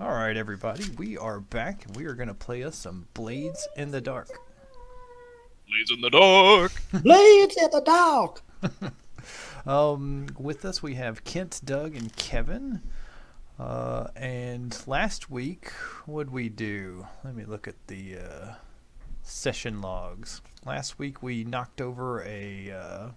Alright, everybody, we are back and we are going to play us some Blades in the Dark. Blades in the dark. Blades in the dark. With us we have Kent, Doug, and Kevin. And last week, what'd we do? Let me look at the session logs. Last week we knocked over a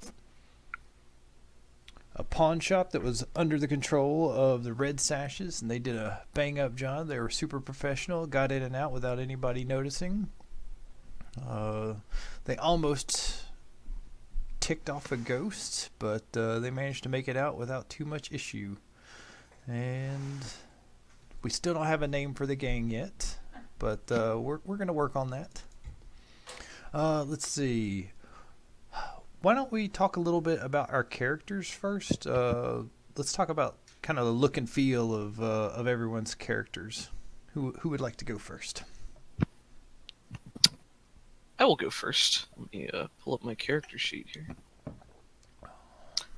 pawn shop that was under the control of the Red Sashes, and they did a bang up job. They were super professional, got in and out without anybody noticing. They almost ticked off a ghost, but they managed to make it out without too much issue. And we still don't have a name for the gang yet, but we're going to work on that. Let's see. Why don't we talk a little bit about our characters first? Let's talk about kind of the look and feel of everyone's characters. Who would like to go first? I will go first. Let me pull up my character sheet here.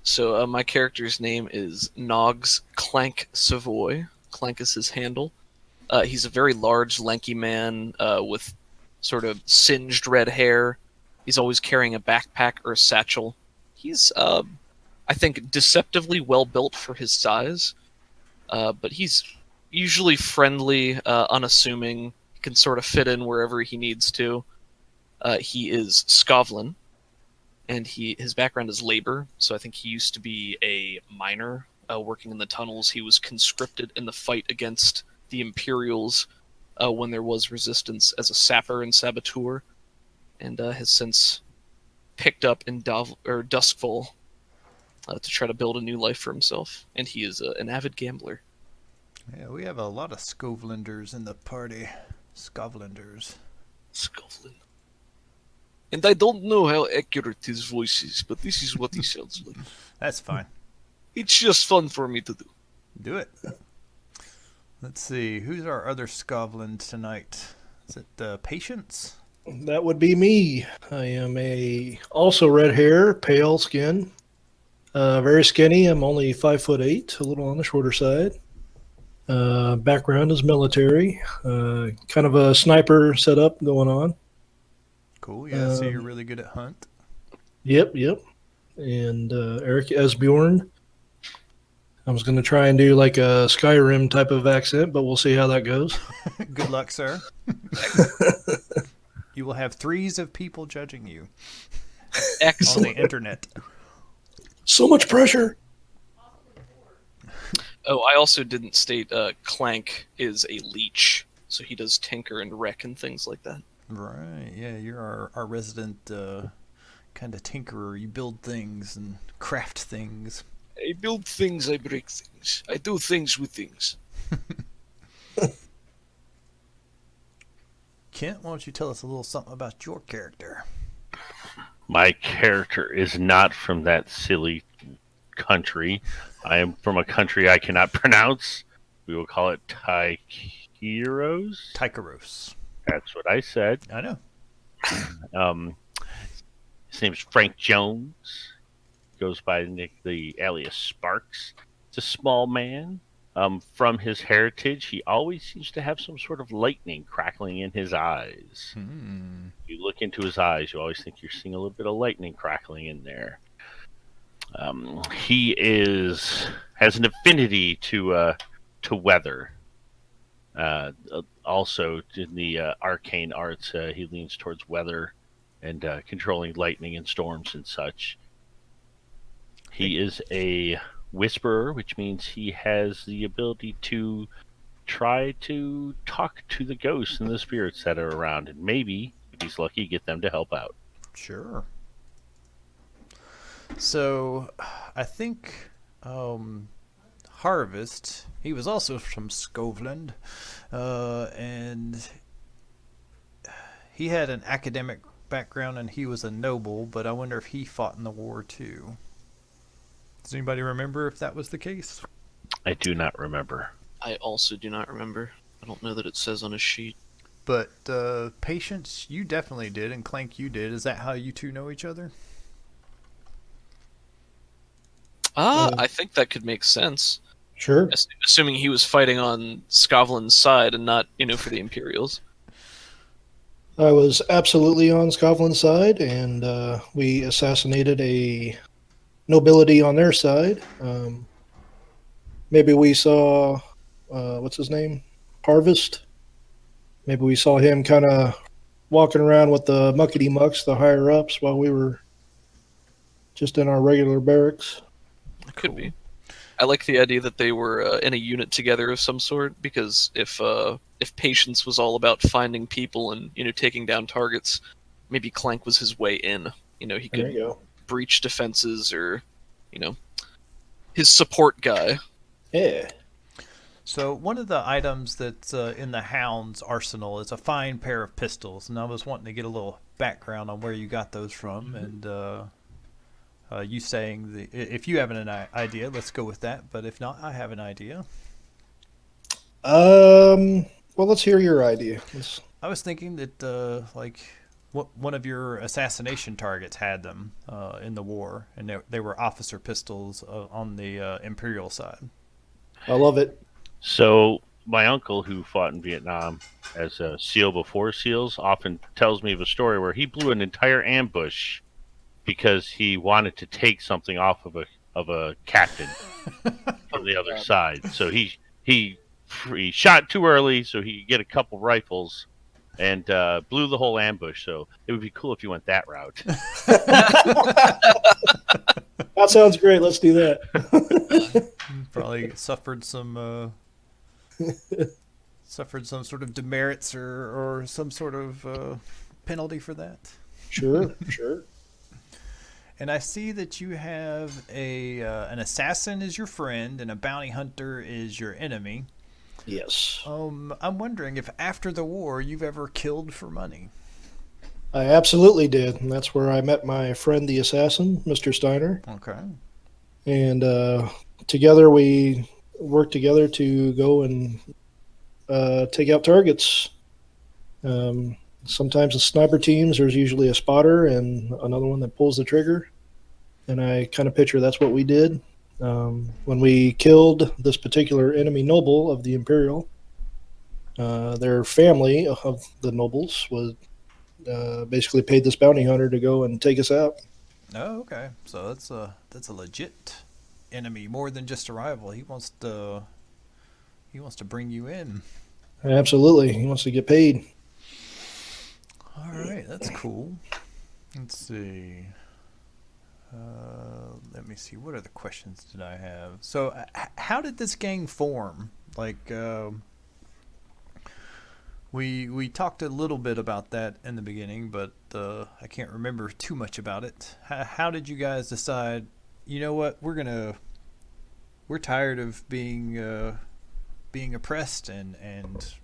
So my character's name is Noggs Clank Savoy. Clank is his handle. He's a very large, lanky man with sort of singed red hair. He's always carrying a backpack or a satchel. He's, I think, deceptively well built for his size, but he's usually friendly, unassuming. He can sort of fit in wherever he needs to. He is Scovlin, and his background is labor, so I think he used to be a miner working in the tunnels. He was conscripted in the fight against the Imperials when there was resistance as a sapper and saboteur, and has since picked up in Duskfall to try to build a new life for himself. And he is an avid gambler. Yeah, we have a lot of Scovlanders in the party. Scovlanders. Scovlin. And I don't know how accurate his voice is, but this is what he sounds like. That's fine. It's just fun for me to do. Do it. Let's see. Who's our other Scovland tonight? Is it Patience? That would be me. I am also red hair, pale skin, very skinny. I'm only 5'8", a little on the shorter side. Background is military. Kind of a sniper setup going on. Cool. Yeah, so you're really good at hunt. Yep. And Eric Esbjorn. I was going to try and do like a Skyrim type of accent, but we'll see how that goes. Good luck, sir. You will have threes of people judging you on Excellent. the internet. So much pressure. Oh, I also didn't state Clank is a leech, so he does tinker and wreck and things like that. Right. Yeah, you're our resident kind of tinkerer. You build things and craft things. I build things, I break things. I do things with things. Kent, why don't you tell us a little something about your character? My character is not from that silly country. I am from a country I cannot pronounce. We will call it Tykeros. Tykeros. That's what I said. I know. His name is Frank Jones. Goes by the alias Sparks. It's a small man. From his heritage, he always seems to have some sort of lightning crackling in his eyes. You look into his eyes, you always think you're seeing a little bit of lightning crackling in there. He has an affinity to weather. Also, in the arcane arts, he leans towards weather and controlling lightning and storms and such. He is a whisperer, which means he has the ability to try to talk to the ghosts and the spirits that are around, and maybe, if he's lucky, get them to help out. Sure. So, I think Harvest, he was also from Scotland, and he had an academic background and he was a noble, but I wonder if he fought in the war too. Does anybody remember if that was the case? I do not remember. I also do not remember. I don't know that it says on his sheet. But Patience, you definitely did, and Clank, you did. Is that how you two know each other? I think that could make sense. Sure. Assuming he was fighting on Scotland's side and not, for the Imperials. I was absolutely on Scotland's side, and we assassinated a nobility on their side. Maybe we saw, what's his name? Harvest. Maybe we saw him kind of walking around with the muckety mucks, the higher ups, while we were just in our regular barracks. It could be. I like the idea that they were in a unit together of some sort, because if Patience was all about finding people and taking down targets, maybe Clank was his way in. He There could you go. breach defenses, or his support guy. Yeah. So one of the items that's in the Hounds arsenal is a fine pair of pistols, and I was wanting to get a little background on where you got those from, and you saying if you have an idea, let's go with that. But if not, I have an idea. Well, let's hear your idea. I was thinking that one of your assassination targets had them in the war, and they were officer pistols on the Imperial side. I love it. So my uncle, who fought in Vietnam as a SEAL before SEALs, often tells me of a story where he blew an entire ambush because he wanted to take something off of a captain from the other side. So he shot too early so he could get a couple rifles and blew the whole ambush. So it would be cool if you went that route. That sounds great. Let's do that. Probably suffered some sort of demerits or some sort of penalty for that. Sure. And I see that you have an assassin is your friend and a bounty hunter is your enemy. Yes. I'm wondering if after the war you've ever killed for money. I absolutely did. And that's where I met my friend, the assassin, Mr. Steiner. Okay. And together we worked together to go and take out targets. Sometimes the sniper teams, there's usually a spotter and another one that pulls the trigger. And I kind of picture that's what we did. When we killed this particular enemy noble of the Imperial, their family of the nobles was basically paid this bounty hunter to go and take us out. Oh, okay. So that's a legit enemy, more than just a rival. He wants to bring you in. Absolutely. He wants to get paid. All right, that's cool. Let's see. Let me see. What other questions did I have? So, how did this gang form? Like, we talked a little bit about that in the beginning, but I can't remember too much about it. How did you guys decide? You know what? We're tired of being oppressed and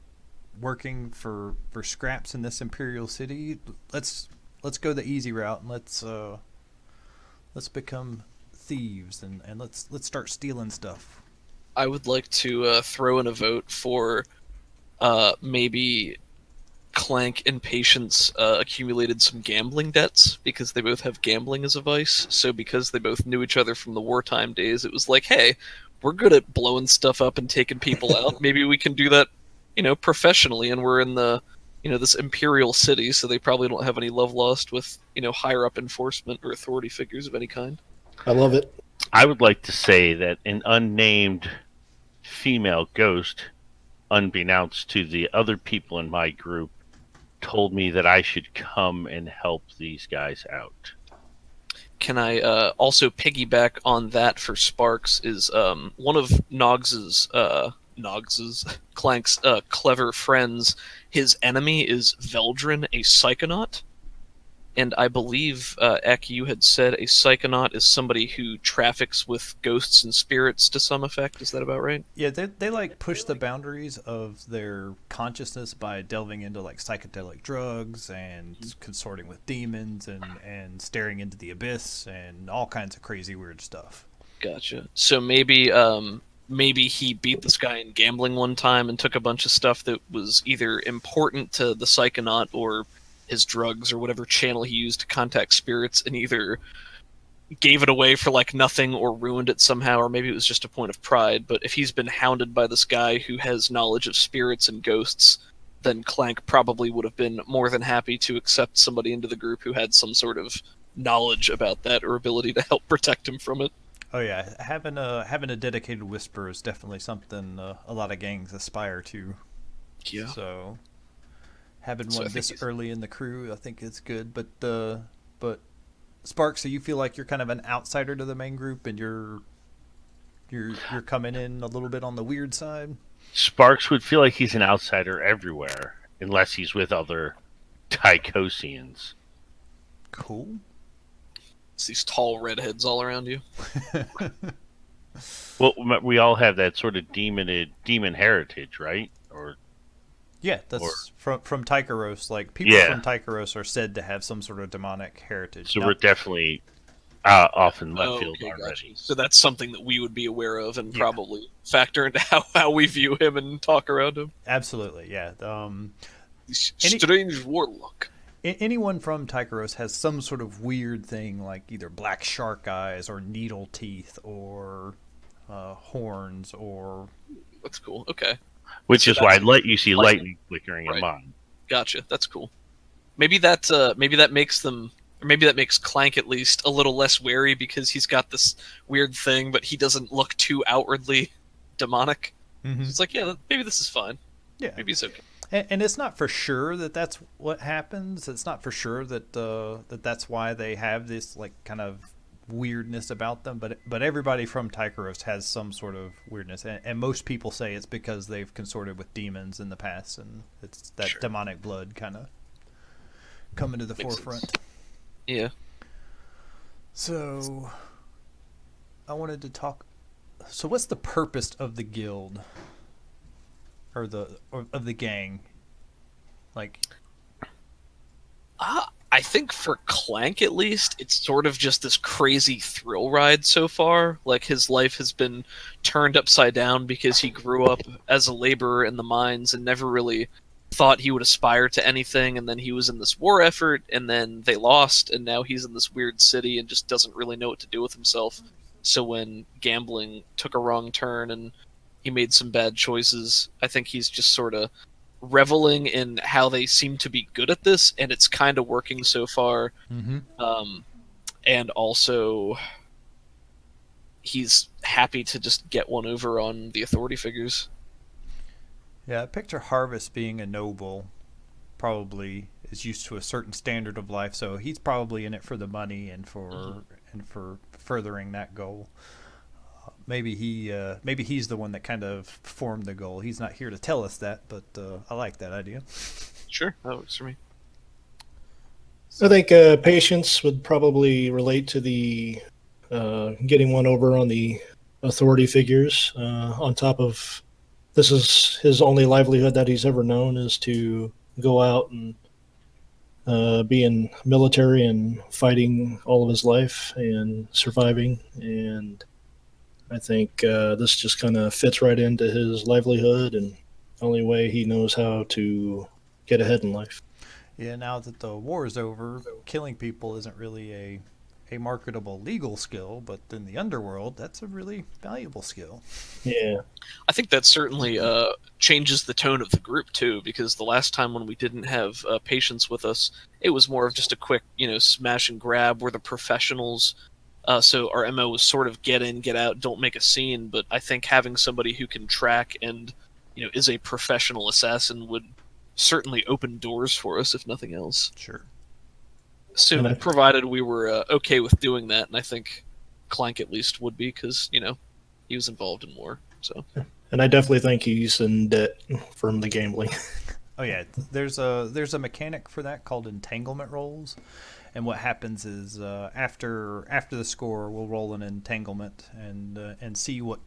working for scraps in this Imperial city. Let's go the easy route and let's become thieves and let's start stealing stuff. I would like to throw in a vote for maybe Clank and Patience accumulated some gambling debts because they both have gambling as a vice. So because they both knew each other from the wartime days, it was like, hey, we're good at blowing stuff up and taking people out. Maybe we can do that, professionally. And we're in the, this imperial city, so they probably don't have any love lost with, higher up enforcement or authority figures of any kind. I love it. I would like to say that an unnamed female ghost, unbeknownst to the other people in my group, told me that I should come and help these guys out. Can I also piggyback on that for Sparks? Is one of Nogs's Clank's clever friends, his enemy is Veldrin, a psychonaut. And I believe, Ek, you had said a psychonaut is somebody who traffics with ghosts and spirits to some effect. Is that about right? Yeah, they like push the boundaries of their consciousness by delving into like psychedelic drugs and consorting with demons and staring into the abyss and all kinds of crazy weird stuff. Gotcha. So maybe he beat this guy in gambling one time and took a bunch of stuff that was either important to the psychonaut or his drugs or whatever channel he used to contact spirits, and either gave it away for like nothing or ruined it somehow, or maybe it was just a point of pride. But if he's been hounded by this guy who has knowledge of spirits and ghosts, then Clank probably would have been more than happy to accept somebody into the group who had some sort of knowledge about that or ability to help protect him from it. Oh yeah, having a dedicated whisperer is definitely something a lot of gangs aspire to. Yeah. So having So I one think this he's- early in the crew, I think it's good. But Sparks, so you feel like you're kind of an outsider to the main group, and you're coming in a little bit on the weird side. Sparks would feel like he's an outsider everywhere, unless he's with other Tychosians. Cool. It's these tall redheads all around you. Well, we all have that sort of demon heritage, right? Or Yeah, that's from Tycheros. Like people Yeah. from Tycheros are said to have some sort of demonic heritage. so Now, we're definitely off in left Oh, field okay, already. gotcha. So that's something that we would be aware of and Yeah. probably factor into how we view him and talk around him. absolutely, yeah. Any- Strange warlock. Anyone from Tycheros has some sort of weird thing, like either black shark eyes or needle teeth or horns or That's cool. Okay. Which So is why that's- I'd let you see lightning. lightning flickering Right. in mine. Gotcha. That's cool. Maybe that makes them, or maybe that makes Clank at least a little less wary because he's got this weird thing, but he doesn't look too outwardly demonic. It's like, yeah, maybe this is fine. yeah. Maybe it's okay. And it's not for sure that that's what happens. It's not for sure that that's why they have this like kind of weirdness about them. But everybody from Tycheros has some sort of weirdness, and most people say it's because they've consorted with demons in the past, and it's that Sure. demonic blood kind of coming to the Makes forefront. sense. Yeah. So I wanted to talk. So what's the purpose of the guild, or of the gang? Like, I think for Clank at least, it's sort of just this crazy thrill ride so far. Like his life has been turned upside down because he grew up as a laborer in the mines and never really thought he would aspire to anything, and then he was in this war effort and then they lost, and now he's in this weird city and just doesn't really know what to do with himself. So when gambling took a wrong turn and he made some bad choices, I think he's just sort of reveling in how they seem to be good at this, and it's kind of working so far. And also, he's happy to just get one over on the authority figures. yeah, I picture Harvest being a noble, probably is used to a certain standard of life, so he's probably in it for the money and for furthering that goal. Maybe he's the one that kind of formed the goal. He's not here to tell us that, but I like that idea. Sure, that works for me. I think patience would probably relate to the getting one over on the authority figures. On top of this is his only livelihood that he's ever known is to go out and be in military and fighting all of his life and surviving. And I think this just kind of fits right into his livelihood and only way he knows how to get ahead in life. Yeah, now that the war is over, killing people isn't really a marketable legal skill, but in the underworld, that's a really valuable skill. Yeah. I think that certainly changes the tone of the group too, because the last time when we didn't have patience with us, it was more of just a quick, smash and grab. We're the professionals, so our MO was sort of get in, get out, don't make a scene. But I think having somebody who can track and is a professional assassin would certainly open doors for us, if nothing else. Sure. So And I- provided we were okay with doing that, and I think Clank at least would be, because he was involved in war. So And I definitely think he's in debt from the gambling. Oh yeah, there's a mechanic for that called entanglement rolls, and what happens is after the score, we'll roll an entanglement and see what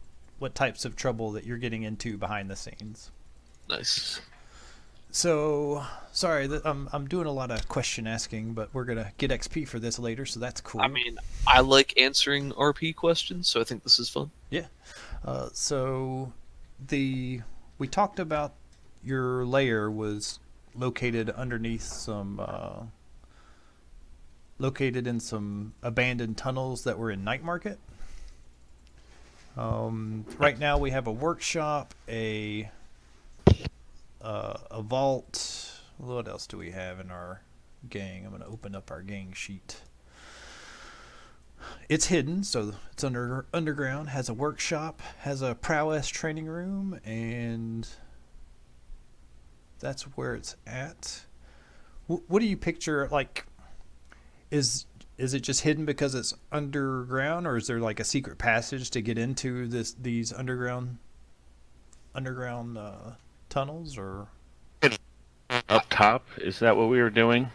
types of trouble that you're getting into behind the scenes. nice. So sorry, I'm doing a lot of question asking, but we're gonna get XP for this later, so that's cool. I mean, I like answering RP questions, so I think this is fun. So we talked about your lair was located underneath some located in some abandoned tunnels that were in Night Market. Right now we have a workshop, a vault. What else do we have in our gang? I'm going to open up our gang sheet. It's hidden, so it's underground. Has a workshop, has a prowess training room, and that's where it's at. What do you picture? Like, is it just hidden because it's underground, or is there like a secret passage to get into these underground tunnels? Or Up top, is that what we were doing?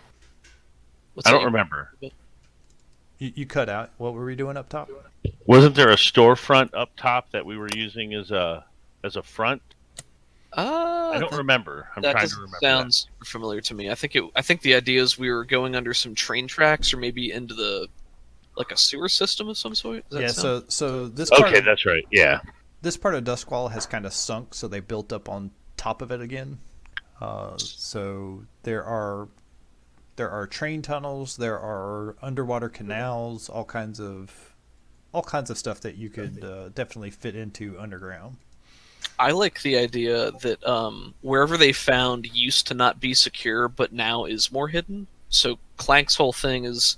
What's I don't that? remember. you cut out? What were we doing up top? Wasn't there a storefront up top that we were using as a front? I don't remember. I'm That trying to doesn't remember. sound super familiar to me. I think the idea is we were going under some train tracks or maybe into the like a sewer system of some sort. Does that Yeah. sound? So this That. part Okay, of, that's right. Yeah. this part of Duskwall has kind of sunk, so they built up on top of it again. So there are train tunnels, there are underwater canals, all kinds of stuff that you could definitely fit into underground. I like the idea that wherever they found used to not be secure, but now is more hidden. So Clank's whole thing is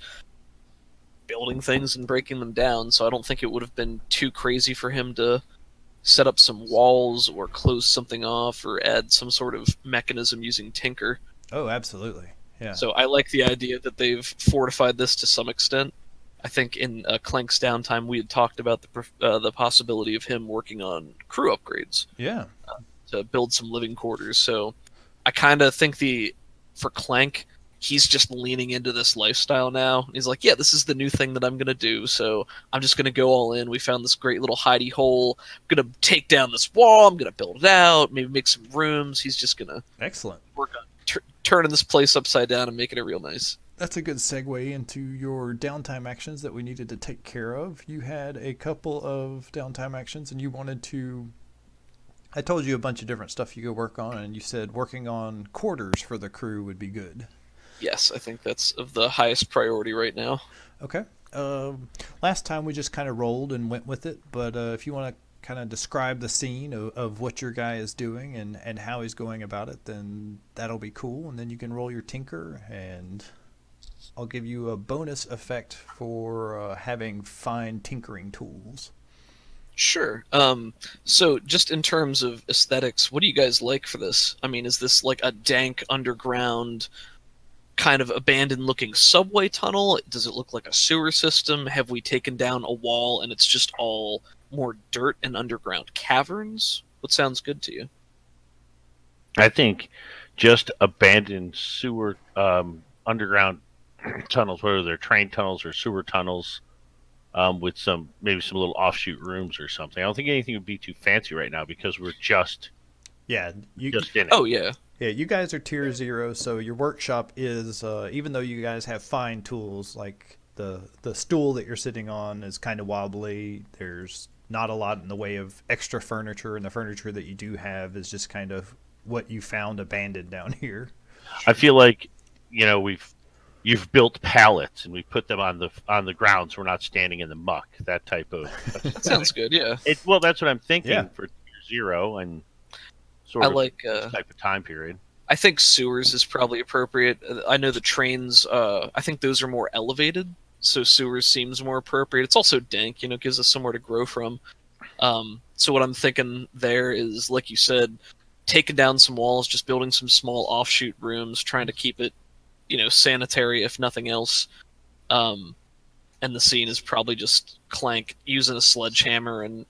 building things and breaking them down. So I don't think it would have been too crazy for him to set up some walls or close something off or add some sort of mechanism using Tinker. Oh, absolutely. Yeah. So I like the idea that they've fortified this to some extent. I think in Clank's downtime we had talked about the possibility of him working on crew upgrades Yeah. to build some living quarters. So I kind of think for Clank, he's just leaning into this lifestyle now. He's like, yeah, this is the new thing that I'm going to do. So I'm just going to go all in. We found this great little hidey hole. I'm going to take down this wall. I'm going to build it out, maybe make some rooms. He's just going to Excellent. work on turning this place upside down and making it real nice. That's a good segue into your downtime actions that we needed to take care of. You had a couple of downtime actions, and you wanted to. I told you a bunch of different stuff you could work on, and you said working on quarters for the crew would be good. Yes, I think that's of the highest priority right now. Okay. Last time we just kind of rolled and went with it, but if you want to kind of describe the scene of what your guy is doing and how he's going about it, then that'll be cool. And then you can roll your tinker, and I'll give you a bonus effect for having fine tinkering tools. Sure. So just in terms of aesthetics, what do you guys like for this? I mean, is this like a dank underground kind of abandoned looking subway tunnel? Does it look like a sewer system? Have we taken down a wall and it's just all more dirt and underground caverns? What sounds good to you? I think just abandoned sewer underground tunnels, whether they're train tunnels or sewer tunnels, with maybe some little offshoot rooms or something. I don't think anything would be too fancy right now because we're just in it. Oh yeah. Yeah, you guys are tier 0, so your workshop is, even though you guys have fine tools, like the stool that you're sitting on is kind of wobbly. There's not a lot in the way of extra furniture, and the furniture that you do have is just kind of what you found abandoned down here. I feel like, you've built pallets and we put them on the ground so we're not standing in the muck. That type of. That sounds good. Yeah. Well, that's what I'm thinking Yeah. for tier 0 and sort I of like this type of time period. I think sewers is probably appropriate. I know the trains, I think those are more elevated, so sewers seems more appropriate. It's also dank, gives us somewhere to grow from. So what I'm thinking there is, like you said, taking down some walls, just building some small offshoot rooms, trying to keep it, sanitary if nothing else. And the scene is probably just Clank using a sledgehammer and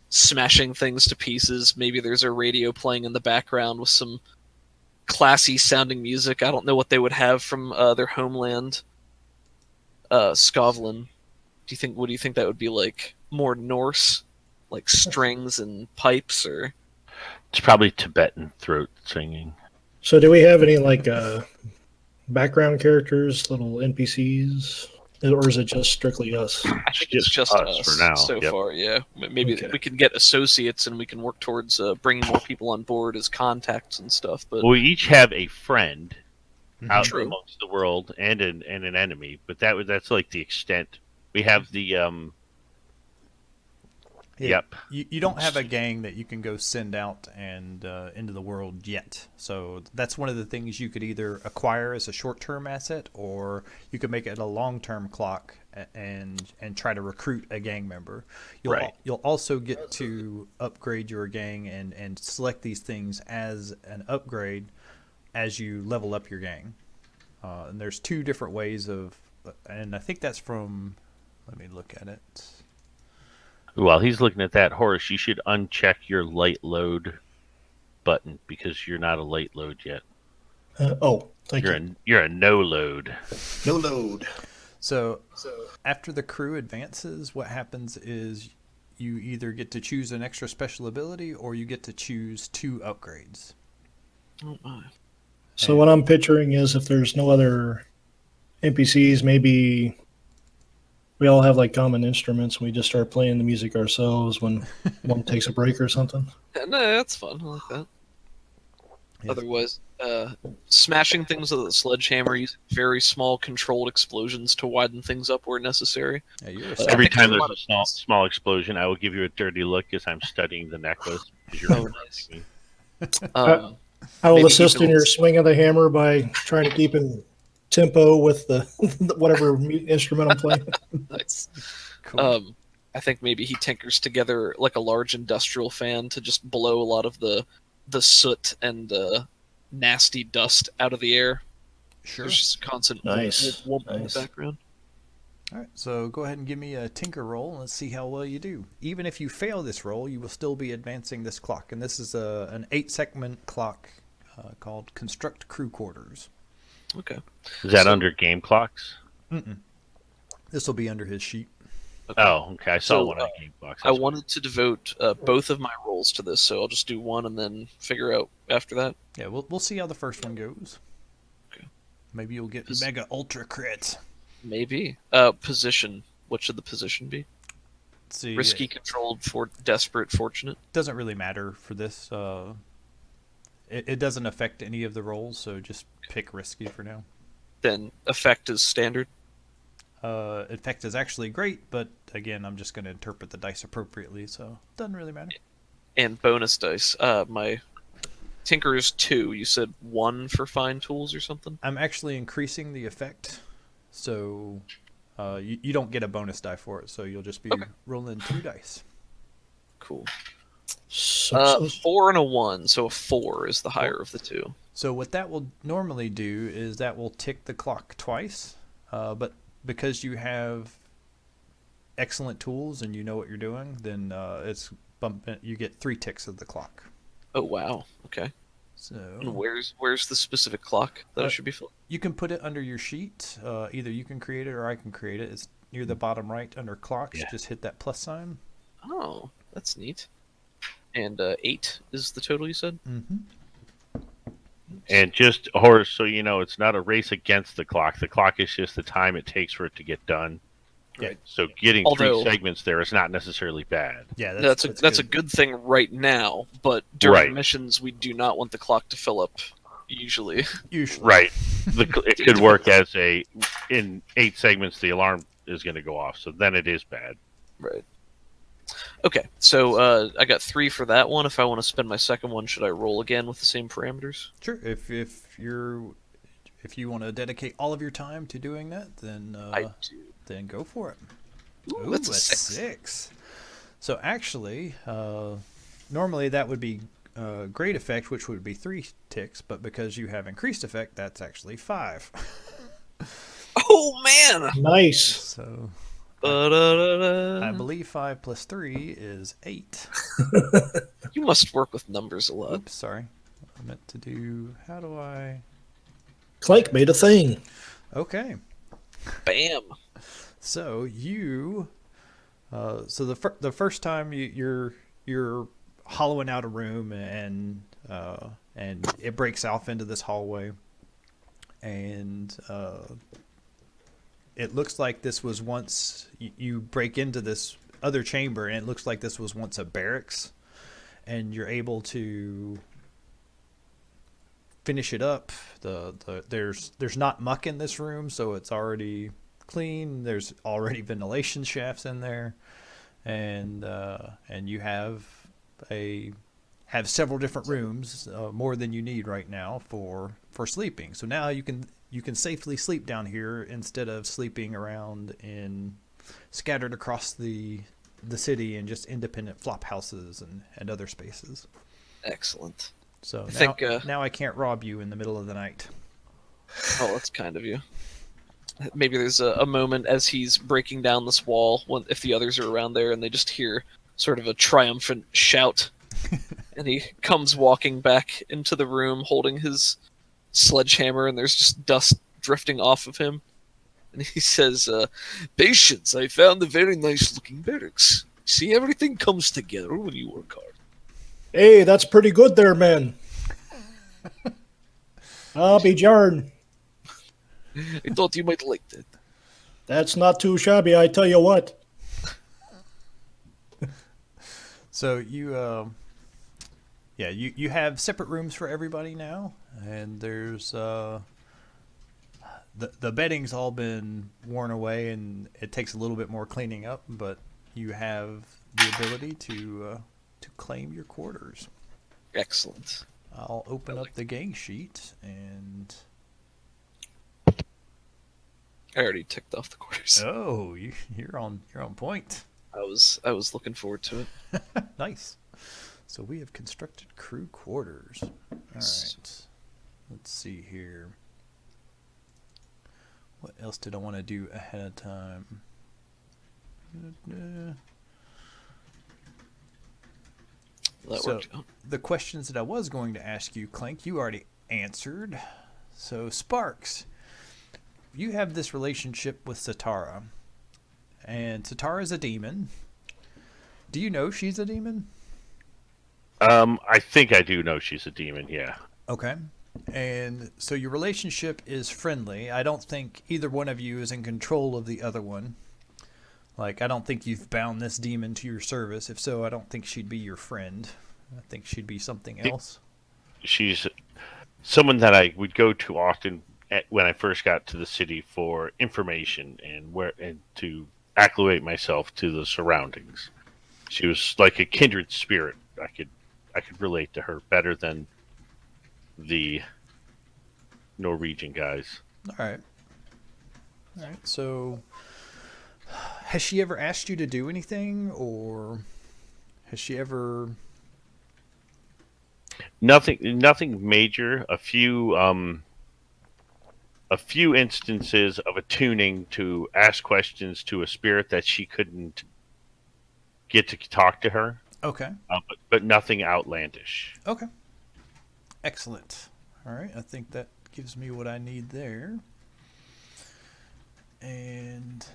smashing things to pieces. Maybe there's a radio playing in the background with some classy sounding music. I don't know what they would have from their homeland, Scotland. What do you think that would be like? More Norse, like strings and pipes, or? It's probably Tibetan throat singing. So, do we have any background characters, little NPCs, or is it just strictly us? I think it's just us for now. so Yep. far. Yeah, maybe Okay. we can get associates and we can work towards bringing more people on board as contacts and stuff. But Well, we each have a friend out True. amongst the world and an enemy. But that's like the extent. We have the Yep. You don't have a gang that you can go send out and into the world yet. So that's one of the things you could either acquire as a short-term asset, or you could make it a long-term clock and try to recruit a gang member. You'll also get to upgrade your gang and select these things as an upgrade as you level up your gang. And there's two different ways of, and I think that's from. Let me look at it. While he's looking at that, Horace, you should uncheck your light load button because you're not a light load yet. Thank you. You're a no load. No load. So after the crew advances, what happens is you either get to choose an extra special ability or you get to choose 2 upgrades. Oh my. So what I'm picturing is if there's no other NPCs, maybe we all have like common instruments and we just start playing the music ourselves when one takes a break or something. No, that's fun. I like that. Yeah. Otherwise, smashing things with a sledgehammer, using very small controlled explosions to widen things up where necessary. Yeah, you're Every think time there's a there's lot a of- small explosion, I will give you a dirty look as I'm studying the necklace. 'Cause you're Oh, nice. me. I will Maybe assist he in your builds- swing of the hammer by trying to keep in tempo with the whatever instrument I'm playing. Nice. cool. I think maybe he tinkers together like a large industrial fan to just blow a lot of the soot and nasty dust out of the air. Sure. There's just a constant Nice. whoop in the Nice. background. All right, so go ahead and give me a tinker roll and let's see how well you do. Even if you fail this roll, you will still be advancing this clock. And this is an 8-segment clock called Construct Crew Quarters. Okay. Is that So- under game clocks? This will be under his sheet. Oh, okay. I saw So, one on game clocks. I wanted to devote both of my rolls to this, so I'll just do one and then figure out after that. Yeah, we'll see how the first one goes. Okay. Maybe you'll get mega ultra crit. Maybe. Position. What should the position be? Let's see. Risky, controlled, desperate, fortunate. Doesn't really matter for this. It doesn't affect any of the rolls, so just pick risky for now. Then effect is standard. Effect is actually great, but again, I'm just going to interpret the dice appropriately, so it doesn't really matter. And bonus dice. My Tinker is 2. You said 1 for fine tools or something? I'm actually increasing the effect, so you don't get a bonus die for it, so you'll just be rolling 2 dice. Cool. So, 4 and a 1, so a 4 is the higher of the 2. So what that will normally do is that will tick the clock twice, but because you have excellent tools and you know what you're doing, then you get 3 ticks of the clock. Oh wow. Okay. So And where's the specific clock that I should be filling? you can put it under your sheet. Either you can create it or I can create it. It's near the bottom right under clocks. Yeah. Just hit that plus sign. Oh, that's neat. And 8 is the total you said? Mm-hmm. And just, Horace, so you know, it's not a race against the clock. The clock is just the time it takes for it to get done. Right. So getting Although- 3 segments there is not necessarily bad. Yeah, That's a good thing right now, but during Right. missions we do not want the clock to fill up usually. usually Right. It could work as in 8 segments, the alarm is going to go off. So then it is bad. Right. Okay, so I got 3 for that one. If I want to spend my second one, should I roll again with the same parameters? Sure. If you want to dedicate all of your time to doing that, then I do. then go for it. Ooh, that's a 6. 6. So actually, normally that would be great effect, which would be 3 ticks, but because you have increased effect, that's actually 5. Oh man! nice. So Ba-da-da-da. I believe 5 plus 3 is 8. You must work with numbers a lot. Oops, sorry. I meant to do. How do I? Clank made a thing. Okay. Bam! So you, so the first time you're hollowing out a room and it breaks off into this hallway, and it looks like this was once you break into this other chamber, and it looks like this was once a barracks, and you're able to finish it up. There's not muck in this room, so it's already clean. There's already ventilation shafts in there, and you have several different rooms, more than you need right now for sleeping. So now you can safely sleep down here instead of sleeping around in scattered across the city in just independent flop houses and other spaces. Excellent. So I now, think, now I can't rob you in the middle of the night. Oh, that's kind of you. Maybe there's a moment as he's breaking down this wall, if the others are around there, and they just hear sort of a triumphant shout. And he comes walking back into the room holding his sledgehammer, and there's just dust drifting off of him. And he says, Patience, I found a very nice looking barracks. See, everything comes together when you work hard. Hey, that's pretty good there, man. I'll be darned. I thought you might like that. That's not too shabby, I tell you what. So you have separate rooms for everybody now, and there's the bedding's all been worn away, and it takes a little bit more cleaning up, but you have the ability to claim your quarters. Excellent. I'll open up the gang sheet, and I already ticked off the quarters. you're on point. I was looking forward to it. Nice. So we have constructed crew quarters. All right. Let's see here. What else did I want to do ahead of time? That So worked out. the questions that I was going to ask you, Clank, you already answered. So Sparks, you have this relationship with Satara, and Satara is a demon. Do you know she's a demon? I think I do know she's a demon, yeah. Okay. And so your relationship is friendly. I don't think either one of you is in control of the other one. Like, I don't think you've bound this demon to your service. If so, I don't think she'd be your friend. I think she'd be something else. She's someone that I would go to often when I first got to the city for information and to acclimate myself to the surroundings. She was like a kindred spirit. I could relate to her better than the Norwegian guys. All right. So, has she ever asked you to do anything, or has she ever? Nothing major. A few instances of attuning to ask questions to a spirit that she couldn't get to talk to her. Okay. But nothing outlandish. Okay. Excellent. All right. I think that gives me what I need there. And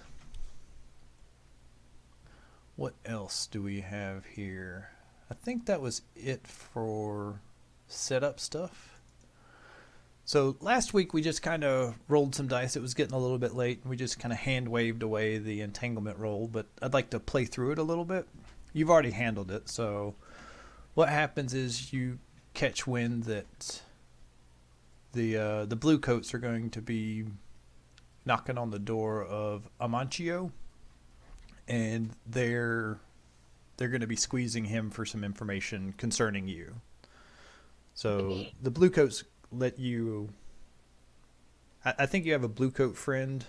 what else do we have here? I think that was it for setup stuff. So last week we just kind of rolled some dice. It was getting a little bit late, and we just kind of hand waved away the entanglement roll, but I'd like to play through it a little bit. You've already handled it, so what happens is you catch wind that the blue coats are going to be knocking on the door of Amancio, and they're going to be squeezing him for some information concerning you. So the blue coats let you. I think you have a blue coat friend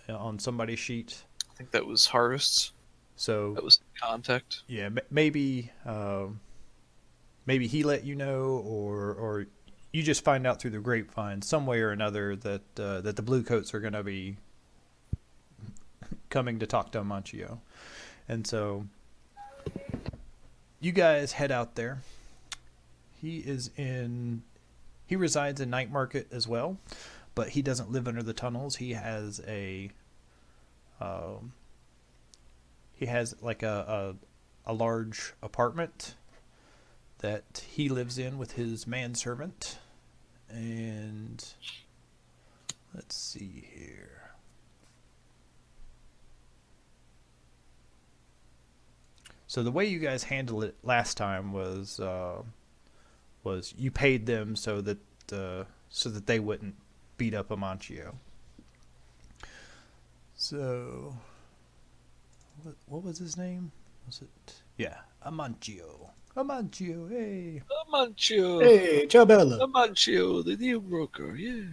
on somebody's sheet. I think that was Harvest's. So That was contact. yeah, maybe he let you know, or you just find out through the grapevine some way or another that the blue coats are going to be coming to talk to Amancio. And so you guys head out there. He resides in Night Market as well, but he doesn't live under the tunnels. He has like a large apartment that he lives in with his manservant. And let's see here. So the way you guys handled it last time was you paid them so that they wouldn't beat up Amancio. So, what was his name? Was it? Yeah, Amancio. Amancio, hey. Amancio. Hey, ciao bella. Amancio, the deal broker, yeah.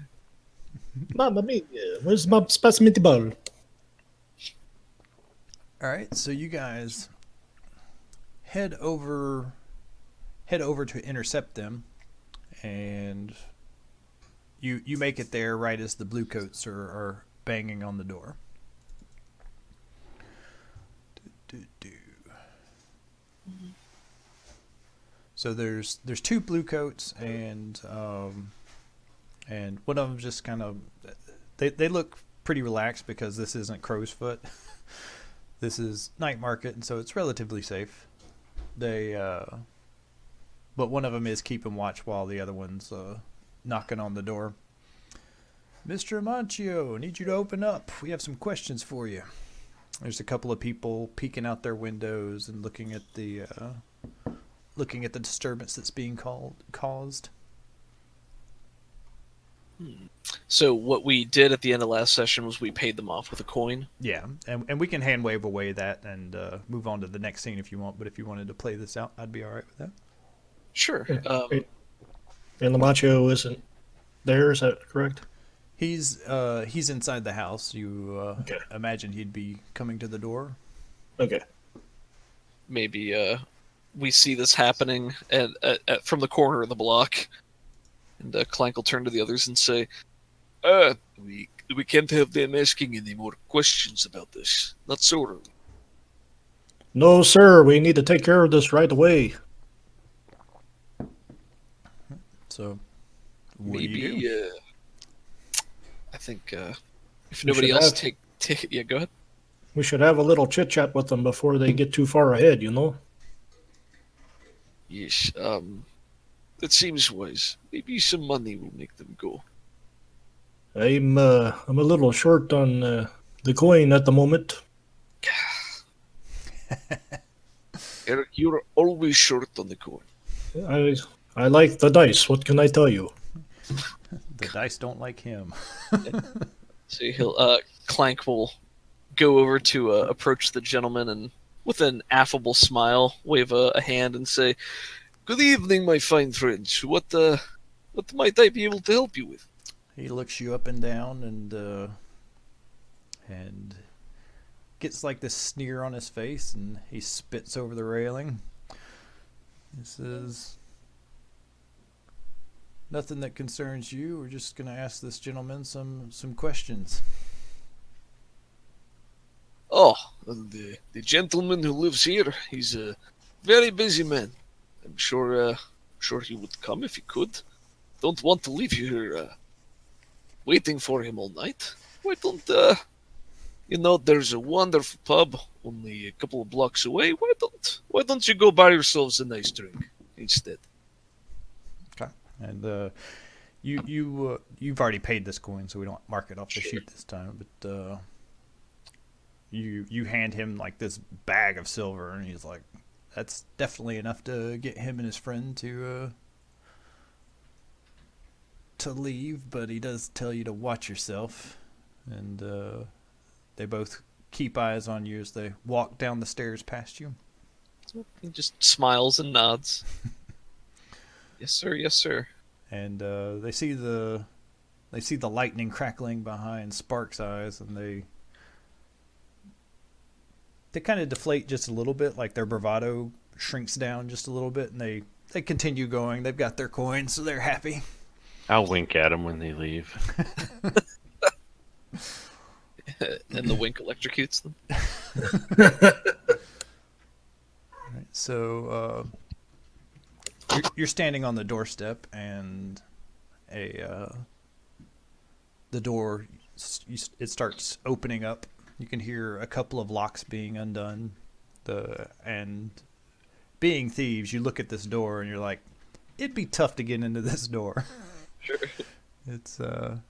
Mamma mia, where's my specimen ball? All right, so you guys head over to intercept them, and you make it there right as the bluecoats are banging on the door. So there's two bluecoats, and one of them just kind of they look pretty relaxed because this isn't Crow's Foot. This is night market, and so it's relatively safe. But one of them is keeping watch while the other one's knocking on the door. Mr. Amancio, need you to open up. We have some questions for you. There's a couple of people peeking out their windows and looking at the disturbance that's being caused. So what we did at the end of last session was we paid them off with a coin. Yeah, and we can hand wave away that and move on to the next scene if you want. But if you wanted to play this out, I'd be all right with that. Sure. And Lamacho isn't there, is that correct? He's inside the house. You Okay. imagine he'd be coming to the door. Okay. Maybe we see this happening from the corner of the block, and Clank will turn to the others and say, we can't have them asking any more questions about this. Not so early. No, sir, we need to take care of this right away. So, what do Maybe, you do? I think if We nobody should else have- take yeah, go ahead. We should have a little chit chat with them before they get too far ahead, you know? Yes, that seems wise. Maybe some money will make them go. I'm a little short on the coin at the moment. Eric, you're always short on the coin. I like the dice. What can I tell you? The dice don't like him. So he'll Clank will go over to approach the gentleman and with an affable smile wave a hand and say, "Good evening, my fine friends. What might I be able to help you with?" He looks you up and down and gets like this sneer on his face, and he spits over the railing. He says, "Nothing that concerns you. We're just going to ask this gentleman some questions." Oh, and the gentleman who lives here, he's a very busy man. I'm sure he would come if he could. Don't want to leave you here waiting for him all night. Why don't there's a wonderful pub only a couple of blocks away. Why don't you go buy yourselves a nice drink instead? Okay. And you've already paid this coin, so we don't mark it off the sheet this time. But you hand him like this bag of silver, and he's like, "That's definitely enough to get him and his friend to leave." But he does tell you to watch yourself, and they both keep eyes on you as they walk down the stairs past you. He just smiles and nods. Yes, sir. Yes, sir. And they see the lightning crackling behind Spark's eyes, and they kind of deflate just a little bit, like their bravado shrinks down just a little bit, and they continue going. They've got their coins, so they're happy. I'll wink at them when they leave. And the wink electrocutes them. Right, so you're standing on the doorstep, and the door it starts opening up. You can hear a couple of locks being undone. And being thieves, you look at this door and you're like, it'd be tough to get into this door. Sure. It's a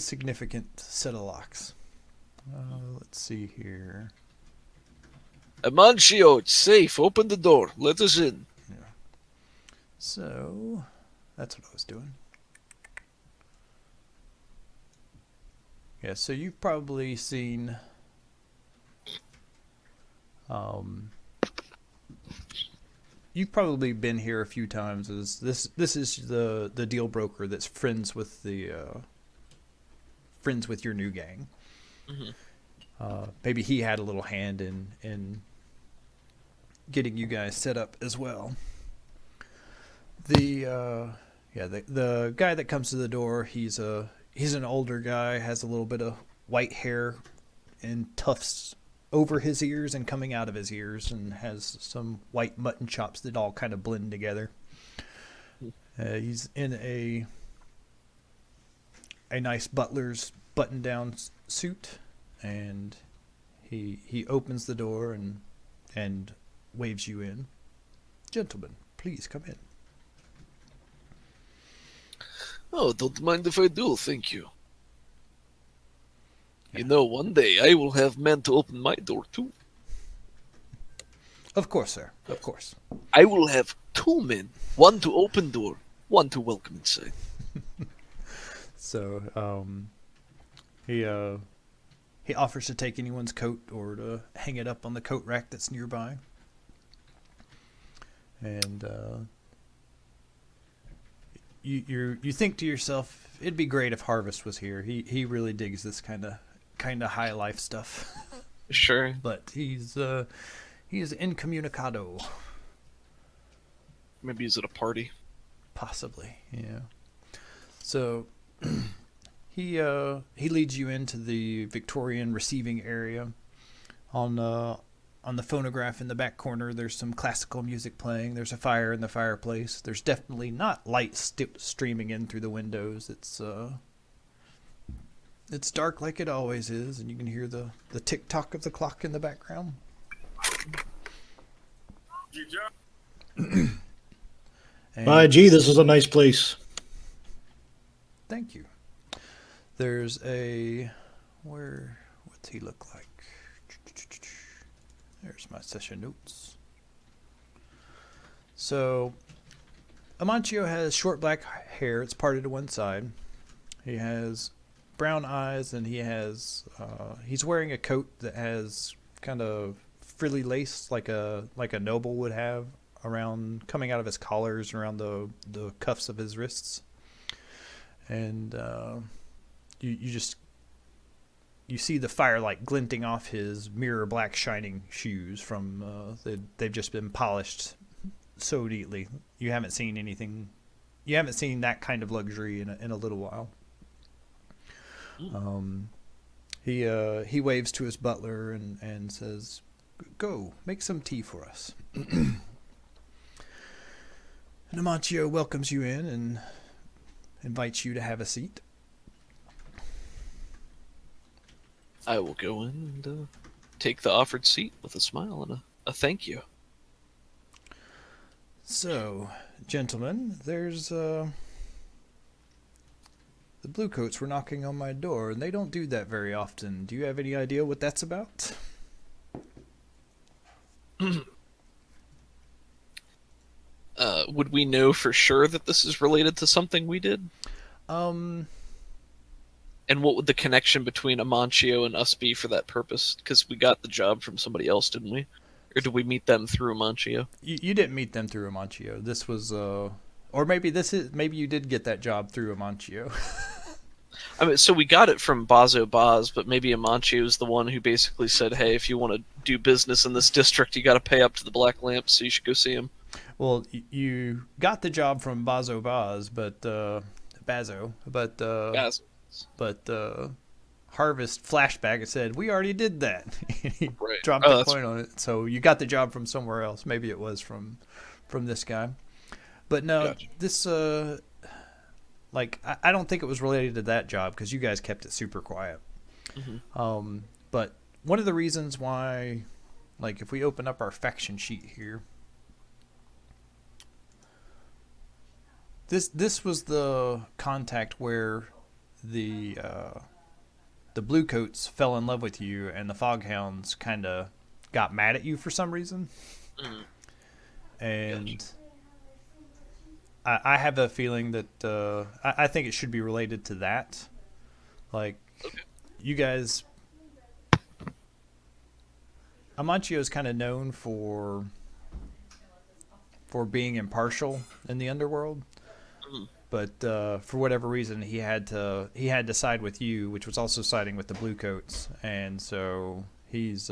significant set of locks. Let's see here. Amancio, it's safe. Open the door. Let us in. So that's what I was doing. Yeah, so you've probably seen um you've probably been here a few times. As this is the deal broker that's friends with your new gang. Hmm. Maybe he had a little hand in getting you guys set up as well. The guy that comes to the door, he's an older guy, has a little bit of white hair and tufts over his ears and coming out of his ears, and has some white mutton chops that all kind of blend together. He's in a nice butler's button-down suit, and he opens the door and waves you in. Gentlemen, please come in. Oh, don't mind if I do, thank you. You know, one day I will have men to open my door too. Of course, sir. Of course. I will have two men, one to open door, one to welcome inside. So, he offers to take anyone's coat or to hang it up on the coat rack that's nearby. And you think to yourself, it'd be great if Harvest was here. He really digs this kind of high life stuff. Sure. But he's incommunicado. Maybe he's at a party. Possibly, yeah. So he leads you into the Victorian receiving area. On the phonograph in the back corner, there's some classical music playing. There's a fire in the fireplace. There's definitely not light streaming in through the windows. It's dark like it always is, and you can hear the tick tock of the clock in the background. My gee, this is a nice place. Thank you. There's what's he look like? There's my session notes. So, Amancio has short black hair. It's parted to one side. He has brown eyes, and he's wearing a coat that has kind of frilly lace, like a noble would have, around coming out of his collars, around the cuffs of his wrists. And you see the firelight glinting off his mirror black shining shoes from they've just been polished so neatly. You haven't seen that kind of luxury in a little while. He waves to his butler and says, "Go, make some tea for us." And Amancio welcomes you in and invites you to have a seat. I will go in and take the offered seat with a smile and a thank you. So, gentlemen, there's the Bluecoats were knocking on my door, and they don't do that very often. Do you have any idea what that's about? Would we know for sure that this is related to something we did? Um, And what would the connection between Amancio and us be for that purpose? Because we got the job from somebody else, didn't we? Or did we meet them through Amancio? you didn't meet them through Amancio. This was or maybe you did get that job through Amancio. I mean, so we got it from Bazo Baz, but maybe Amancio is the one who basically said, "Hey, if you want to do business in this district, you got to pay up to the Black Lamp, so you should go see him." Well, you got the job from Bazo Baz, but Baz. Harvest flashback and said, "We already did that." He Right. dropped Oh, a that's point on it. So you got the job from somewhere else. Maybe it was from this guy. But no, Gotcha. this I don't think it was related to that job because you guys kept it super quiet. Mm-hmm. But one of the reasons why, like, if we open up our faction sheet here, this was the contact where the Bluecoats fell in love with you, and the Foghounds kind of got mad at you for some reason. Mhm. And I have a feeling that I think it should be related to that. Like, Okay. you guys, Amancio is kind of known for being impartial in the underworld, Mhm. but for whatever reason he had to side with you, which was also siding with the Bluecoats, and so he's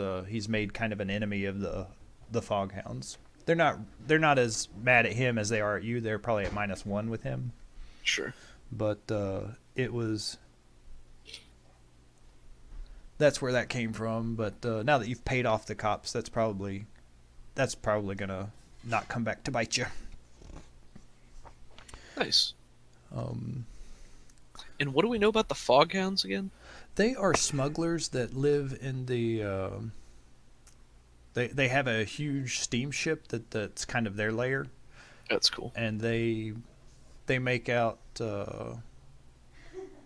made kind of an enemy of the Foghounds. They're not as mad at him as they are at you. They're probably at -1 with him, Sure. but that's where that came from. But now that you've paid off the cops, that's probably gonna not come back to bite you. Nice. Um, And what do we know about the Foghounds again? they are smugglers that live in the. They have a huge steamship that's kind of their lair, That's cool. and they make out.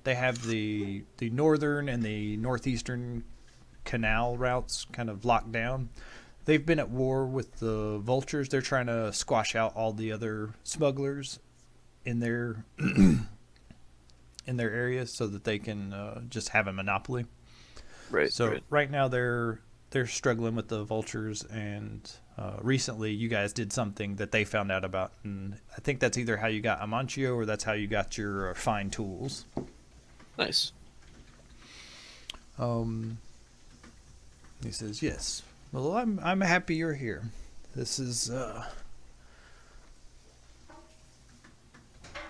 They have the northern and the northeastern canal routes kind of locked down. They've been at war with the vultures. They're trying to squash out all the other smugglers in their in their area so that they can just have a monopoly. Right. So right now they're struggling with the vultures, and recently you guys did something that they found out about, and I think that's either how you got Amancio or that's how you got your fine tools. Nice. He says, "Yes. Well, I'm happy you're here. This is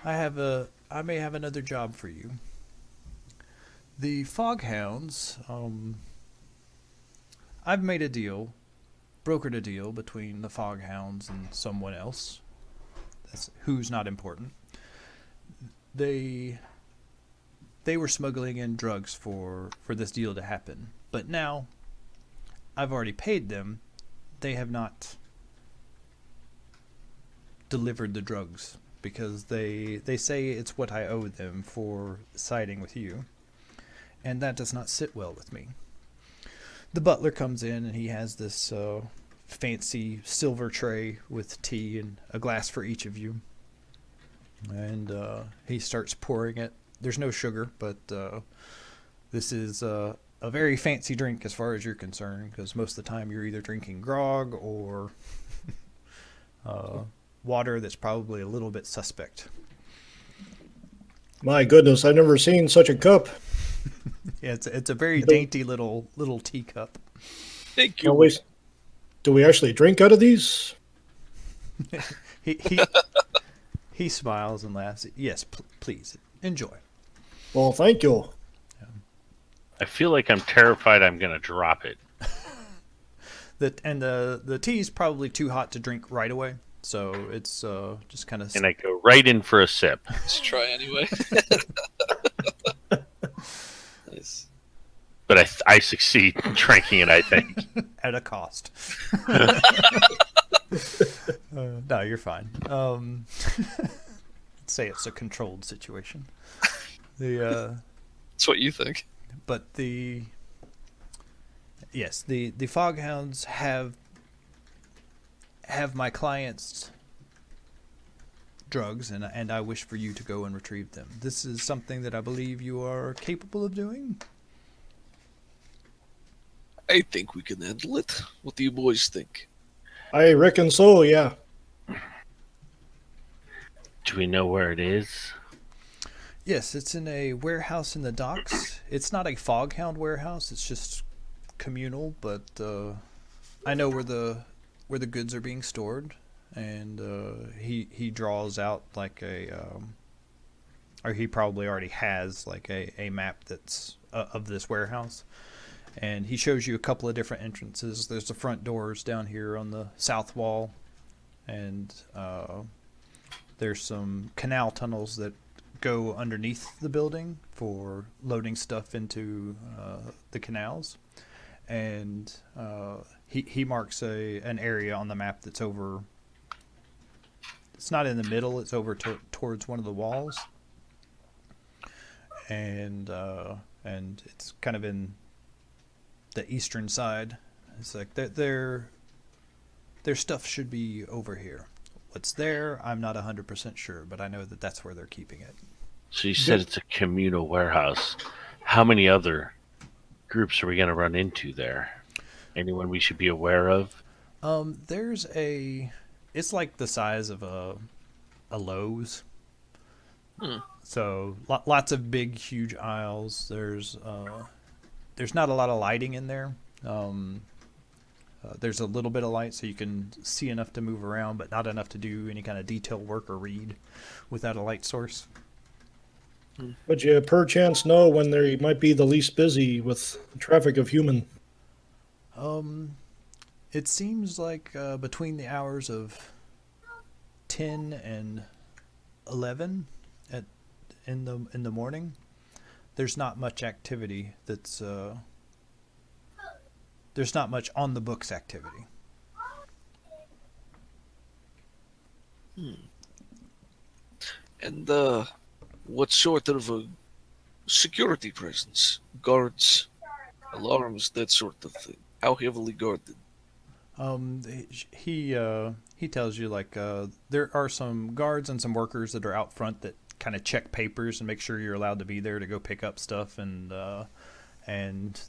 I may have another job for you. The Foghounds. I've made a deal, brokered a deal between the Foghounds and someone else. That's who's not important. They were smuggling in drugs for this deal to happen, but now I've already paid them. They have not delivered the drugs because they say it's what I owe them for siding with you, and that does not sit well with me." The butler comes in and he has this fancy silver tray with tea and a glass for each of you, and he starts pouring it. There's no sugar, but this is a very fancy drink as far as you're concerned, because most of the time you're either drinking grog or water that's probably a little bit suspect. My goodness, I've never seen such a cup. Yeah, it's a very dainty little teacup. Thank you. Do we actually drink out of these? He he smiles and laughs. "Yes, please enjoy." Well, thank you. I feel like I'm terrified I'm going to drop it. The tea's probably too hot to drink right away, so it's just kind of. And I go right in for a sip. Let's try anyway. Nice. But I succeed in drinking it, I think. At a cost. No, you're fine. Say it's a controlled situation. That's what you think. But the Foghounds have my clients' drugs, and I wish for you to go and retrieve them. This is something that I believe you are capable of doing. I think we can handle it. What do you boys think? I reckon so, yeah. Do we know where it is? Yes, it's in a warehouse in the docks. It's not a Foghound warehouse. It's just communal, but I know where the goods are being stored, and he draws out like or he probably already has like a map that's of this warehouse, and he shows you a couple of different entrances. There's the front doors down here on the south wall, and there's some canal tunnels that go underneath the building for loading stuff into the canals, and he marks an area on the map that's over. It's not in the middle. It's over towards one of the walls, and it's kind of in the eastern side. It's like their stuff should be over here. What's there, I'm not 100% sure, but I know that that's where they're keeping it. So you said it's a communal warehouse. How many other groups are we going to run into there? Anyone we should be aware of? There's a. It's like the size of a Lowe's. Hmm. So lots of big, huge aisles. There's not a lot of lighting in there. There's a little bit of light so you can see enough to move around, but not enough to do any kind of detail work or read without a light source. But you perchance know when they might be the least busy with traffic of human. It seems like between the hours of 10 and 11 at in the morning, there's not much activity. There's not much on the books activity. And what sort of a security presence? Guards, alarms, that sort of thing. How heavily guarded? He tells you like there are some guards and some workers that are out front that kind of check papers and make sure you're allowed to be there to go pick up stuff, and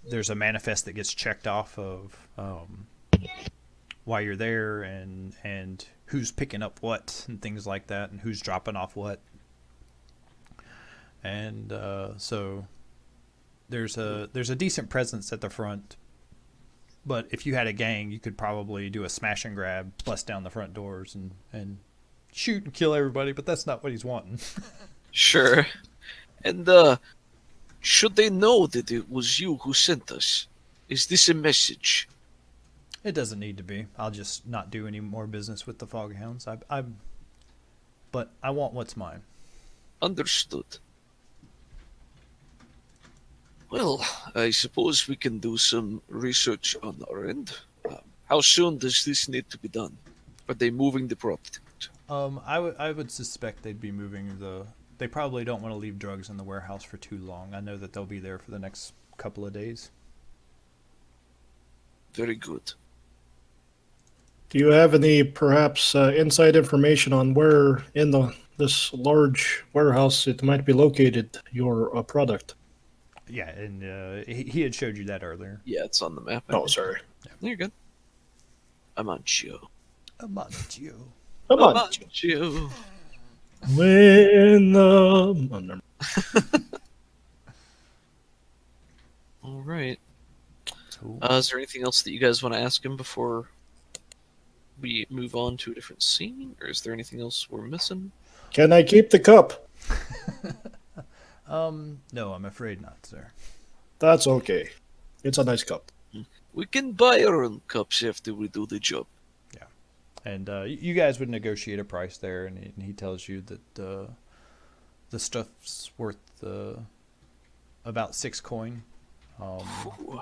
there's a manifest that gets checked off of why you're there and who's picking up what and things like that and who's dropping off what. And so there's a decent presence at the front. But if you had a gang, you could probably do a smash and grab, bust down the front doors, and shoot and kill everybody. But that's not what he's wanting. Sure. And should they know that it was you who sent us? Is this a message? It doesn't need to be. I'll just not do any more business with the Foghounds. But I want what's mine. Understood. Well, I suppose we can do some research on our end. How soon does this need to be done? Are they moving the property? I would suspect they'd be moving the. They probably don't want to leave drugs in the warehouse for too long. I know that they'll be there for the next couple of days. Very good. Do you have any perhaps inside information on where in this large warehouse it might be located, your product? Yeah, and he had showed you that earlier. Yeah, it's on the map. I Oh, think. sorry. You're good. Amancio. Amancio. Come on. Amancio. When the... Oh, never. All right. Cool. Is there anything else that you guys want to ask him before we move on to a different scene, or is there anything else we're missing? Can I keep the cup? No, I'm afraid not, sir. That's okay. It's a nice cup. We can buy our own cups after we do the job. And you guys would negotiate a price there, and he tells you that the stuff's worth about 6 coin, Ooh.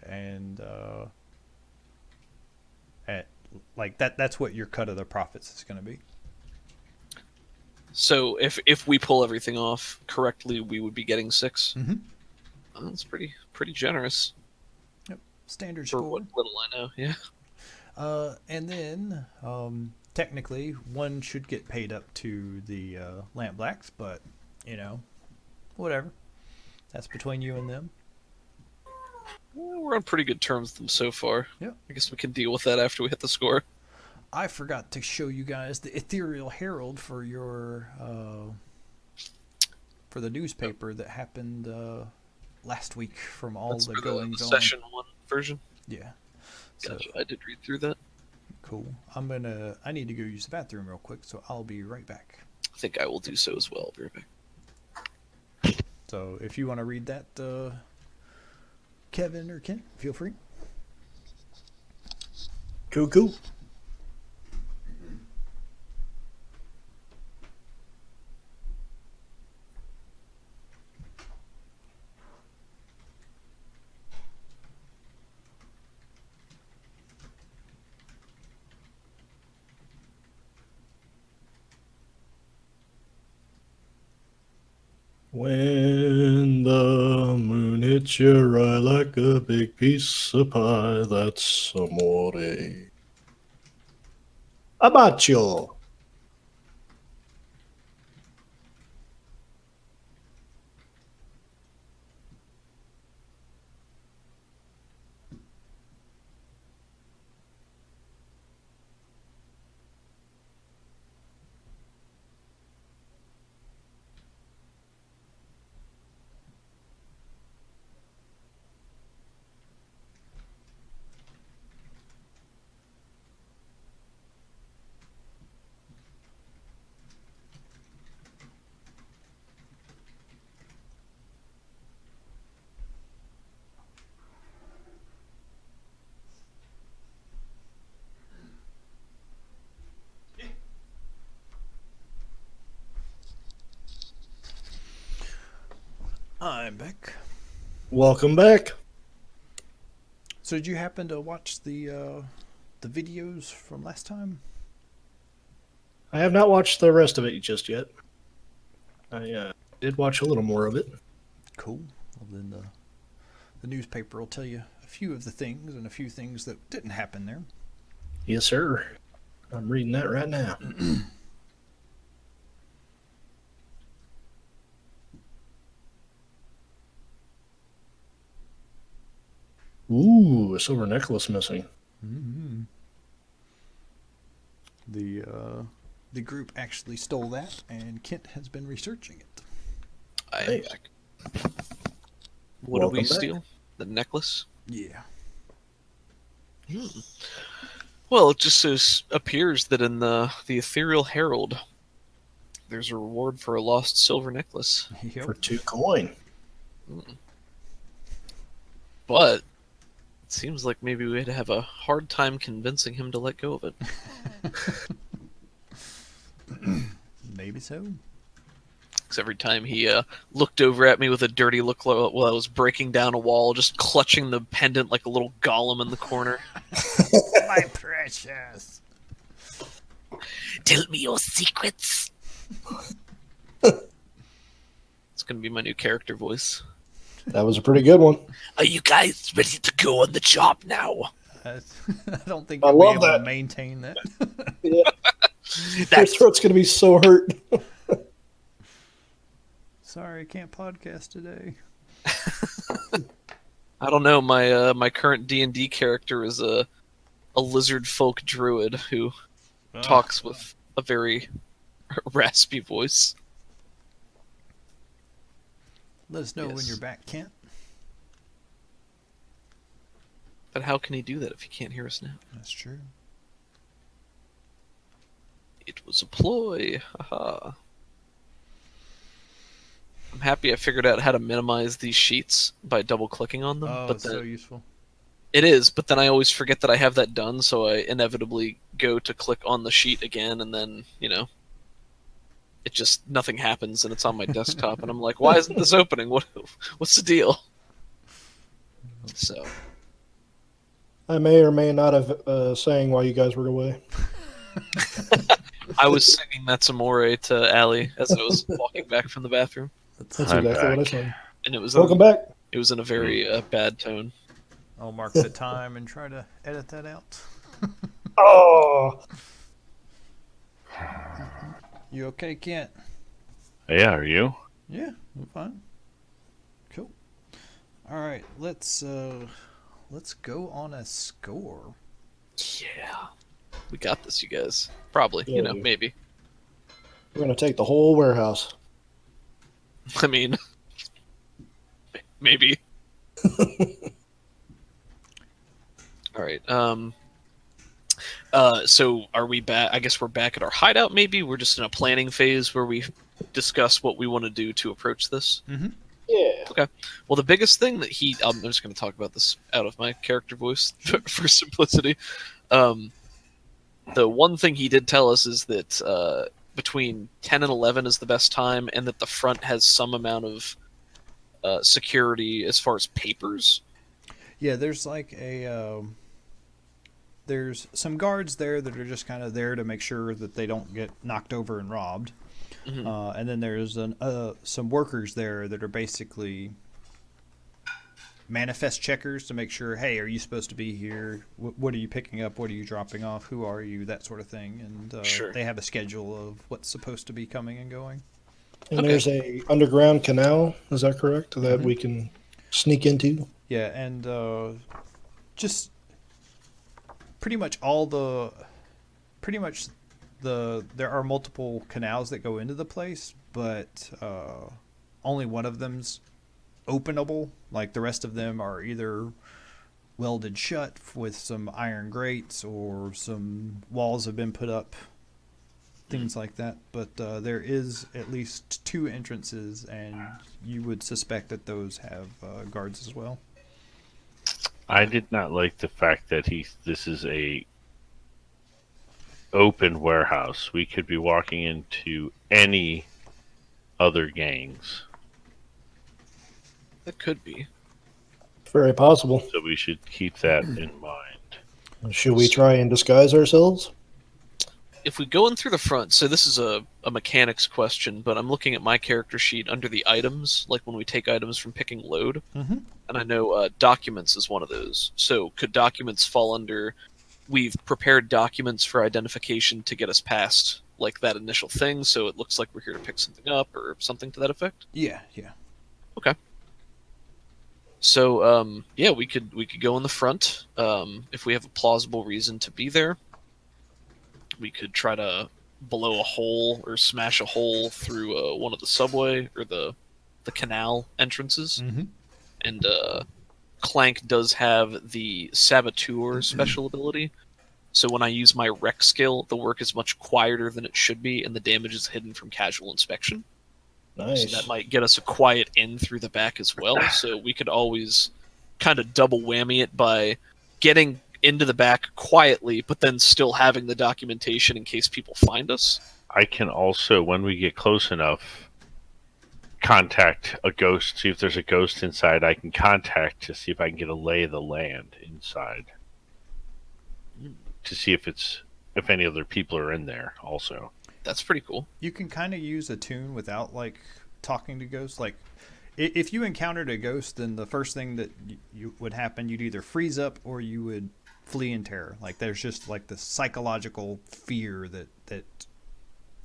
and like that's what your cut of the profits is going to be. So if we pull everything off correctly, we would be getting 6. Mm-hmm. Oh, that's pretty generous Standard for score. what little I know. Yeah. And then technically one should get paid up to the Lamp Blacks, but whatever. That's between you and them. Well, we're on pretty good terms with them so far. Yep. I guess we can deal with that after we hit the score. I forgot to show you guys the Ethereal Herald for your for the newspaper that happened last week from all That's the for goings the on. session 1 version. Yeah. So Gotcha. I did read through that. cool. I need to go use the bathroom real quick, so I'll be right back. I think I will do so as well. I'll be right back. So if you want to read that, Kevin or Ken, feel free. Cool. When the moon hits your eye like a big piece of pie, that's amore. Abaccio. I'm back. Welcome back. So did you happen to watch the videos from last time? I have not watched the rest of it just yet. I did watch a little more of it. Cool. Well, then the newspaper will tell you a few of the things and a few things that didn't happen there. Yes, sir. I'm reading that right now. Ooh, a silver necklace missing. Mm-hmm. The group actually stole that, and Kent has been researching it. I am Nice. back. What did we Welcome back. steal? The necklace? Yeah. Well, it just appears that in the Ethereal Herald, there's a reward for a lost silver necklace. Yep. For 2 coin. But it seems like maybe we'd have a hard time convincing him to let go of it. Maybe so. Because every time he looked over at me with a dirty look while I was breaking down a wall, just clutching the pendant like a little golem in the corner. My precious. Tell me your secrets. It's going to be my new character voice. That was a pretty good one. Are you guys ready to go on the job now? I don't think I you'll be love able to that. maintain that. Yeah. Your throat's going to be so hurt. Sorry, I can't podcast today. I don't know. My current D&D character is a lizard folk druid who talks with a very raspy voice. Let us know when Yes. you're back, Kent. But how can he do that if he can't hear us now? That's true. It was a ploy. Haha. I'm happy I figured out how to minimize these sheets by double clicking on them. Oh, but it's then, so useful. it is, but then I always forget that I have that done, so I inevitably go to click on the sheet again, and then, it just, nothing happens, and it's on my desktop, and I'm like, why isn't this opening? What's the deal? So, I may or may not have sang while you guys were away. I was singing Matsamore to Allie as I was walking back from the bathroom, That's I'm exactly what I back. sang. and it was Welcome back. It was in a very bad tone. I'll mark the time and try to edit that out. Oh, You okay, Kent? Yeah, are you? Yeah, I'm fine. Cool. All right, let's go on a score. Yeah. We got this, you guys. Probably, Yeah, dude. maybe. we're going to take the whole warehouse. I mean, maybe. All right. So are we back? I guess we're back at our hideout. Maybe we're just in a planning phase where we discuss what we want to do to approach this. Mm-hmm. Yeah. Well, the biggest thing that I'm just going to talk about this out of my character voice for simplicity. The one thing he did tell us is that between 10 and 11 is the best time, and that the front has some amount of security as far as papers. Yeah, there's like there's some guards there that are just kind of there to make sure that they don't get knocked over and robbed. Mhm. And then there's some workers there that are basically manifest checkers to make sure, hey, are you supposed to be here? What are you picking up? What are you dropping off? Who are you? That sort of thing. And Sure. they have a schedule of what's supposed to be coming and going. And Okay. there's a underground canal, is that correct? That Mhm. we can sneak into? Yeah, and just pretty much there are multiple canals that go into the place, but only one of them's openable. Like the rest of them are either welded shut with some iron grates or some walls have been put up, things like that. But there is at least 2 entrances, and you would suspect that those have guards as well. I did not like the fact that this is a open warehouse. We could be walking into any other gangs. That could be. Very possible. So we should keep that in mind. Should we try and disguise ourselves? If we go in through the front, so this is a mechanics question, but I'm looking at my character sheet under the items, like when we take items from picking load, Mm-hmm. and I know documents is one of those. So could documents fall under, we've prepared documents for identification to get us past like that initial thing, so it looks like we're here to pick something up or something to that effect? Yeah, yeah. So yeah, we could go in the front if we have a plausible reason to be there. We could try to blow a hole or smash a hole through one of the subway or the canal entrances. Mm-hmm. And Clank does have the Saboteur special ability. So when I use my Rec skill, the work is much quieter than it should be, and the damage is hidden from casual inspection. Nice. So that might get us a quiet in through the back as well. So we could always kind of double whammy it by getting into the back quietly, but then still having the documentation in case people find us. I can also, when we get close enough, contact a ghost. See if there's a ghost inside. I can contact to see if I can get a lay of the land inside. To see if any other people are in there also. That's pretty cool. You can kind of use a tune without like talking to ghosts. Like if you encountered a ghost, then the first thing that you would happen, you'd either freeze up or you would flee in terror. Like there's just like the psychological fear that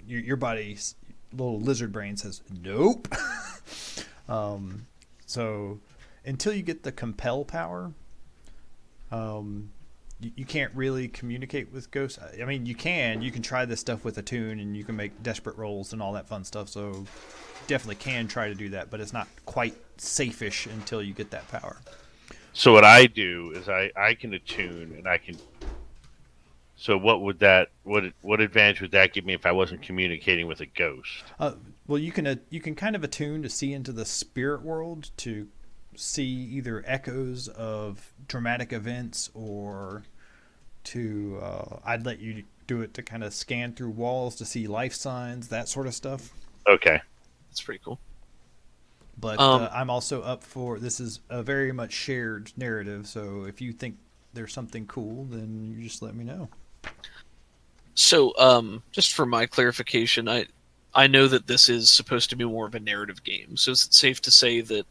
your body's little lizard brain says nope. So until you get the compel power, you can't really communicate with ghosts. I mean, you can try this stuff with a tune and you can make desperate rolls and all that fun stuff. So definitely can try to do that, but it's not quite safe-ish until you get that power. So what I do is I can attune and I can. So what would that what advantage would that give me if I wasn't communicating with a ghost? Well, you can kind of attune to see into the spirit world to see either echoes of dramatic events or to I'd let you do it to kind of scan through walls to see life signs, that sort of stuff. Okay. That's pretty cool. But I'm also up for, this is a very much shared narrative, so if you think there's something cool, then you just let me know. So just for my clarification, I know that this is supposed to be more of a narrative game, so is it safe to say that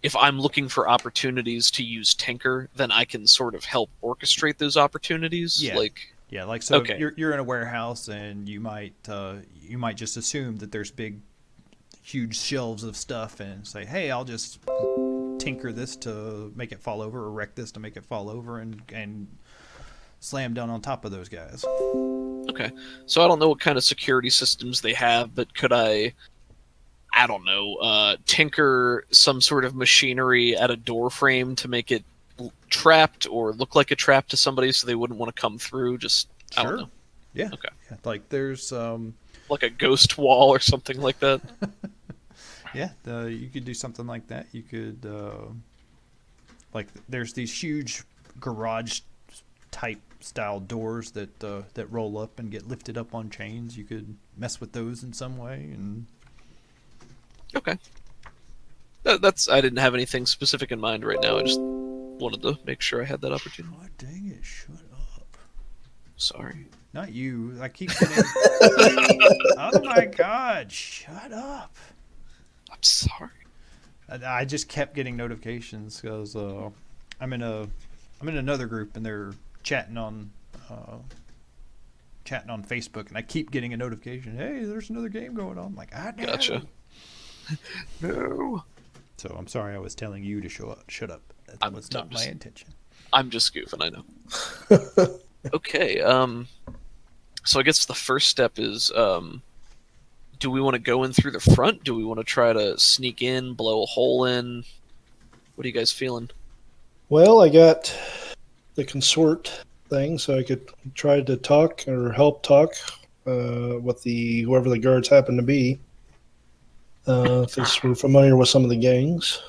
if I'm looking for opportunities to use Tinker, then I can sort of help orchestrate those opportunities? Yeah. Yeah, Like so okay. you're in a warehouse and you might just assume that there's huge shelves of stuff and say, hey, I'll just tinker this to make it fall over or wreck this to make it fall over and slam down on top of those guys. Okay. So I don't know what kind of security systems they have, but could I don't know, tinker some sort of machinery at a door frame to make it trapped or look like a trap to somebody so they wouldn't want to come through? Just, Sure. I don't know. Yeah. Okay. Yeah. Like there's Like a ghost wall or something like that? yeah, you could do something like that. You could like there's these huge garage type style doors that roll up and get lifted up on chains. You could mess with those in some way and Okay. That's. I didn't have anything specific in mind right now. I just wanted to make sure I had that opportunity. God dang it, shut up. Sorry. Not you. I keep getting oh my god, shut up. I'm sorry. I just kept getting notifications because I'm in another group and they're chatting on Facebook and I keep getting a notification. Hey, there's another game going on. I'm like, I know. Gotcha. No. So I'm sorry I was telling you to shut up. That was not my intention. I'm just goofing, I know. Okay, so I guess the first step is, do we want to go in through the front? Do we want to try to sneak in, blow a hole in? What are you guys feeling? Well, I got the consort thing, so I could try to talk or help talk with whoever the guards happen to be. Because we're familiar with some of the gangs.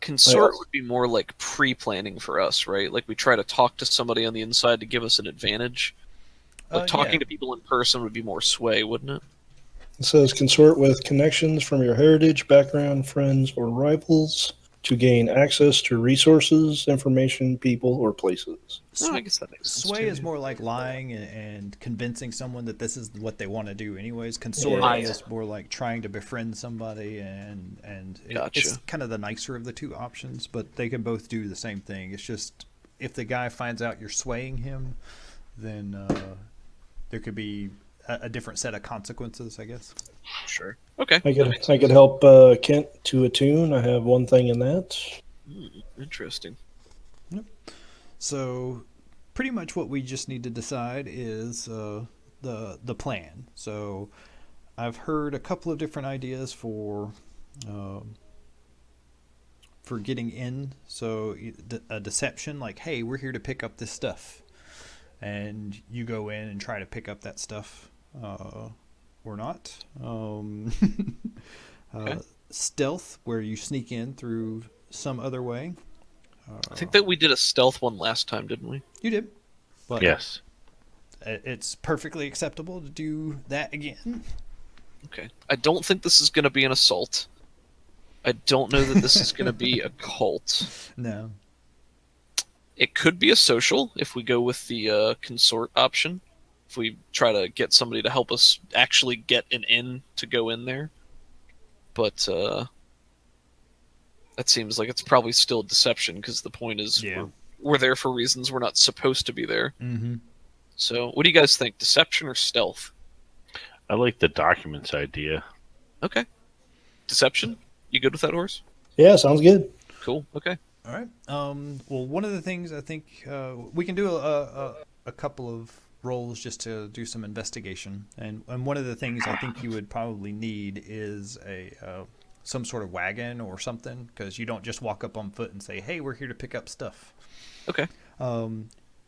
Consort would be more like pre-planning for us, right? Like we try to talk to somebody on the inside to give us an advantage. Like talking to people in person would be more sway, wouldn't it? It says consort with connections from your heritage, background, friends, or rivals to gain access to resources, information, people, or places. Oh, I guess that makes sense Sway too. is more like lying and convincing someone that this is what they want to do anyways. Consorting Yeah. is more like trying to befriend somebody, and Gotcha. it's kind of the nicer of the two options, but they can both do the same thing. It's just if the guy finds out you're swaying him, then there could be a different set of consequences, I guess. Sure. Okay. I could help Kent to attune. I have one thing in that. Interesting. So, pretty much what we just need to decide is the plan. So, I've heard a couple of different ideas for getting in. So, a deception, like, hey, we're here to pick up this stuff, and you go in and try to pick up that stuff, or not. Okay. Stealth, where you sneak in through some other way. I think that we did a stealth one last time, didn't we? You did. But Yes. it's perfectly acceptable to do that again. Okay. I don't think this is going to be an assault. I don't know that this is going to be a cult. No. It could be a social if we go with the consort option. If we try to get somebody to help us actually get an in to go in there. But that seems like it's probably still deception because the point is Yeah. we're there for reasons we're not supposed to be there. Mm-hmm. So what do you guys think? Deception or stealth? I like the documents idea. Okay. Deception? You good with that, Horse? Yeah, sounds good. Cool. Okay. All right. Well, one of the things I think we can do a couple of rolls just to do some investigation, and one of the things I think you would probably need is a some sort of wagon or something, because you don't just walk up on foot and say, "Hey, we're here to pick up stuff." Okay.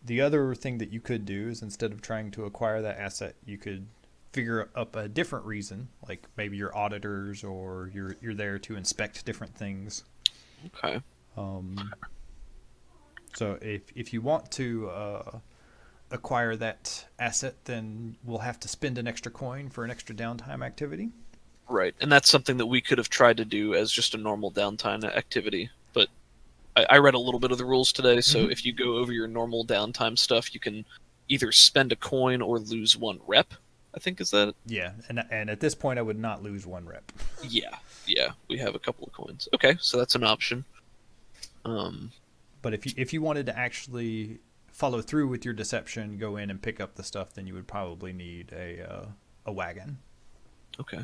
The other thing that you could do is instead of trying to acquire that asset, you could figure up a different reason, like maybe you're auditors or you're there to inspect different things. Okay. So if you want to acquire that asset, then we'll have to spend an extra coin for an extra downtime activity. Right. And that's something that we could have tried to do as just a normal downtime activity. But I read a little bit of the rules today, so if you go over your normal downtime stuff, you can either spend a coin or lose one rep. I think is that it? Yeah, and at this point, I would not lose one rep. Yeah. We have a couple of coins. Okay, so that's an option. But if you wanted to actually follow through with your deception, go in and pick up the stuff, then you would probably need a wagon. Okay.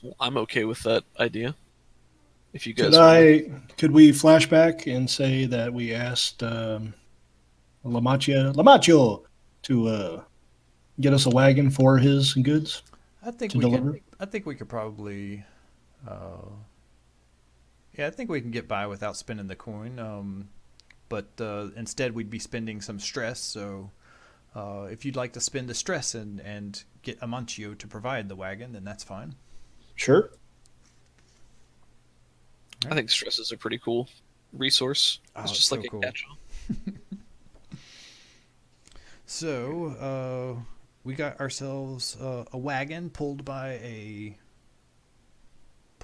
Well, I'm okay with that idea. If you guys Could we flash back and say that we asked Lamaccio to get us a wagon for his goods I think to we deliver? could. I think we could probably. Yeah, I think we can get by without spending the coin. But instead, we'd be spending some stress. So, if you'd like to spend the stress and get Amancio to provide the wagon, then that's fine. Sure. I think stress is a pretty cool resource. It's just so like a cool. catch-all. So, we got ourselves a wagon pulled by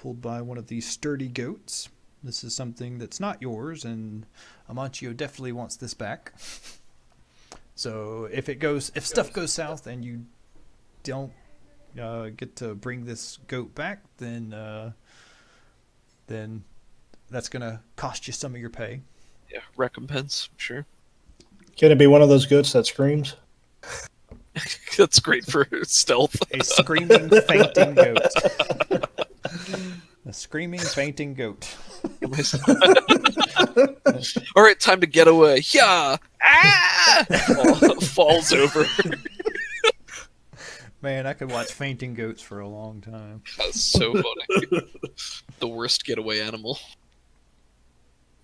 one of these sturdy goats. This is something that's not yours, and Amancio definitely wants this back. So if stuff goes south and you don't get to bring this goat back, then that's gonna cost you some of your pay. Yeah, recompense, sure. Can it be one of those goats that screams? That's great for stealth. A screaming, fainting goat. A screaming, fainting goat. All right, time to get away. Yeah! Ah! Falls over. Man, I could watch fainting goats for a long time. That's so funny. The worst getaway animal.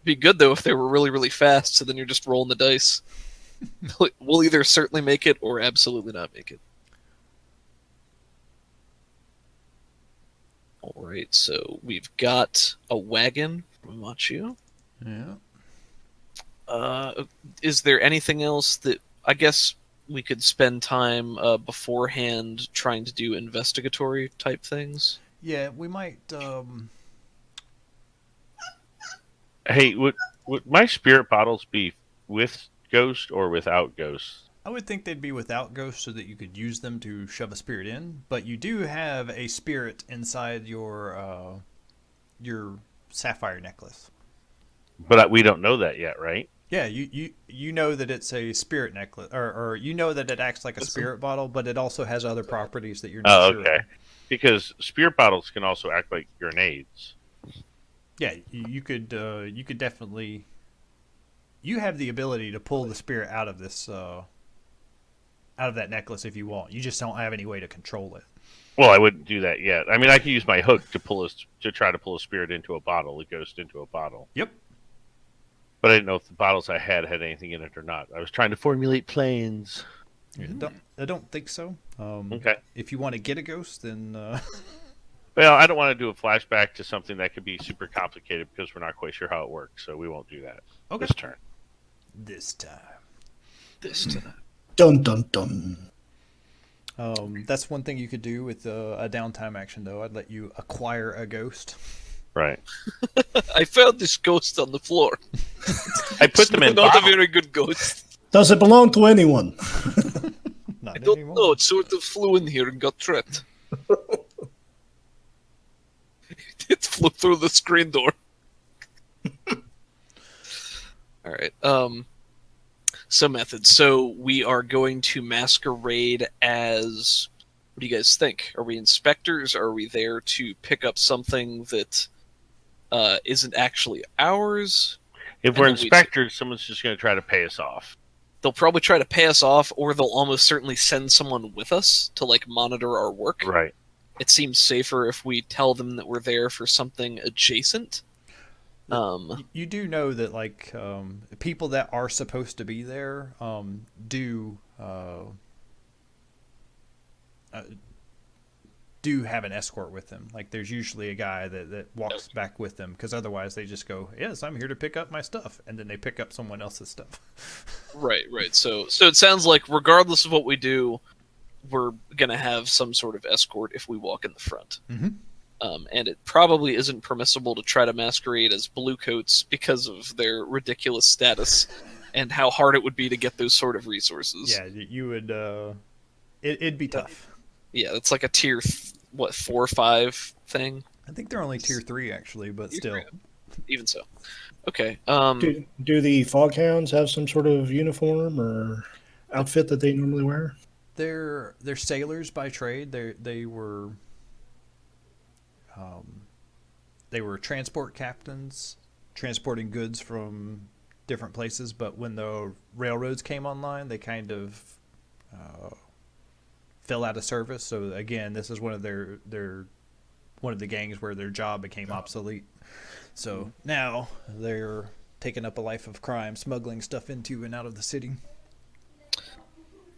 Be good though if they were really, really fast, so then you're just rolling the dice. We'll either certainly make it or absolutely not make it. Alright, so we've got a wagon from Machio. Yeah. Is there anything else that, I guess, we could spend time beforehand trying to do investigatory type things. Yeah, we might. Hey, would my spirit bottles be with ghost or without ghost? I would think they'd be without ghosts so that you could use them to shove a spirit in. But you do have a spirit inside your sapphire necklace. But we don't know that yet, right? Yeah, you know that it's a spirit necklace, or you know that it acts like a spirit bottle, but it also has other properties that you're not Oh, sure okay. of. Because spirit bottles can also act like grenades. Yeah, you could definitely. You have the ability to pull the spirit out of this out of that necklace if you want. You just don't have any way to control it. Well, I wouldn't do that yet. I mean, I can use my hook to try to pull a spirit into a bottle, a ghost into a bottle. Yep. But I didn't know if the bottles I had anything in it or not. I was trying to formulate plans. I don't think so. Okay. If you want to get a ghost, then Well, I don't want to do a flashback to something that could be super complicated because we're not quite sure how it works, so we won't do that okay. this turn. This time. This time. Dun dun dun. That's one thing you could do with a downtime action, though. I'd let you acquire a ghost. Right. I found this ghost on the floor. I put them in Not a bottles. very good ghost. Does it belong to anyone? Not I don't anymore. know. It sort of flew in here and got trapped. It flew through the screen door. All right. So methods. So we are going to masquerade as. What do you guys think? Are we inspectors? Are we there to pick up something that isn't actually ours? If And we're then we- inspectors, someone's just going to try to pay us off. They'll probably try to pay us off, or they'll almost certainly send someone with us to like monitor our work. Right. It seems safer if we tell them that we're there for something adjacent. You do know that like people that are supposed to be there do have an escort with them. Like there's usually a guy that walks back with them because otherwise they just go, "Yes, I'm here to pick up my stuff," and then they pick up someone else's stuff. Right. So it sounds like regardless of what we do, we're gonna have some sort of escort if we walk in the front. Mhm. And it probably isn't permissible to try to masquerade as bluecoats because of their ridiculous status and how hard it would be to get those sort of resources. Yeah, you would. It'd be tough. Yeah, it's like a tier 4 or 5 thing. I think they're only tier 3 actually, but Tier still. 3. Even so. Okay. Do the Foghounds have some sort of uniform or outfit that they normally wear? They're sailors by trade. They were transport captains, transporting goods from different places. But when the railroads came online, they kind of fell out of service. So again, this is one of one of the gangs where their job became obsolete. So now they're taking up a life of crime, smuggling stuff into and out of the city.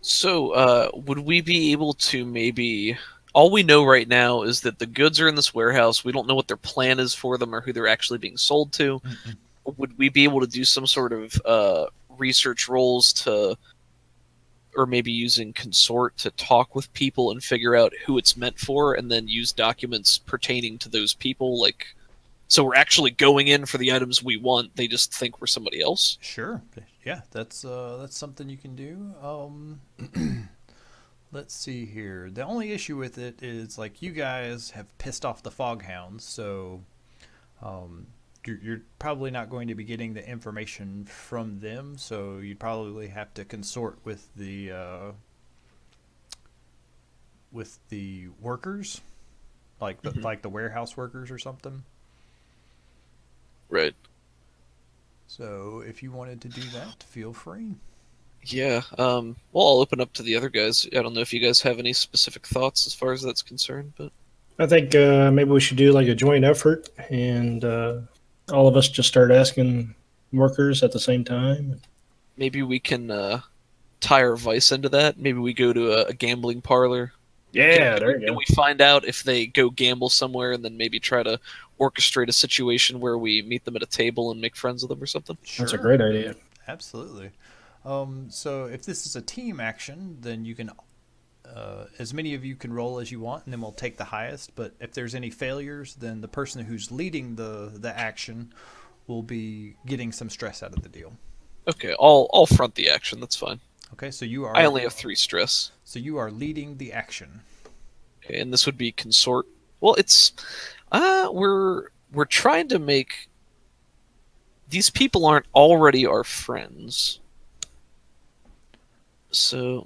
So, would we be able to maybe... All we know right now is that the goods are in this warehouse. We don't know what their plan is for them or who they're actually being sold to. Mm-mm. Would we be able to do some sort of research rolls to... Or maybe using Consort to talk with people and figure out who it's meant for and then use documents pertaining to those people? Like, so we're actually going in for the items we want. They just think we're somebody else? Sure. Yeah, that's something you can do. Let's see here. The only issue with it is like you guys have pissed off the Foghounds, so you're probably not going to be getting the information from them. So you'd probably have to consort with the workers, like the warehouse workers or something. Right. So if you wanted to do that, feel free. Yeah. Well, I'll open up to the other guys. I don't know if you guys have any specific thoughts as far as that's concerned, but I think maybe we should do like a joint effort and all of us just start asking workers at the same time. maybe we can tie our vice into that. Maybe we go to a gambling parlor. Yeah, there you Can go. we find out if they go gamble somewhere and then maybe try to orchestrate a situation where we meet them at a table and make friends with them or something? That's a great idea. Absolutely. So if this is a team action, then you can, as many of you can roll as you want, and then we'll take the highest. But if there's any failures, then the person who's leading the action will be getting some stress out of the deal. Okay, I'll front the action. That's fine. Okay, so you are. I only have 3 stress. So you are leading the action. Okay, and this would be consort. Well, it's we're trying to make these people aren't already our friends. So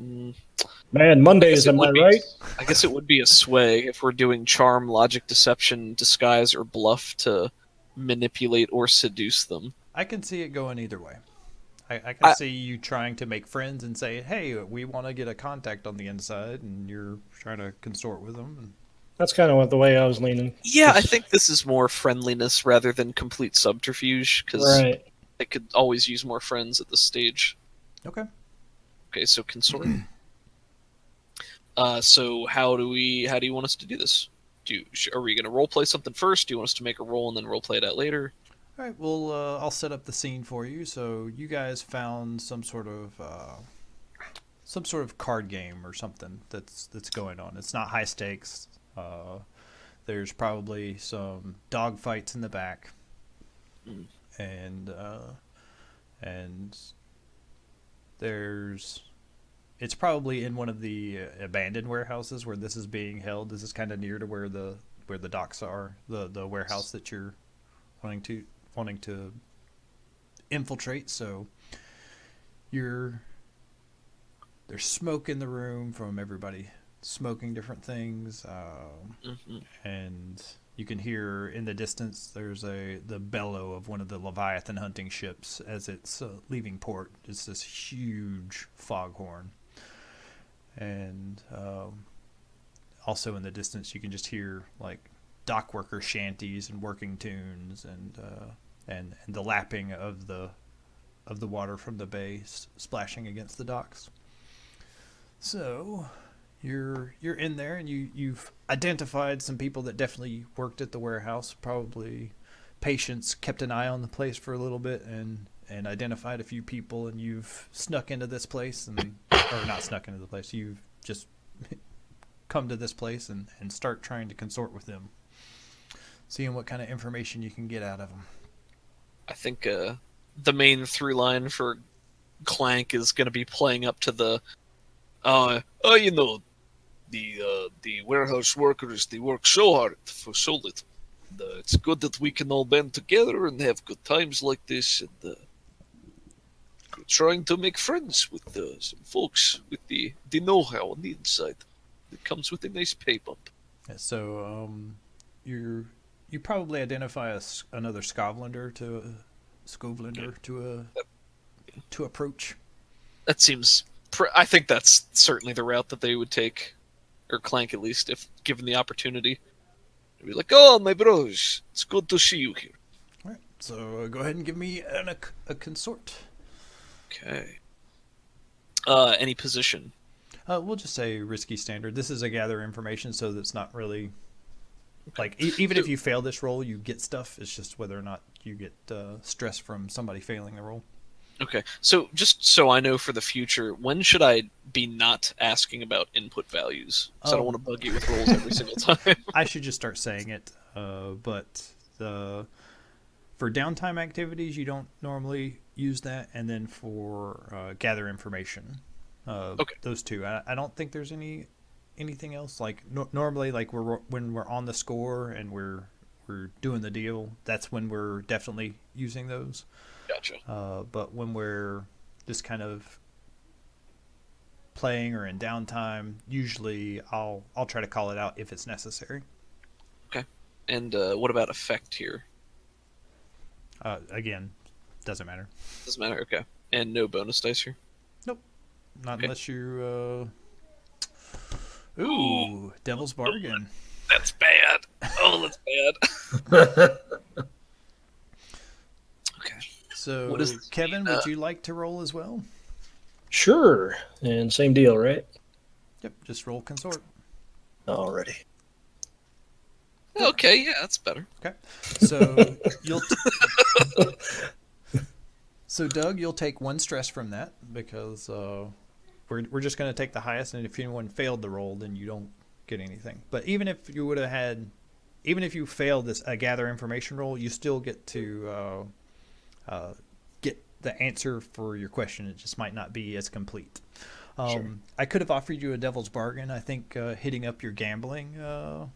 Man, Mondays, am I right? I guess it would be a sway if we're doing charm, logic, deception, disguise, or bluff to manipulate or seduce them. I can see it going either way. I can see you trying to make friends and say, hey, we want to get a contact on the inside, and you're trying to consort with them. That's kind of what the way I was leaning. Yeah, I think this is more friendliness rather than complete subterfuge, because Right. I could always use more friends at this stage. Okay. Okay, so consort. So how do you want us to do this? Are we going to roleplay something first? Do you want us to make a roll and then roleplay it out later? All right, well, I'll set up the scene for you. So you guys found some sort of card game or something that's going on. It's not high stakes. There's probably some dog fights in the back, and it's probably in one of the abandoned warehouses where this is being held. This is kind of near to where the docks are, the warehouse that you're wanting to infiltrate. So there's smoke in the room from everybody smoking different things, and you can hear in the distance there's the bellow of one of the Leviathan hunting ships as it's leaving port. It's this huge foghorn, and also in the distance you can just hear like dock worker shanties and working tunes, and the lapping of the water from the bay splashing against the docks. So you're in there, and you've identified some people that definitely worked at the warehouse. Probably Patience kept an eye on the place for a little bit and identified a few people, and you've snuck into this place, or not snuck into the place. You've just come to this place and start trying to consort with them, seeing what kind of information you can get out of them. I think the main through line for Clank is going to be playing up to the the warehouse workers, they work so hard for so little. And, it's good that we can all band together and have good times like this, and we're trying to make friends with some folks with the know-how on the inside. It comes with a nice pay bump. Yeah, so you probably identify another Skovlander to approach. That seems. I think that's certainly the route that they would take, or Clank at least, if given the opportunity. They'd be like, "Oh, my brothers, it's good to see you here." All right, so go ahead and give me a consort. Okay. Any position? We'll just say risky standard. This is a gather information, so that's not really like even if you fail this roll, you get stuff. It's just whether or not you get stress from somebody failing the roll. Okay, so just so I know for the future, when should I be not asking about input values? Because I don't want to bug you with rolls every single time. I should just start saying it, but for downtime activities, you don't normally use that, and then for gather information, Okay. those two. I don't think there's anything else. Like normally, like when we're on the score and we're doing the deal, that's when we're definitely using those. Gotcha. But when we're just kind of playing or in downtime, usually I'll try to call it out if it's necessary. Okay. And what about effect here? Again, doesn't matter. Doesn't matter. Okay. And no bonus dice here. Nope. Not Okay. unless you. Ooh, Devil's Bargain. That's bad. Oh, that's bad. Okay. So, What is this Kevin, mean? would you like to roll as well? Sure. And same deal, right? Yep, just roll consort. Alrighty. Okay, yeah, that's better. Okay. So So Doug, you'll take 1 stress from that because we're just going to take the highest, and if anyone failed the roll, then you don't get anything. But even if you would have had, even if you failed this gather information roll, you still get to get the answer for your question. It just might not be as complete. Sure. I could have offered you a devil's bargain. I think hitting up your gambling Yeah,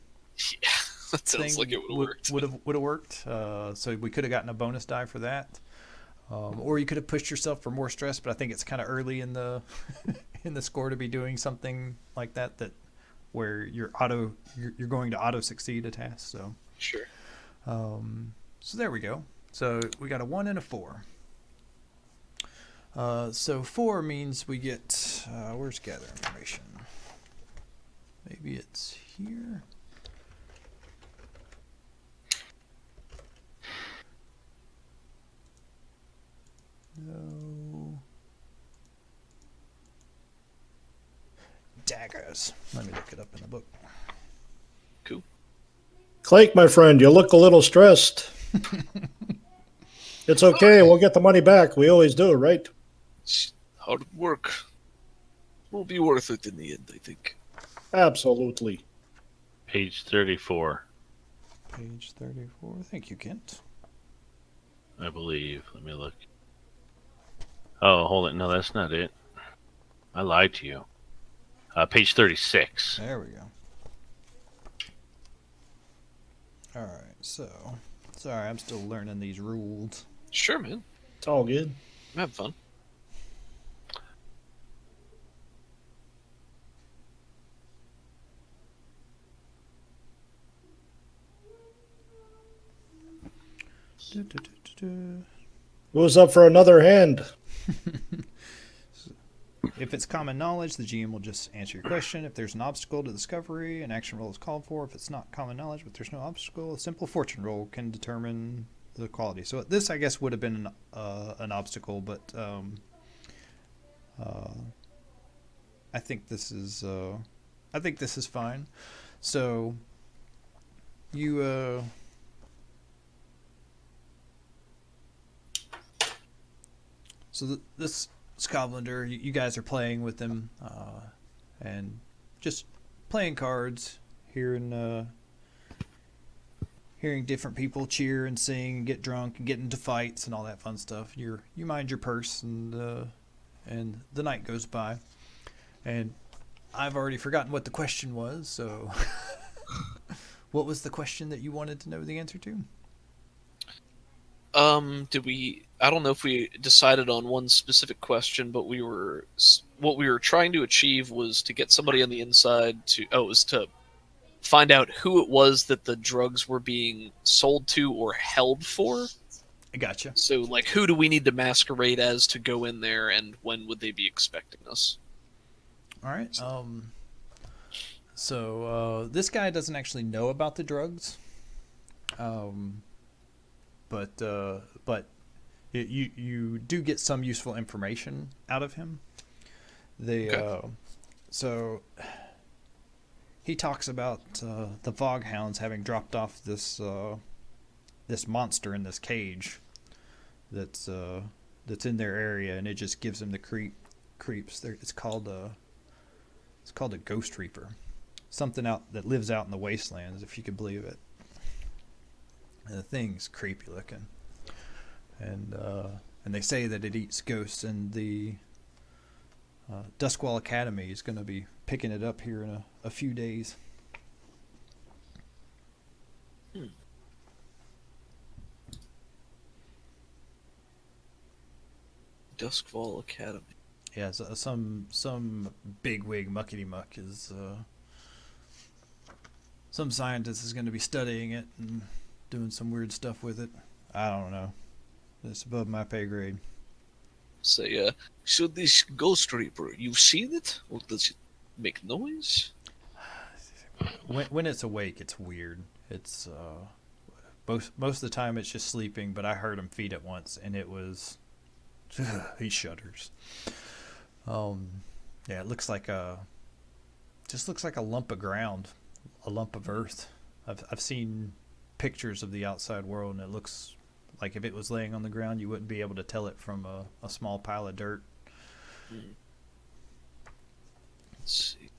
that sounds thing like it would have worked. would have worked. So we could have gotten a bonus die for that. Or you could have pushed yourself for more stress, but I think it's kind of early in the in the score to be doing something like that where you're going to auto succeed a task. So Sure. so there we go. So we got a 1 and a 4. So 4 means we get where's gather information? Maybe it's here. No. Daggers. Let me look it up in the book. Cool. Clank, my friend, you look a little stressed. It's okay. We'll get the money back. We always do, right? Hard work will be worth it in the end, I think. Absolutely. Page 34, Page 34. Thank you, Kent. I believe. Let me look. Oh, hold it. No, that's not it. I lied to you. Page 36. There we go. All right, so sorry, I'm still learning these rules. Sure, man. It's all good. I'm having fun. Who's up for another hand? If it's common knowledge, the GM will just answer your question. If there's an obstacle to discovery, an action roll is called for. If it's not common knowledge, but there's no obstacle, a simple fortune roll can determine the quality. So this, I guess, would have been an obstacle, but I think this is fine. So you this Scovlander, you guys are playing with him, and just playing cards, hearing different people cheer and sing and get drunk and get into fights and all that fun stuff. You mind your purse, and the night goes by, and I've already forgotten what the question was. So, what was the question that you wanted to know the answer to? I don't know if we decided on one specific question, but what we were trying to achieve was to get somebody on the inside was to find out who it was that the drugs were being sold to or held for. I gotcha. So, like, who do we need to masquerade as to go in there, and when would they be expecting us? All right. So this guy doesn't actually know about the drugs. But you do get some useful information out of him. So he talks about the Foghounds having dropped off this monster in this cage that's in their area, and it just gives them the creeps. It's called a ghost reaper, something that lives out in the wastelands, if you could believe it. And the thing's creepy looking, and they say that it eats ghosts, and the Duskwall Academy is going to be picking it up here in a few days. Duskwall Academy. Yeah, so some bigwig muckety muck is some scientist is going to be studying it and doing some weird stuff with it. I don't know. It's above my pay grade. Say, so this ghost reaper, you've seen it, or does it make noise? When it's awake, it's weird. It's most of the time it's just sleeping. But I heard him feed it once, and it was he shudders. Yeah, it looks like just looks like a lump of ground, a lump of earth. I've seen pictures of the outside world, and it looks like if it was laying on the ground, you wouldn't be able to tell it from a small pile of dirt. Let's see.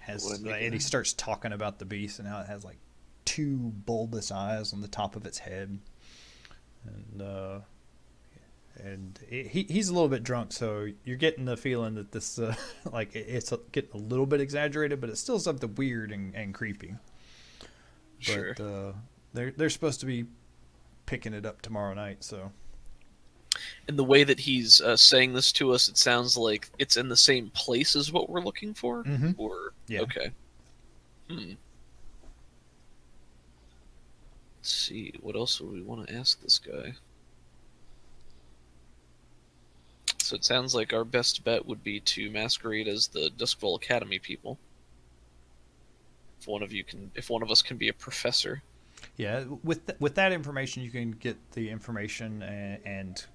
And he starts talking about the beast and how it has like 2 bulbous eyes on the top of its head, and he's a little bit drunk, so you're getting the feeling that this like it's getting a little bit exaggerated, but it's still something weird and creepy. Sure. But they're supposed to be picking it up tomorrow night, so. And the way that he's saying this to us, it sounds like it's in the same place as what we're looking for? Mhm. Or Yeah. Okay. Let's see. What else would we want to ask this guy? So it sounds like our best bet would be to masquerade as the Duskfall Academy people. If one of us can be a professor. Yeah, with that information, you can get the information and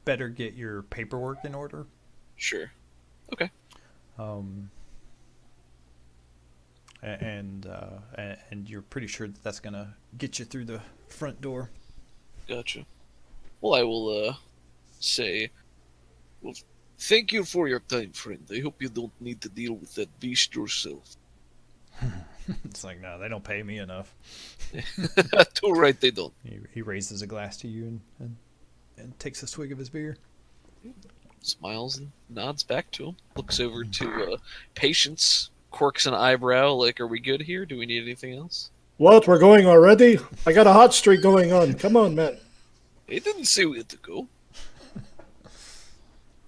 better get your paperwork in order. Sure. Okay. And you're pretty sure that that's gonna get you through the front door. Gotcha. Well, I will say, well, thank you for your time, friend. I hope you don't need to deal with that beast yourself. It's like, no, they don't pay me enough. Too right, they don't. He raises a glass to you and takes a swig of his beer. Smiles and nods back to him. Looks over to Patience, quirks an eyebrow, like, are we good here? Do we need anything else? What? We're going already? I got a hot streak going on. Come on, man. They didn't say we had to go.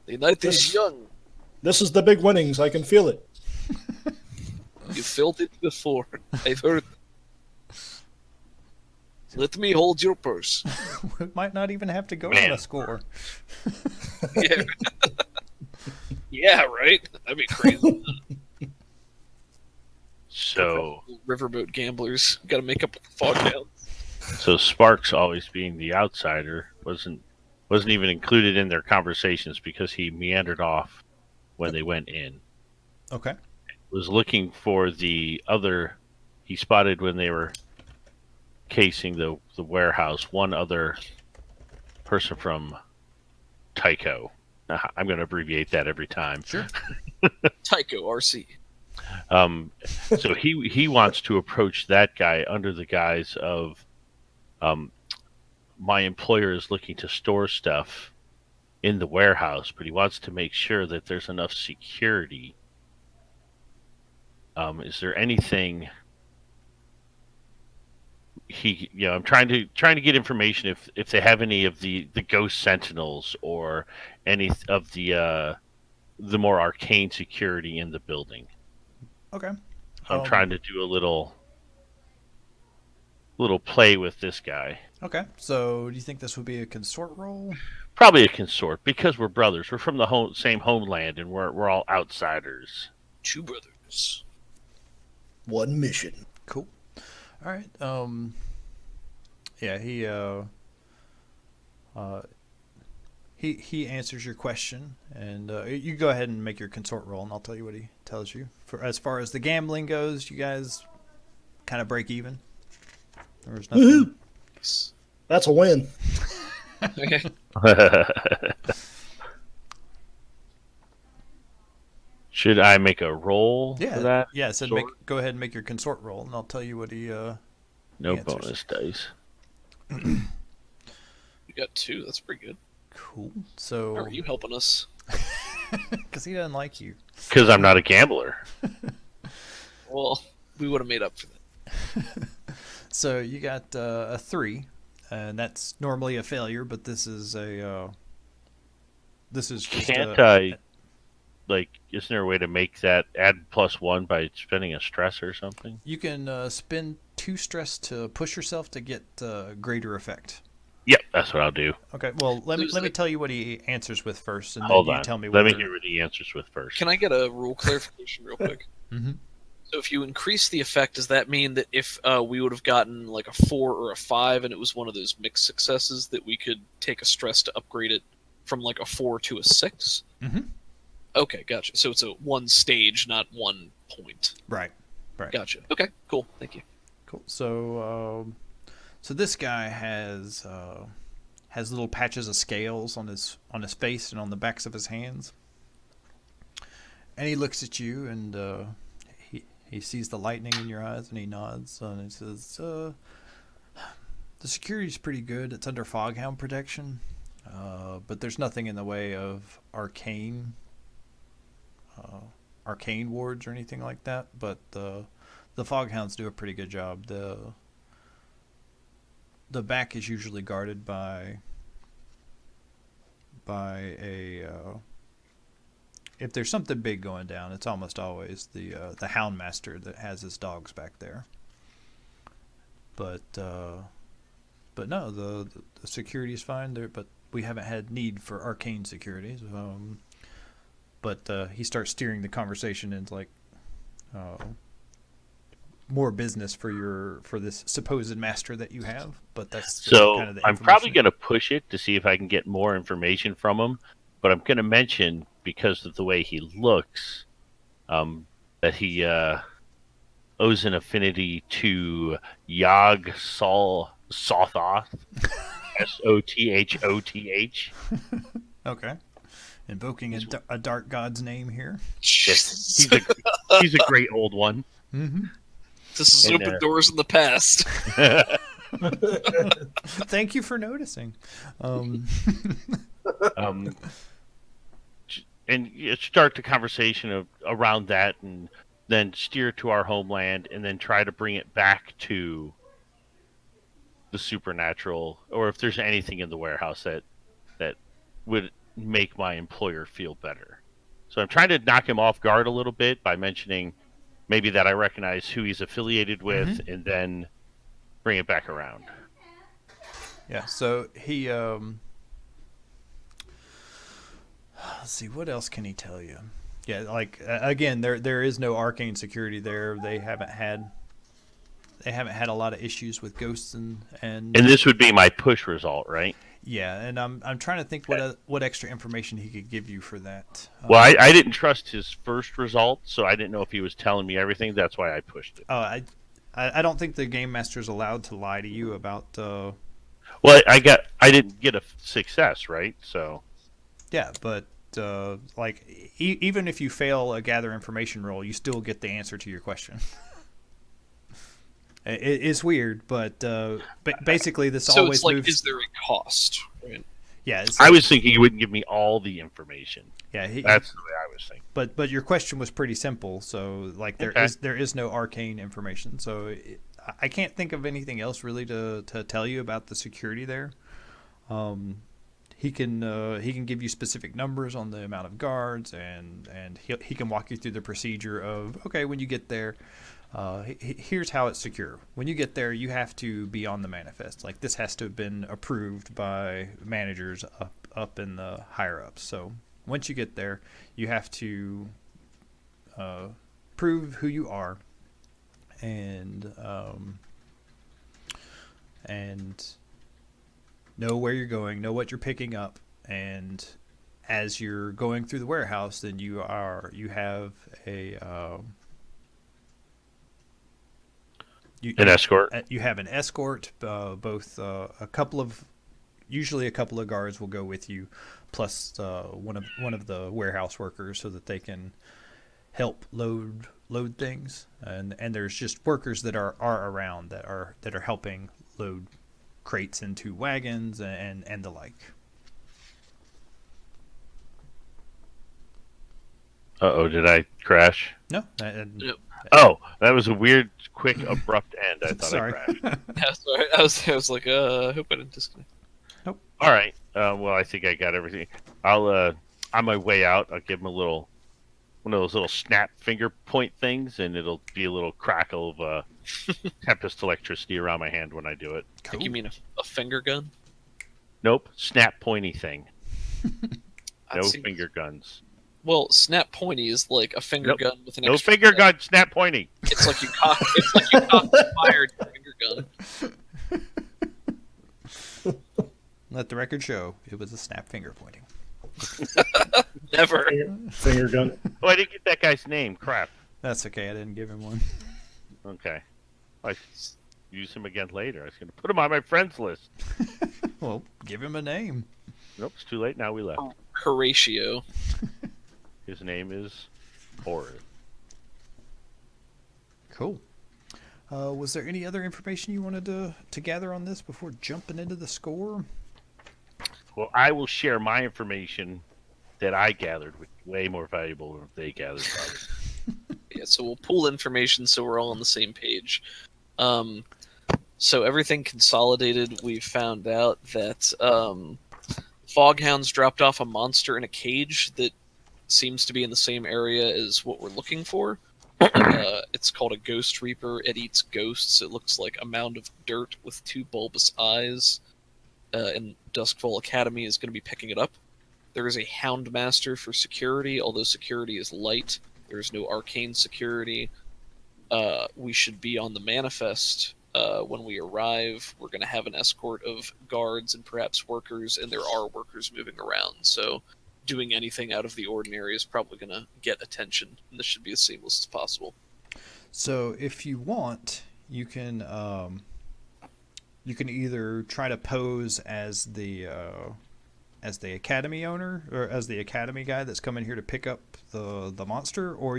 The night is young. This is the big winnings. I can feel it. You felt it before. I've heard. Let me hold your purse. We might not even have to go Man. on a score. Yeah. Yeah, right? That'd be crazy. So, Riverboat gamblers got to make up with the Foghounds. so Sparks, always being the outsider, wasn't even included in their conversations because he meandered off when they went in. Okay. Was looking for the other. He spotted when they were casing the warehouse. One other person from Tycho. I'm going to abbreviate that every time. Sure. Tycho RC. So he wants to approach that guy under the guise of, my employer is looking to store stuff in the warehouse, but he wants to make sure that there's enough security. Is there anything I'm trying to get information if they have any of the ghost sentinels or any of the more arcane security in the building. Okay. So I'm trying to do a little play with this guy. Okay. So, do you think this would be a consort roll? Probably a consort because we're brothers. We're from the same homeland, and we're all outsiders. 2 brothers. One mission. Cool. All right. Yeah, he answers your question, and you go ahead and make your consort roll, and I'll tell you what he tells you. For as far as the gambling goes, you guys kind of break even. There was nothing. Woohoo! That's a win. Okay. Should I make a roll Yeah, for that? yeah. So Sword? go ahead and make your consort roll, and I'll tell you what he. No answers. bonus dice. You got 2. That's pretty good. Cool. How So, are you helping us? because he doesn't like you. Because I'm not a gambler. Well, we would have made up for that. So you got a 3, and that's normally a failure, but this is a. This is just Can't a, I? Like, isn't there a way to make that add +1 by spending a stress or something? You can spend 2 stress to push yourself to get greater effect. Yep, that's what I'll do. Okay. Well, let me There's tell you what he answers with first, and Hold then on. you tell me. Let me whether- hear what he answers with first. Can I get a rule clarification real quick? Mhm. So if you increase the effect, does that mean that if we would have gotten like a 4 or a 5 and it was one of those mixed successes that we could take a stress to upgrade it from like a 4 to a 6? Mhm. Okay, gotcha. So it's a 1 stage, not 1 point. Right. Gotcha. Okay, cool. Thank you. Cool. So, So this guy has little patches of scales on his face and on the backs of his hands. And he looks at you, and he sees the lightning in your eyes, and he nods, and he says, "The security's pretty good. It's under Foghound protection, but there's nothing in the way of arcane wards or anything like that. But the Foghounds do a pretty good job. The back is usually guarded by a if there's something big going down, it's almost always the Houndmaster that has his dogs back there. But no, the security is fine there. But we haven't had need for arcane securities. But he starts steering the conversation into like more business for this supposed master that you have. But that's So kind of the I'm probably information. going to push it to see if I can get more information from him. But I'm going to mention, because of the way he looks, that he owes an affinity to Yog Sothoth, Sothoth. Okay. Invoking a dark god's name here. Yes, he's a great old one. Mm-hmm. This is And, open doors in the past. Thank you for noticing. And you start the conversation around that, and then steer to our homeland, and then try to bring it back to the supernatural, or if there's anything in the warehouse that would make my employer feel better. So I'm trying to knock him off guard a little bit by mentioning maybe that I recognize who he's affiliated with, and then bring it back around. Yeah, so he let's see, what else can he tell you? Yeah, like again, there is no arcane security there. They haven't had a lot of issues with ghosts and this would be my push result, right? yeah, and I'm trying to think what extra information he could give you for that. Well, I didn't trust his first result, so I didn't know if he was telling me everything. That's why I pushed it. I don't think the game master's allowed to lie to you about. Well, I didn't get a success, right? So Yeah, but like even if you fail a gather information roll, you still get the answer to your question. It's weird, but basically this So always it's like, moves. is there a cost? Right? Yeah, it's I was thinking he wouldn't give me all the information. yeah. That's the way I was thinking. But your question was pretty simple. So like there is no arcane information. So I can't think of anything else really to tell you about the security there. He can give you specific numbers on the amount of guards, and he can walk you through the procedure of, okay, when you get there, here's how it's secure. When you get there, you have to be on the manifest. Like this has to have been approved by managers up in the higher ups. So once you get there, you have to prove who you are, and know where you're going, know what you're picking up, and as you're going through the warehouse, then you have a An escort. You have an escort. Usually a couple of guards will go with you, plus one of the warehouse workers, so that they can help load things. And there's just workers that are around that are helping load crates into wagons and the like. Uh-oh, did I crash? No. Yep. Oh, that was a weird, quick, abrupt end. I thought Sorry. I crashed. Yeah, sorry. I was like, I hope I didn't disconnect. All right. Well, I think I got everything. I'll on my way out, I'll give him one of those little snap finger point things, and it'll be a little crackle of tempest electricity around my hand when I do it. I think you mean a finger gun? Nope, snap pointy thing. No See- finger guns. Well, snap pointy is like a finger Nope. gun with an No extra finger gun, snap pointy. It's like you cocked and fired your finger gun. Let the record show it was a snap finger pointing. Never. Finger gun. Oh, I didn't get that guy's name. Crap. That's okay. I didn't give him one. Okay. use him again later. I was going to put him on my friends list. Well, give him a name. Nope, it's too late. Now we left. Horatio. His name is Horace. Cool. Was there any other information you wanted to gather on this before jumping into the score? Well, I will share my information that I gathered, which is way more valuable than they gathered. Yeah, so we'll pool information so we're all on the same page. So everything consolidated, we found out that Foghounds dropped off a monster in a cage that seems to be in the same area as what we're looking for. It's called a Ghost Reaper. It eats ghosts. It looks like a mound of dirt with two bulbous eyes. And Duskfall Academy is going to be picking it up. There is a Houndmaster for security, although security is light. There is no arcane security. We should be on the manifest when we arrive. We're going to have an escort of guards and perhaps workers, and there are workers moving around. So doing anything out of the ordinary is probably going to get attention, and this should be as seamless as possible. So if you want, you can either try to pose as the academy owner or as the academy guy that's coming here to pick up the monster, or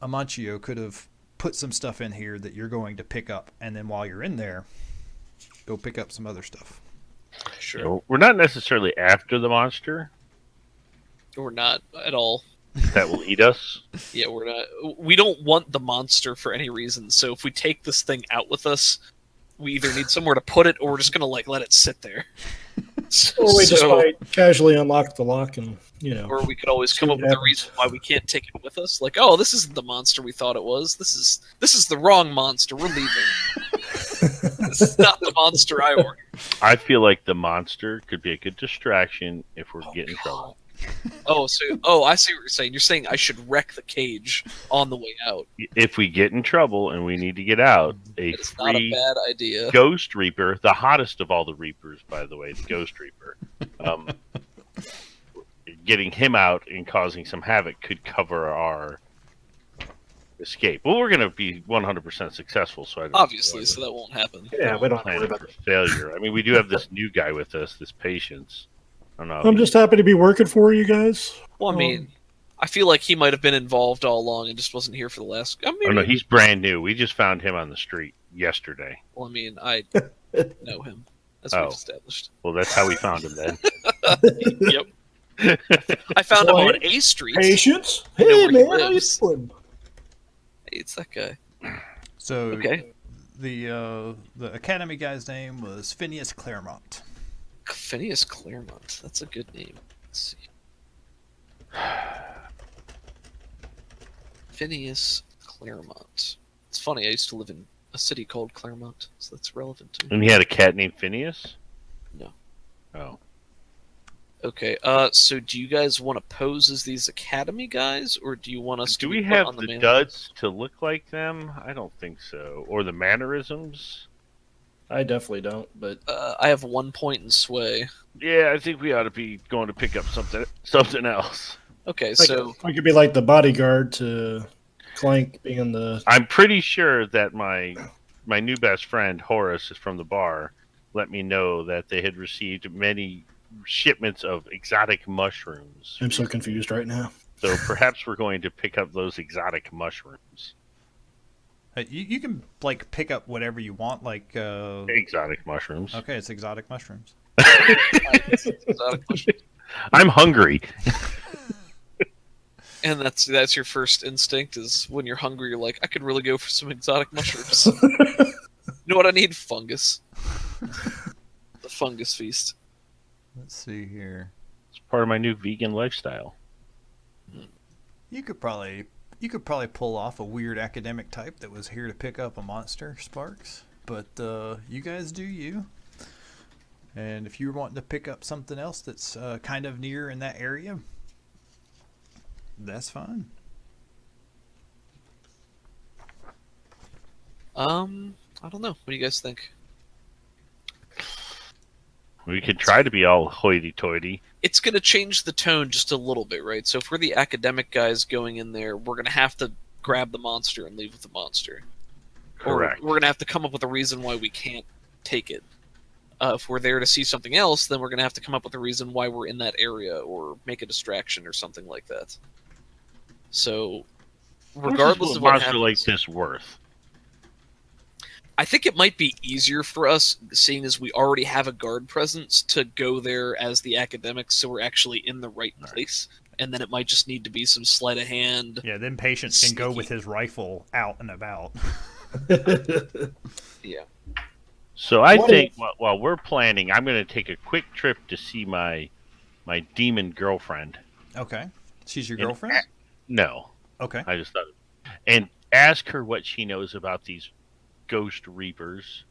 Amancio could have put some stuff in here that you're going to pick up, and then while you're in there, go pick up some other stuff. Sure. So we're not necessarily after the monster We're not at all. that will eat us. Yeah, we're not. We don't want the monster for any reason. So if we take this thing out with us, we either need somewhere to put it, or we're just gonna let it sit there. Or we just might casually unlock the lock and, Or we could always see come what up with a happens. reason why we can't take it with us. Like, oh, this isn't the monster we thought it was. This is the wrong monster. We're leaving. This is not the monster I ordered. I feel like the monster could be a good distraction if we're getting in trouble. I see what you're saying. You're saying I should wreck the cage on the way out. If we get in trouble and we need to get out, a It's not a free bad idea. Ghost Reaper, the hottest of all the Reapers, by the way, the Ghost Reaper, getting him out and causing some havoc could cover our escape. Well, we're going to be 100% successful, so I don't Obviously, so that won't happen. Yeah, we don't have to worry plan about for failure. I mean, we do have this new guy with us, this Patience. I don't know. I'm just happy to be working for you guys. Well, I mean, I feel like he might have been involved all along and just wasn't here for the last. I mean, Oh no, he's brand new. We just found him on the street yesterday. well, I mean, I know him, as Oh. we've established. Well, that's how we found him then. Yep. I found him on A Street. Hey, Patience? know Hey, where he man, how you lives. doing? it's that guy. So Okay. the academy guy's name was Phineas Claremont. Phineas Claremont. That's a good name. Let's see. Phineas Claremont. It's funny, I used to live in a city called Claremont, so that's relevant to me. And he had a cat named Phineas? No. Oh. Okay, so do you guys want to pose as these Academy guys, or do you want us Do to we be put have on the the man? duds to look like them? I don't think so. Or the mannerisms? I definitely don't, but I have 1 point in sway. Yeah, I think we ought to be going to pick up something else. Okay, like, so we could be like the bodyguard to Clank being the. I'm pretty sure that my new best friend Horace is from the bar let me know that they had received many shipments of exotic mushrooms. I'm so confused right now. So perhaps we're going to pick up those exotic mushrooms. You can pick up whatever you want, Exotic mushrooms. okay, it's exotic mushrooms. exotic mushrooms. I'm hungry. And that's your first instinct is when you're hungry, you're like, I could really go for some exotic mushrooms. You know what I need? Fungus. The fungus feast. Let's see here. It's part of my new vegan lifestyle. You could probably pull off a weird academic type that was here to pick up a monster, Sparks. But you guys do you. And if you're wanting to pick up something else that's kind of near in that area, that's fine. I don't know. What do you guys think? We could try to be all hoity-toity. It's going to change the tone just a little bit, right? So if we're the academic guys going in there, we're going to have to grab the monster and leave with the monster. Correct. Or we're going to have to come up with a reason why we can't take it. If we're there to see something else, then we're going to have to come up with a reason why we're in that area or make a distraction or something like that. So, regardless of what monster happens, like this worth? I think it might be easier for us, seeing as we already have a guard presence, to go there as the academics, so we're actually in the right place. And then it might just need to be some sleight of hand. Yeah, then Patience can go with his rifle out and about. Yeah. So I think while we're planning, I'm going to take a quick trip to see my demon girlfriend. Okay. She's your girlfriend? No. Okay. I just thought, and ask her what she knows about these ghost reapers.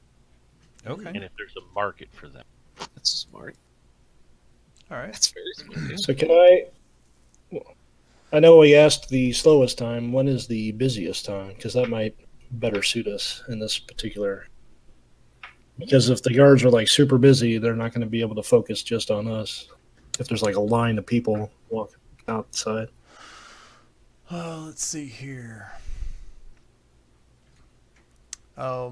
Okay. And if there's a market for them. That's smart. All right. That's very smart. Yeah. So can I know we asked the slowest time. When is the busiest time? Because that might better suit us in this particular. Because if the guards are like super busy, they're not going to be able to focus just on us. If there's like a line of people walking outside. Let's see here. The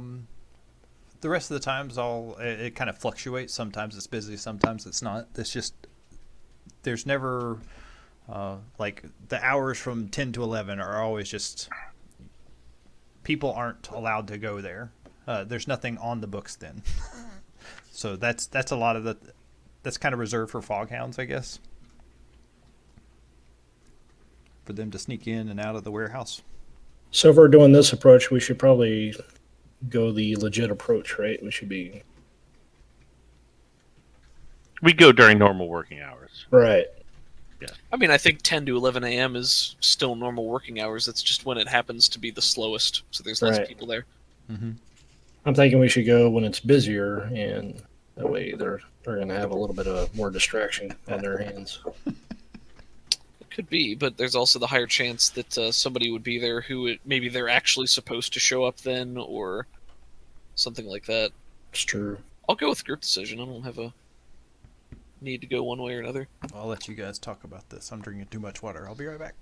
rest of the times, it kind of fluctuates. Sometimes it's busy, sometimes it's not. It's just there's never like the hours from 10 to 11 are always just people aren't allowed to go there. There's nothing on the books then. So that's a lot of that's kind of reserved for Foghounds, I guess. For them to sneak in and out of the warehouse. So if we're doing this approach, we should probably go the legit approach, right? We go during normal working hours. Right. Yeah. I mean, I think 10 to 11 a.m. is still normal working hours. That's just when it happens to be the slowest, so there's less Right. people there. Mm-hmm. I'm thinking we should go when it's busier, and that way they're going to have a little bit of more distraction on their hands. It could be, but there's also the higher chance that somebody would be there who maybe they're actually supposed to show up then, or something like that. It's true. I'll go with group decision. I don't have a need to go one way or another. I'll let you guys talk about this. I'm drinking too much water. I'll be right back.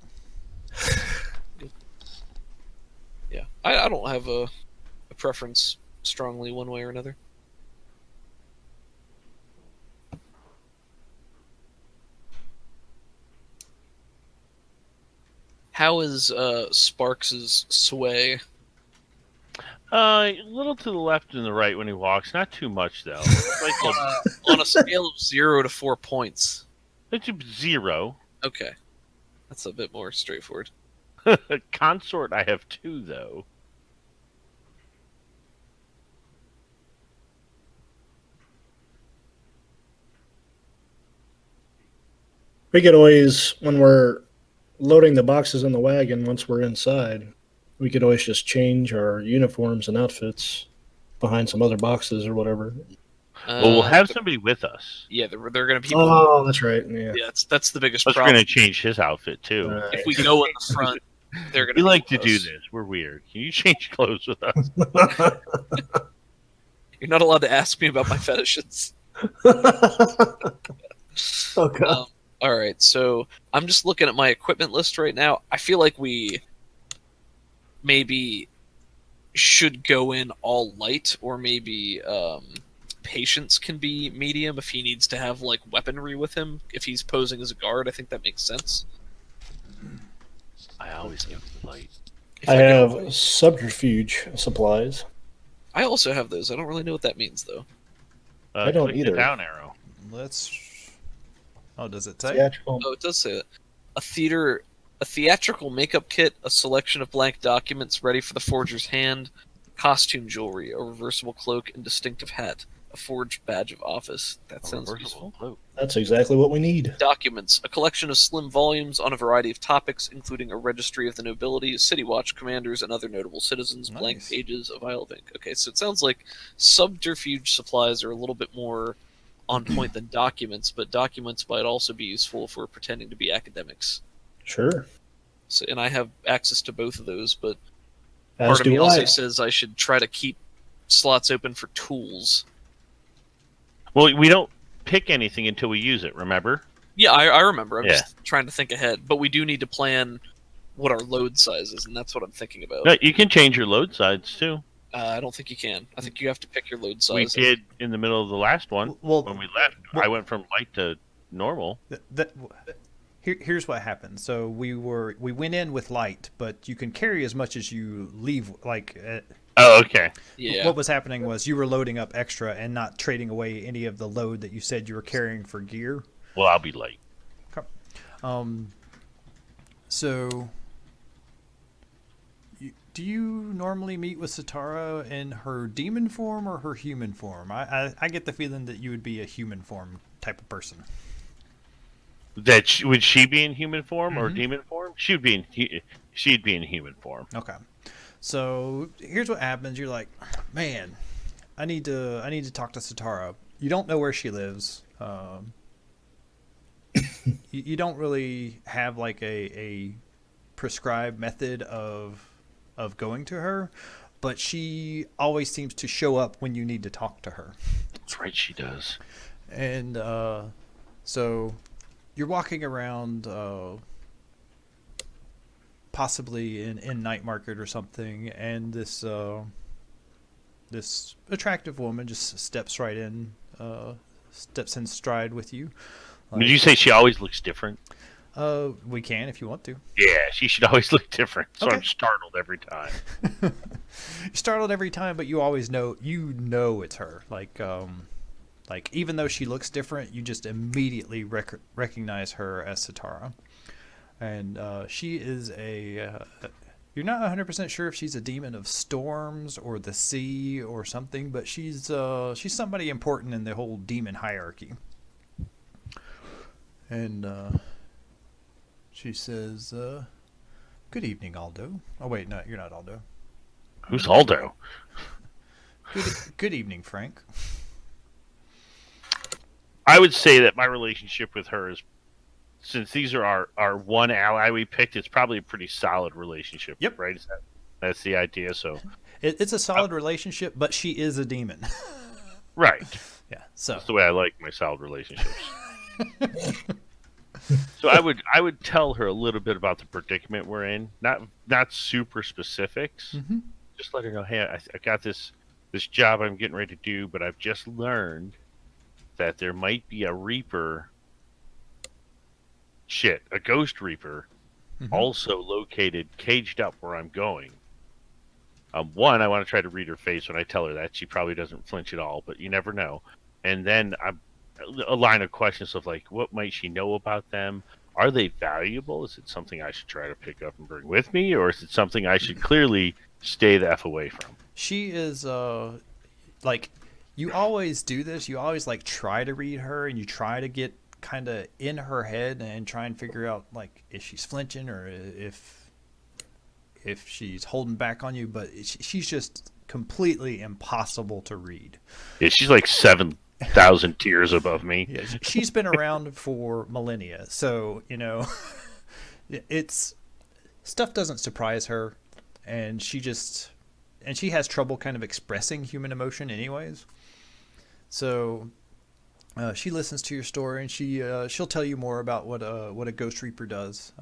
Yeah, I don't have a preference strongly one way or another. How is Sparks's sway? A little to the left and the right when he walks. Not too much, though. On a scale of 0 to 4 points. It's 0. Okay. That's a bit more straightforward. Consort, I have 2, though. We could always, when we're loading the boxes in the wagon, once we're inside, we could always just change our uniforms and outfits behind some other boxes or whatever. Well, we'll have somebody with us. Yeah, they're going to be. Oh, that's right. Yeah. Yeah, that's the biggest Plus, we're problem. going to change his outfit, too. Right. If we go in the front, they're going to. We like to do this. We're weird. Can you change clothes with us? You're not allowed to ask me about my fetishes. Okay. All right, so I'm just looking at my equipment list right now. I feel like we maybe should go in all light, or maybe Patience can be medium if he needs to have like weaponry with him. If he's posing as a guard, I think that makes sense. I always give the light. If I go have light- subterfuge supplies. I also have those. I don't really know what that means though. I don't click either. the down arrow. Let's. Oh, does it say? Theatrical. Oh, it does say that. A theatrical makeup kit, a selection of blank documents ready for the forger's hand, costume jewelry, a reversible cloak, and distinctive hat. A forged badge of office. That sounds useful. Cloak. That's exactly what we need. Documents. A collection of slim volumes on a variety of topics, including a registry of the nobility, city watch commanders, and other notable citizens. Nice. Blank pages, a vial of ink. Okay, so it sounds like subterfuge supplies are a little bit more on point than documents, but documents might also be useful if we're pretending to be academics. Sure. So, and I have access to both of those, but As part of me do also I. says I should try to keep slots open for tools. Well, we don't pick anything until we use it, remember? Yeah, I remember. I'm Yeah. just trying to think ahead. But we do need to plan what our load size is, and that's what I'm thinking about. No, you can change your load sides too. I don't think you can. I think you have to pick your load We size. did in the middle of the last one Well, when we left. I went from light to normal. Here's what happened. So we went in with light, but you can carry as much as you leave. Like, Oh, okay. Yeah. what was happening was you were loading up extra and not trading away any of the load that you said you were carrying for gear. Well, I'll be light. So, do you normally meet with Satara in her demon form or her human form? I get the feeling that you would be a human form type of person. Would she be in human form or demon form? She'd be in human form. Okay. So here's what happens. You're like, man, I need to talk to Satara. You don't know where she lives. You don't really have like a prescribed method of going to her, but she always seems to show up when you need to talk to her. That's right, she does. And so you're walking around, possibly in night market or something, and this attractive woman just steps in stride with you. Did you say she always looks different? We can if you want to. Yeah, she should always look different. So Okay. I'm startled every time. You're startled every time, but you always know it's her. Like even though she looks different, you just immediately recognize her as Satara. And she is you're not 100% sure if she's a demon of storms or the sea or something, but she's somebody important in the whole demon hierarchy. And she says, "Good evening, Aldo." Oh wait, no, you're not Aldo. Who's Aldo? Good evening, Frank. I would say that my relationship with her is, since these are our one ally we picked, it's probably a pretty solid relationship. Yep. Right? That's the idea. So It's a solid relationship, but she is a demon. right. Yeah. So That's the way I like my solid relationships. So I would tell her a little bit about the predicament we're in. Not super specifics. Mhm. Just let her know, hey, I got this job I'm getting ready to do, but I've just learned that there might be a Reaper. A Ghost Reaper, also located, caged up where I'm going. One, I want to try to read her face when I tell her that. She probably doesn't flinch at all, but you never know. And then a line of questions of like, what might she know about them? Are they valuable? Is it something I should try to pick up and bring with me? Or is it something I should clearly stay the F away from? she is like, you always do this. You always like try to read her, and you try to get kind of in her head and try and figure out like if she's flinching or if she's holding back on you, but she's just completely impossible to read. Yeah, she's like 7,000 tiers above me. Yeah, she's been around for millennia, so it's stuff doesn't surprise her, and she has trouble kind of expressing human emotion anyways. So she listens to your story, and she'll tell you more about what a Ghost Reaper does.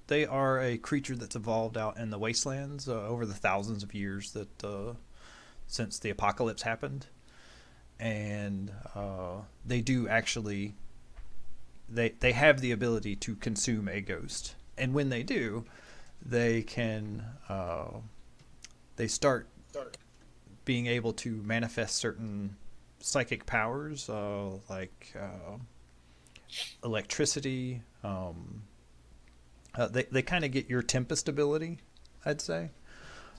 They are a creature that's evolved out in the wastelands over the thousands of years that since the apocalypse happened, and they do actually they have the ability to consume a ghost, and when they do, they can they start being able to manifest certain psychic powers, like electricity. They kind of get your Tempest ability, I'd say,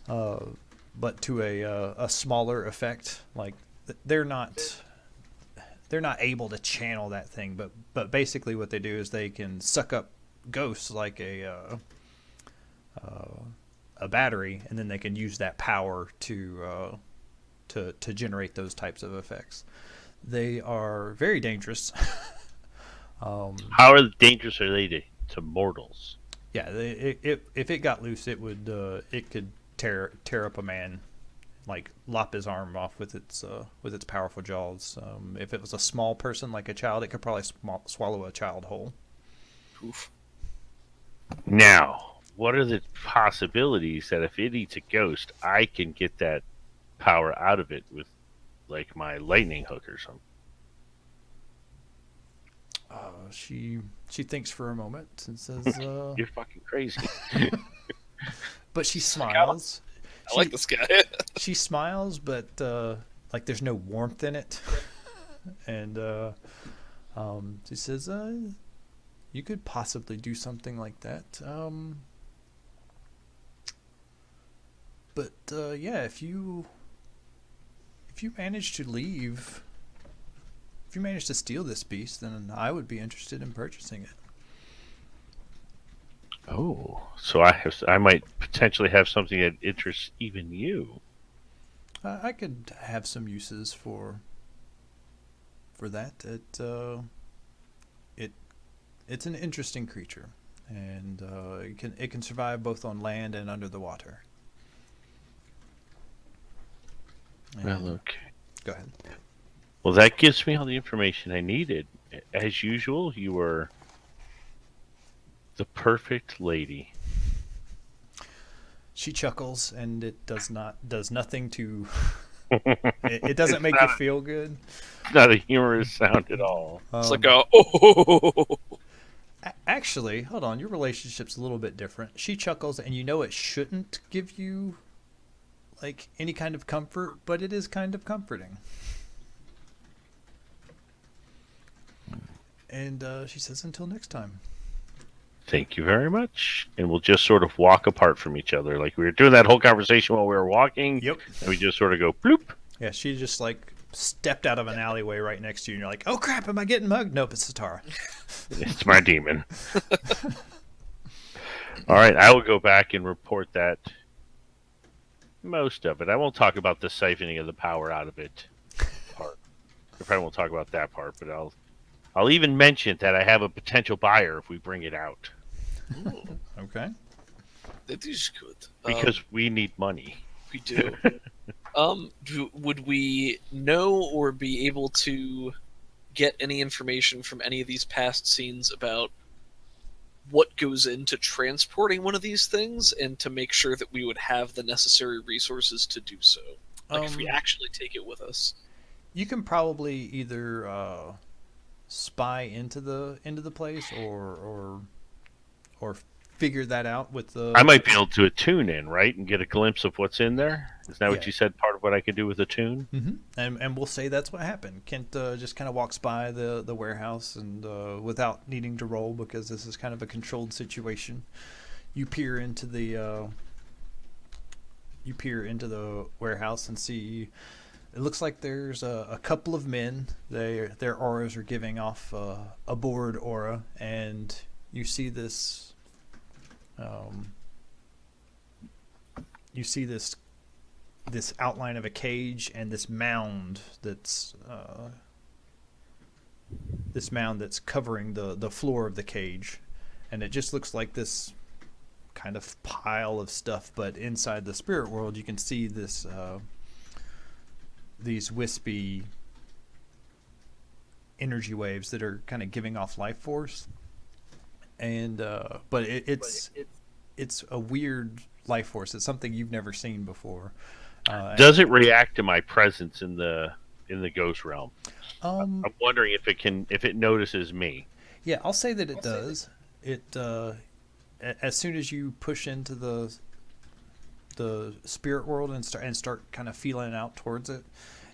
but to a smaller effect. Like they're not able to channel that thing, but basically what they do is they can suck up ghosts like a battery, and then they can use that power to generate those types of effects. They are very dangerous. How dangerous are they to mortals? Yeah, if it got loose, it could tear up a man, like lop his arm off with its powerful jaws. If it was a small person like a child, it could probably swallow a child whole. Oof. Now, what are the possibilities that if it eats a ghost, I can get that power out of it with like my lightning hook or something? She thinks for a moment and says, You're fucking crazy. but she Like, I smiles. I like this guy. She smiles, but like there's no warmth in it. And she says, "You could possibly do something like that. But yeah, if you manage to leave, if you manage to steal this beast, then I would be interested in purchasing it." Oh, so I might potentially have something that interests even you. I could have some uses for that. It it's an interesting creature, and it can survive both on land and under the water. Well, And- okay. Go ahead. Well, that gives me all the information I needed. As usual, you were the perfect lady. She chuckles, and it does nothing to. It doesn't make you not, feel good. not a humorous sound at all. It's Um, like oh. Actually, hold on. Your relationship's a little bit different. She chuckles, and you know it shouldn't give you like any kind of comfort, but it is kind of comforting. And she says, "Until next time." Thank you very much. And we'll just sort of walk apart from each other. Like we were doing that whole conversation while we were walking. Yep. And we just sort of go bloop. Yeah, she just like stepped out of an alleyway right next to you, and you're like, "Oh crap, am I getting mugged?" Nope, it's Satara. It's my demon. All right, I will go back and report that. Most of it. I won't talk about the siphoning of the power out of it part. I probably won't talk about that part, but I'll even mention that I have a potential buyer if we bring it out. Okay. That is good. Because we need money. We do. Would we know or be able to get any information from any of these past scenes about what goes into transporting one of these things, and to make sure that we would have the necessary resources to do so? Like if we actually take it with us. You can probably either spy into the place or figure that out with the. I might be able to attune in, right, and get a glimpse of what's in there. Is that what Yeah. you said? Part of what I could do with attune? Mm-hmm. And we'll say that's what happened. Kent just kind of walks by the warehouse and without needing to roll, because this is kind of a controlled situation. You peer into the warehouse and see. It looks like there's a couple of men. Their auras are giving off a bored aura, and you see this. You see this outline of a cage and this mound that's covering the floor of the cage, and it just looks like this kind of pile of stuff. But inside the spirit world, you can see this these wispy energy waves that are kind of giving off life force, and but it's a weird life force. It's something you've never seen before. Does it react to my presence in the ghost realm? Um, I'm wondering if it notices me. yeah, I'll say that it does. It as soon as you push into the spirit world and start kind of feeling out towards it,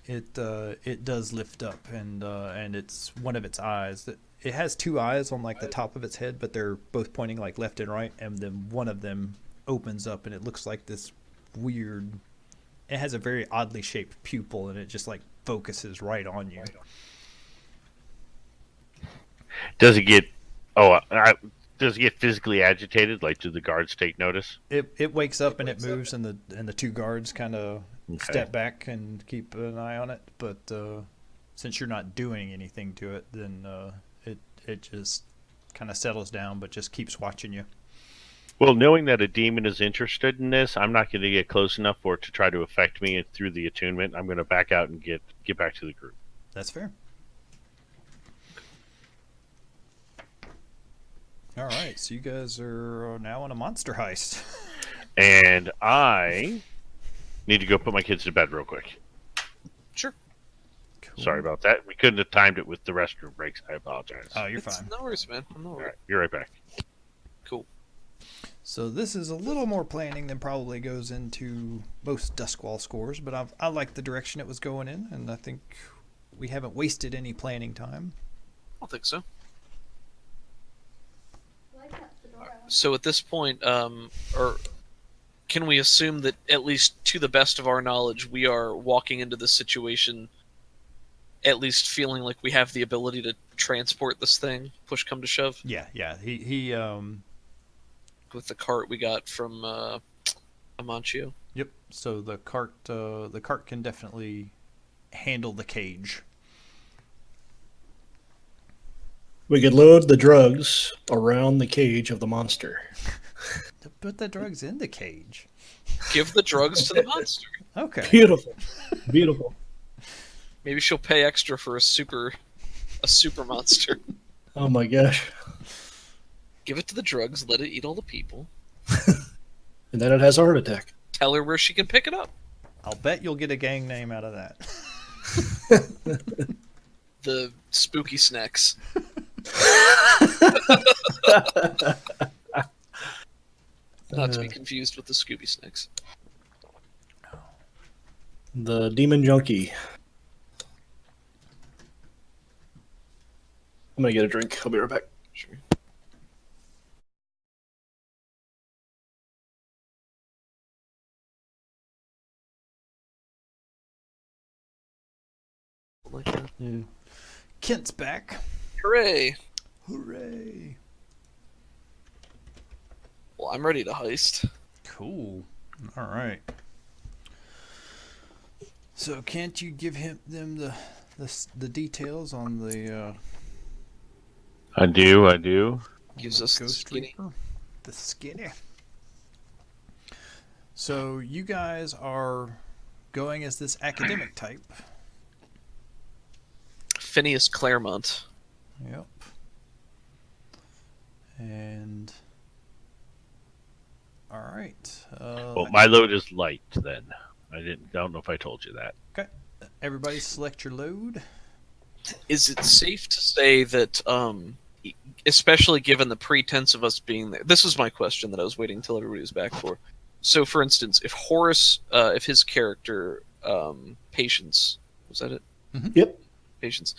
it does lift up, and it's one of its eyes that it has two eyes on like the top of its head, but they're both pointing like left and right, and then one of them opens up, and it looks like this weird. It has a very oddly shaped pupil, and it just like focuses right on you. Does it get? Oh, does it get physically agitated? Like, do the guards take notice? It wakes up and it moves, and the two guards kind of Okay. step back and keep an eye on it. But since you're not doing anything to it, then it just kind of settles down, but just keeps watching you. Well, knowing that a demon is interested in this, I'm not going to get close enough for it to try to affect me through the attunement. I'm going to back out and get back to the group. That's fair. All right, so you guys are now on a monster heist. And I need to go put my kids to bed real quick. Sure. Cool. Sorry about that. We couldn't have timed it with the restroom breaks. I apologize. Oh, you're It's fine. no worries, man. I'm not All worried. right, be right back. Cool. So this is a little more planning than probably goes into most Duskwall scores, but I like the direction it was going in, and I think we haven't wasted any planning time. I don't think so. So at this point, or can we assume that at least to the best of our knowledge, we are walking into this situation at least feeling like we have the ability to transport this thing, push come to shove, Yeah. He with the cart we got from Amancio? Yep. So the cart can definitely handle the cage. We could load the drugs around the cage of the monster. Put the drugs in the cage. Give the drugs to the monster. Okay. Beautiful. Beautiful. Maybe she'll pay extra for a super monster. Oh my gosh. Give it to the drugs, let it eat all the people. And then it has a heart attack. Tell her where she can pick it up. I'll bet you'll get a gang name out of that. The Spooky Snacks. Not to be confused with the Scooby Snacks. The Demon Junkie. I'm going to get a drink. I'll be right back. Sure. Like that. Yeah. Kent's back. Hooray! Hooray. Well, I'm ready to heist. Cool. All right. So can't you give them the details on the I do. Gives us the Ghost skinny. Reaper? The skinny. So you guys are going as this academic type. Phineas Claremont. Yep. And all right. Well, my load is light then. I don't know if I told you that. Okay. Everybody select your load. Is it safe to say that, especially given the pretense of us being there, this was my question that I was waiting until everybody was back for. So, for instance, if Horace, if his character, Patience, was that it? Mhm. Yep. Patience.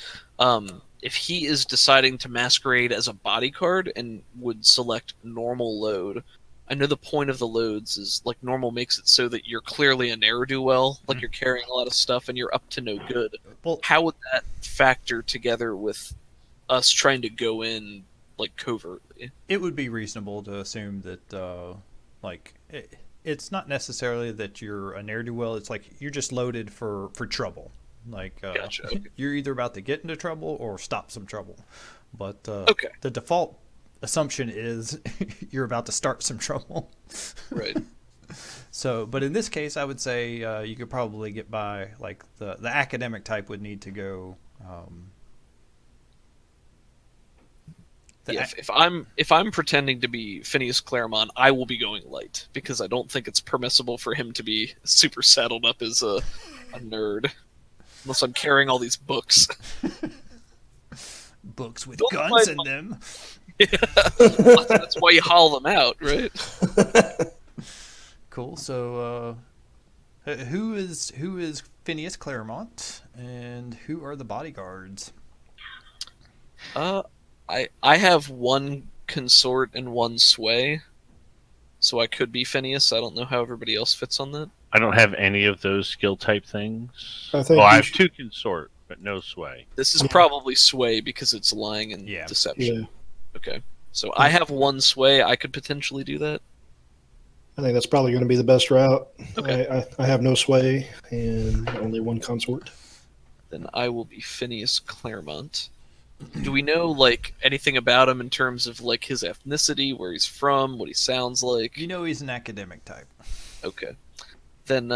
If he is deciding to masquerade as a bodyguard and would select normal load, I know the point of the loads is like normal makes it so that you're clearly a ne'er-do-well, like you're carrying a lot of stuff and you're up to no good. Well, How would that factor together with us trying to go in like covertly? it would be reasonable to assume that, it's not necessarily that you're a ne'er-do-well. It's like you're just loaded for trouble. Like, Gotcha, okay. you're either about to get into trouble or stop some trouble. But Okay. the default assumption is you're about to start some trouble. Right. So, but in this case, I would say you could probably get by. Like the academic type would need to go. Yeah, if I'm pretending to be Phineas Claremont, I will be going light because I don't think it's permissible for him to be super saddled up as a nerd, unless I'm carrying all these books. Books with Don't guns mind in them. That's why you haul them out, right? Cool. So, who is Phineas Claremont, and who are the bodyguards? I have one consort and one sway, so I could be Phineas. I don't know how everybody else fits on that. I don't have any of those skill type things. I think Well, I you have should- two consort, but no sway. This is probably sway because it's lying and Yeah. deception. Yeah. Okay, so I have one sway. I could potentially do that. I think that's probably going to be the best route. Okay. I have no sway and only one consort. Then I will be Phineas Claremont. Do we know like anything about him in terms of like his ethnicity, where he's from, what he sounds like? You know he's an academic type. Okay. Then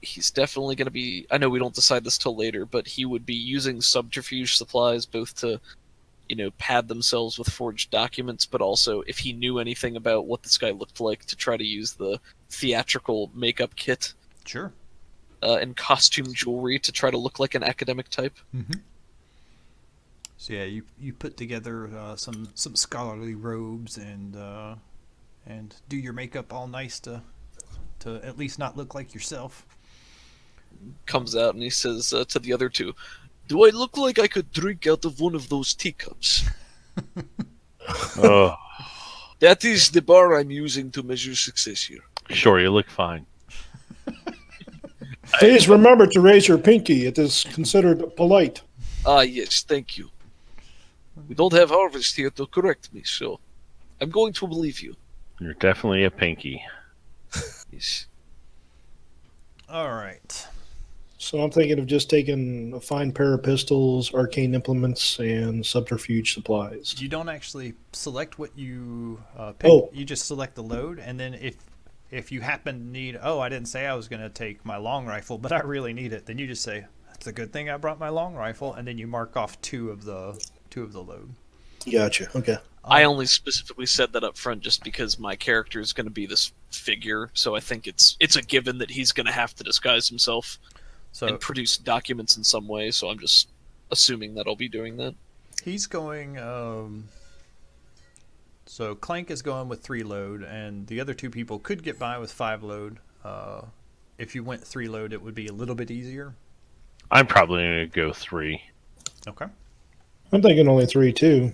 he's definitely going to be... I know we don't decide this till later, but he would be using subterfuge supplies both to pad themselves with forged documents, but also if he knew anything about what this guy looked like to try to use the theatrical makeup kit Sure. and costume jewelry to try to look like an academic type. Mm-hmm. So yeah, you put together some scholarly robes and do your makeup all nice to at least not look like yourself. Comes out and he says to the other two, "Do I look like I could drink out of one of those teacups? Oh, That is the bar I'm using to measure success here." sure, you look fine. Please remember to raise your pinky. It is considered polite. Ah, yes, thank you. We don't have Harvest here to correct me, so I'm going to believe you. You're definitely a pinky. Yes. All right. So I'm thinking of just taking a fine pair of pistols, arcane implements, and subterfuge supplies. You don't actually select what you pick. Oh. You just select the load, and then if you happen to need, I didn't say I was going to take my long rifle, but I really need it, then you just say, "That's a good thing I brought my long rifle," and then you mark off two of the load. Gotcha. Okay. I only specifically said that up front just because my character is going to be this figure, so I think it's a given that he's going to have to disguise himself So and produce documents in some way, so I'm just assuming that I'll be doing that. he's going. So Clank is going with 3 load, and the other 2 people could get by with 5 load. If you went 3 load, it would be a little bit easier. I'm probably going to go 3. Okay. I'm thinking only 3 too.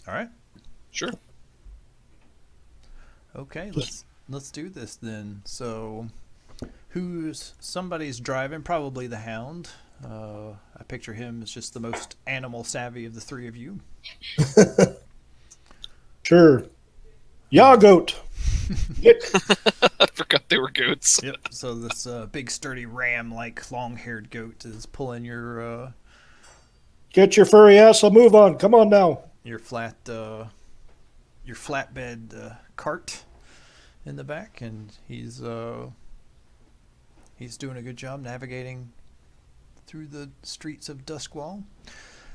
All right. Sure. Okay. Let's do this then. So, somebody's driving? Probably the Hound. I picture him as just the most animal savvy of the 3 of you. Sure. Yeah, goat. I forgot they were goats. Yep. So this big sturdy ram-like long-haired goat is pulling your Get your furry ass a move on. Come on now. your flatbed cart in the back, and he's doing a good job navigating through the streets of Duskwall.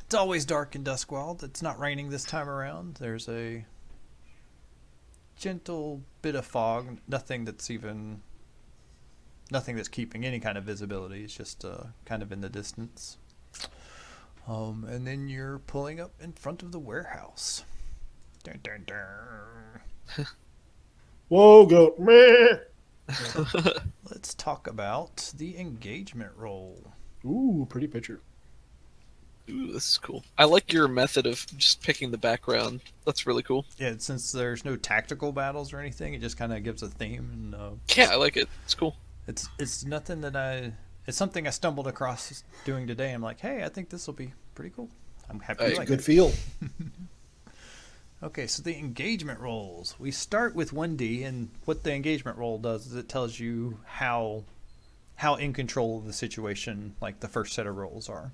It's always dark in Duskwall. It's not raining this time around. There's a gentle bit of fog. Nothing that's keeping any kind of visibility. It's just kind of in the distance. And then you're pulling up in front of the warehouse. Dun, dun, dun. Whoa, goat. Meh. Let's talk about the engagement roll. Ooh, pretty picture. Ooh, this is cool. I like your method of just picking the background. That's really cool. Yeah, since there's no tactical battles or anything, it just kind of gives a theme. And Yeah, I like it. It's cool. it's nothing that it's something I stumbled across doing today. I'm like, hey, I think this will be pretty cool. I'm happy Hey, to like Good it. feel. Okay, so the engagement rolls. We start with 1D, and what the engagement roll does is it tells you how in control of the situation, like the first set of rolls are.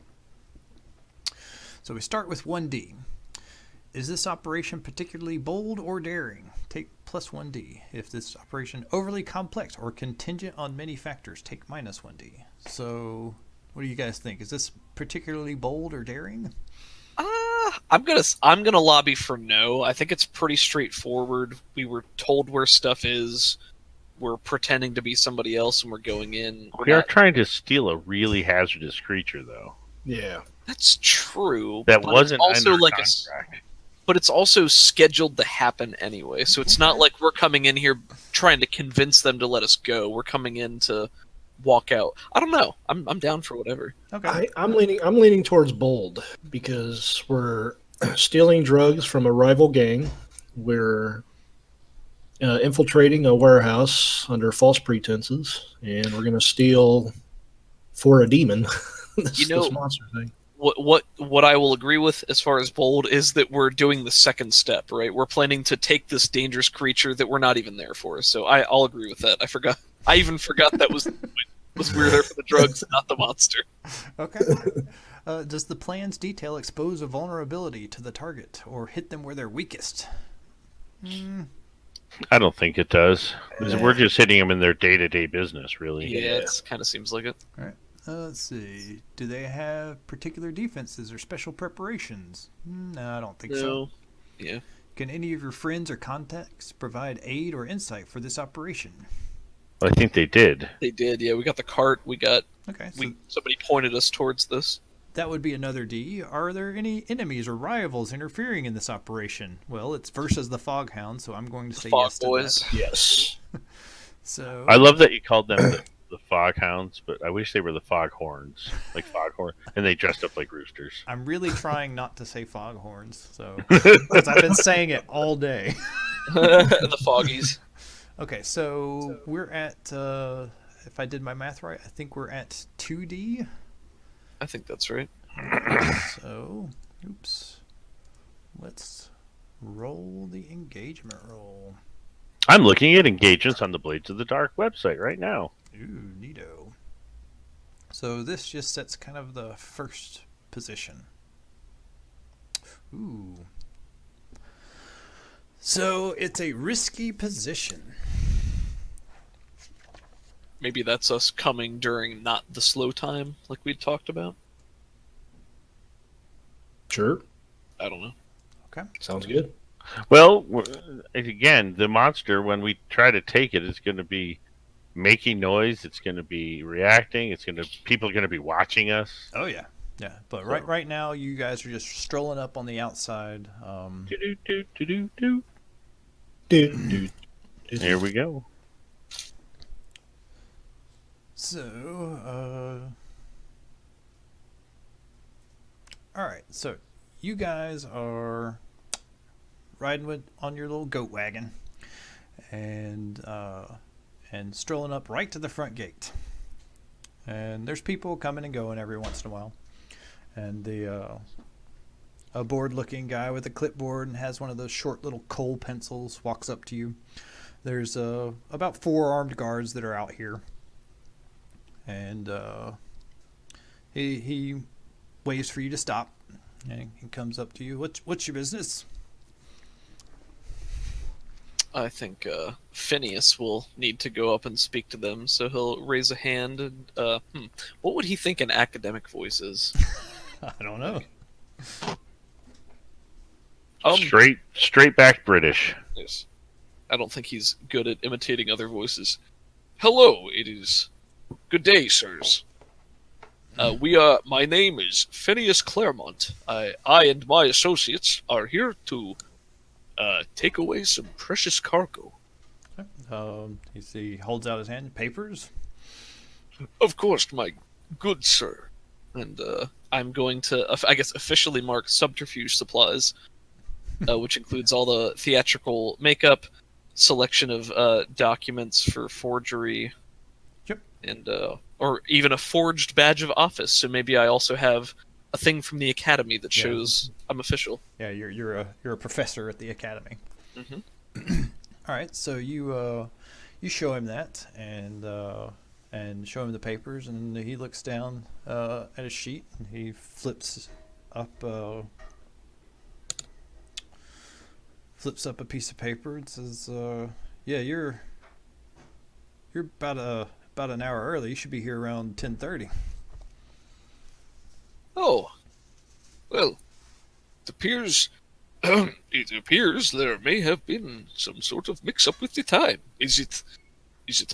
So we start with 1D. Is this operation particularly bold or daring? Take plus 1D. If this operation overly complex or contingent on many factors, take minus 1D. So, what do you guys think? Is this particularly bold or daring? I'm gonna lobby for no. I think it's pretty straightforward. We were told where stuff is. We're pretending to be somebody else, and we're going in. We are trying to steal a really hazardous creature, though. Yeah. That's true. That but wasn't it's also under like contract. but it's also scheduled to happen anyway. So it's not like we're coming in here trying to convince them to let us go. We're coming in to walk out. I don't know. I'm down for whatever. Okay. I'm leaning towards bold because we're stealing drugs from a rival gang. We're infiltrating a warehouse under false pretenses, and we're going to steal for a demon. this monster thing. What I will agree with as far as bold is that we're doing the second step, right? We're planning to take this dangerous creature that we're not even there for. So I'll agree with that. I even forgot that was we were there for the drugs, not the monster. Okay. Does the plan's detail expose a vulnerability to the target or hit them where they're weakest? I don't think it does. Because we're just hitting them in their day-to-day business, really. Yeah, it kind of seems like it. All right. Let's see. Do they have particular defenses or special preparations? No, I don't think so. No. Yeah. Can any of your friends or contacts provide aid or insight for this operation? I think they did. They did. Yeah, we got the cart. Okay, so Somebody pointed us towards this. that would be another D. Are there any enemies or rivals interfering in this operation? Well, it's versus the Foghounds, so I'm going to say Fog yes to boys. that. Yes. So I love that you called them the Foghounds, but I wish they were the Foghorns, like Foghorn, and they dressed up like roosters. I'm really trying not to say foghorns, so because I've been saying it all day. The foggies. Okay, so we're at, if I did my math right, I think we're at 2D. I think that's right. So, oops. Let's roll the engagement roll. I'm looking at engagements on the Blades of the Dark website right now. Ooh, neato. So this just sets kind of the first position. Ooh. So it's a risky position. Maybe that's us coming during not the slow time like we talked about. Sure. I don't know. Okay. Sounds good. Well, again, the monster, when we try to take it, is going to be making noise. It's going to be reacting. People are going to be watching us. Oh yeah, yeah. But So- right now, you guys are just strolling up on the outside. Do-do-do-do-do-do. Dude. Here we go. So, all right. So you guys are riding on your little goat wagon, and strolling up right to the front gate. And there's people coming and going every once in a while. And a bored-looking guy with a clipboard and has one of those short little coal pencils walks up to you. There's about 4 armed guards that are out here. And he waves for you to stop, and he comes up to you. What's your business? I think Phineas will need to go up and speak to them, so he'll raise a hand. And, what would he think an academic voice is? I don't know. Straight back British. Yes. I don't think he's good at imitating other voices. Hello, it is. Good day, sirs. My name is Phineas Claremont. I and my associates are here to take away some precious cargo. He holds out his hand. Papers. Of course, my good sir. And I'm going to, I guess, officially mark subterfuge supplies, which includes all the theatrical makeup, selection of documents for forgery, Yep. and or even a forged badge of office. So maybe I also have a thing from the academy that Yeah. shows I'm official. Yeah, you're a professor at the academy. Mm-hmm. All right, so you show him that and show him the papers, and he looks down at a sheet and he flips up a piece of paper and says, "Yeah, you're about an hour early. You should be here around 10:30." Oh, well, it appears there may have been some sort of mix-up with the time. Is it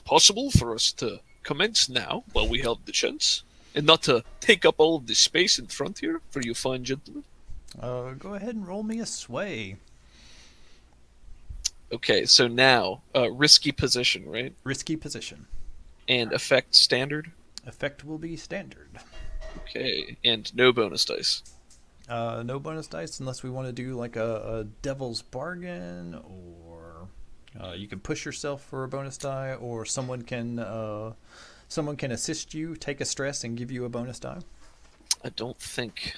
possible for us to commence now while we have the chance, and not to take up all of the space in front here for you fine gentlemen? Go ahead and roll me a sway. Okay, so now risky position, right? Risky position. And effect standard. Effect will be standard. Okay, and no bonus dice. No bonus dice unless we want to do like a devil's bargain, or you can push yourself for a bonus die, or someone can assist you, take a stress, and give you a bonus die. I don't think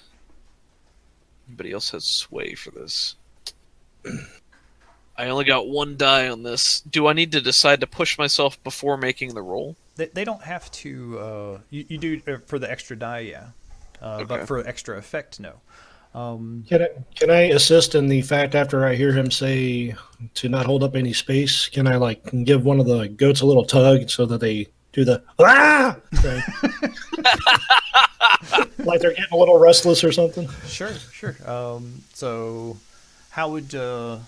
anybody else has sway for this. I only got 1 die on this. Do I need to decide to push myself before making the roll? They don't have to. You do for the extra die, yeah. Okay. But for extra effect, no. Can I assist in the fact after I hear him say to not hold up any space? Can I like give one of the goats a little tug so that they do the thing. Like they're getting a little restless or something. Sure, sure. So how would let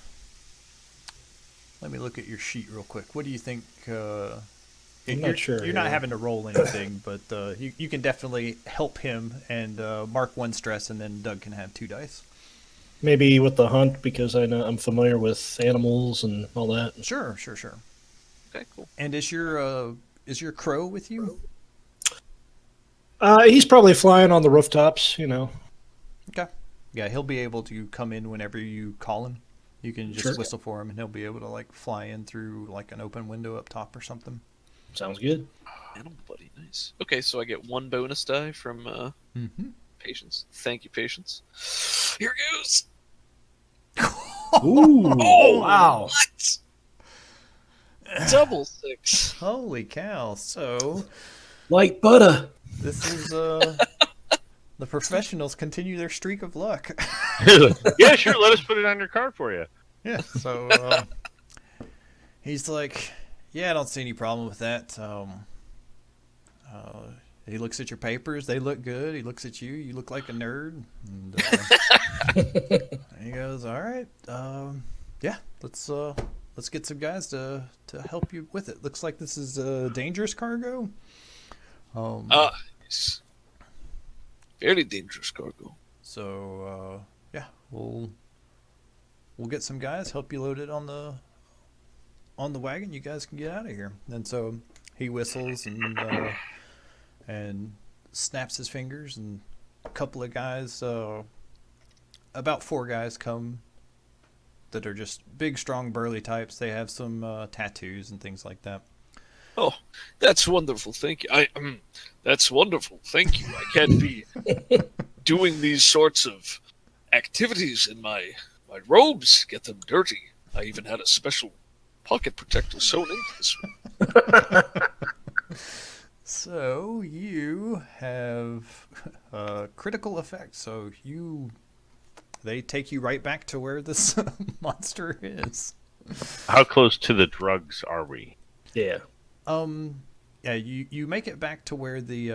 me look at your sheet real quick. What do you think? I'm not sure You're not here. having to roll anything, but you can definitely help him and mark 1 stress, and then Doug can have 2 dice. Maybe with the hunt because I know I'm familiar with animals and all that. Sure, sure, sure. Okay, cool. And is your crow with you? He's probably flying on the rooftops, you know. Okay. Yeah, he'll be able to come in whenever you call him. You can just Sure. whistle for him, and he'll be able to like fly in through like an open window up top or something. Sounds good. Animal buddy, nice. Okay, so I get 1 bonus die from Mm-hmm. Patience. Thank you, Patience. Here goes. Ooh. Oh wow! What? Double 6. Holy cow! So Like butter. this is the professionals continue their streak of luck. Yeah, sure. Let us put it on your card for you. Yeah. So he's like, yeah, I don't see any problem with that. He looks at your papers; they look good. He looks at you; you look like a nerd. And, he goes, "All right, yeah, let's get some guys to help you with it. Looks like this is a dangerous cargo." Yes. Very dangerous cargo. So yeah, we'll get some guys help you load it on the wagon. You guys can get out of here. And so he whistles and snaps his fingers, and a couple of guys, about 4 guys come that are just big, strong, burly types. They have some tattoos and things like that. Oh, that's wonderful. Thank you. That's wonderful. Thank you. I can't be doing these sorts of activities in my robes. Get them dirty. I even had a special pocket protector sewn into this one. So you have critical effect. So they take you right back to where this monster is. How close to the drugs are we? Yeah. Yeah, you make it back to where the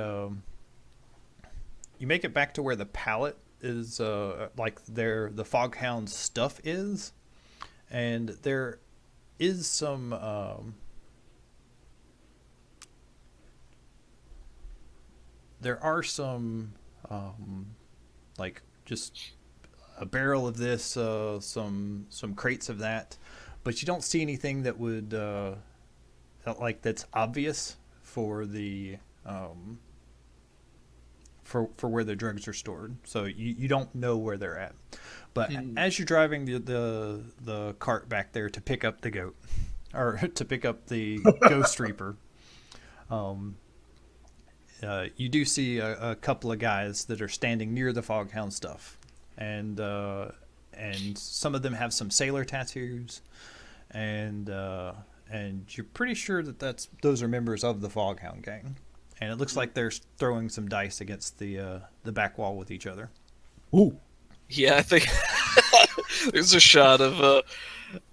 pallet is, like the Foghounds stuff is, and there is some there are some like just a barrel of this, some crates of that, but you don't see anything that would like that's obvious for the for where the drugs are stored. So you don't know where they're at. But as you're driving the cart back there to pick up the goat, or to pick up the Ghost Reaper, you do see a couple of guys that are standing near the Foghound stuff, and some of them have some sailor tattoos, and you're pretty sure that those are members of the Foghound gang, and it looks like they're throwing some dice against the back wall with each other. Ooh. Yeah, I think there's a shot of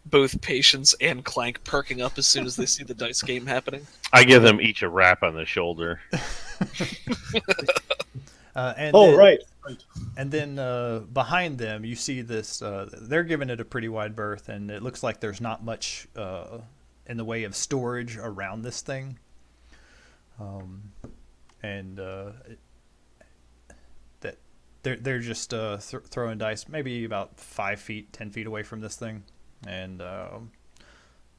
both Patience and Clank perking up as soon as they see the dice game happening. I give them each a rap on the shoulder. Right. And then behind them, you see this. They're giving it a pretty wide berth, and it looks like there's not much in the way of storage around this thing. That they're just throwing dice, maybe about 5 feet, 10 feet away from this thing, and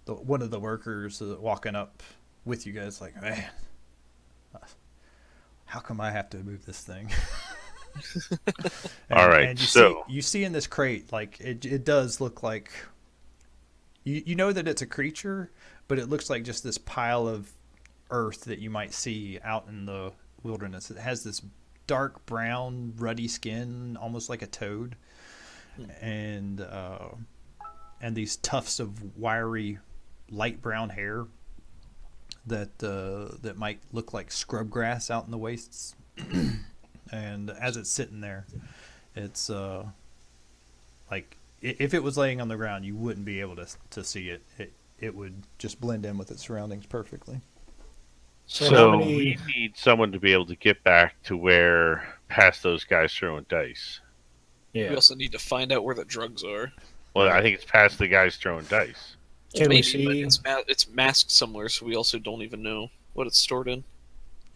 one of the workers walking up with you guys, like, man, how come I have to move this thing? All right, and so you see in this crate, like it does look like you know that it's a creature, but it looks like just this pile of earth that you might see out in the wilderness. It has this dark brown, ruddy skin, almost like a toad, and these tufts of wiry, light brown hair that might look like scrub grass out in the wastes. And as it's sitting there, it's like if it was laying on the ground, you wouldn't be able to see it. It would just blend in with its surroundings perfectly. So, how So many? we need someone to be able to get back to where past those guys throwing dice. We Yeah. also need to find out where the drugs are. Well, Right. I think it's past the guys throwing dice. Can we Maybe, see? but it's masked somewhere, so we also don't even know what it's stored in.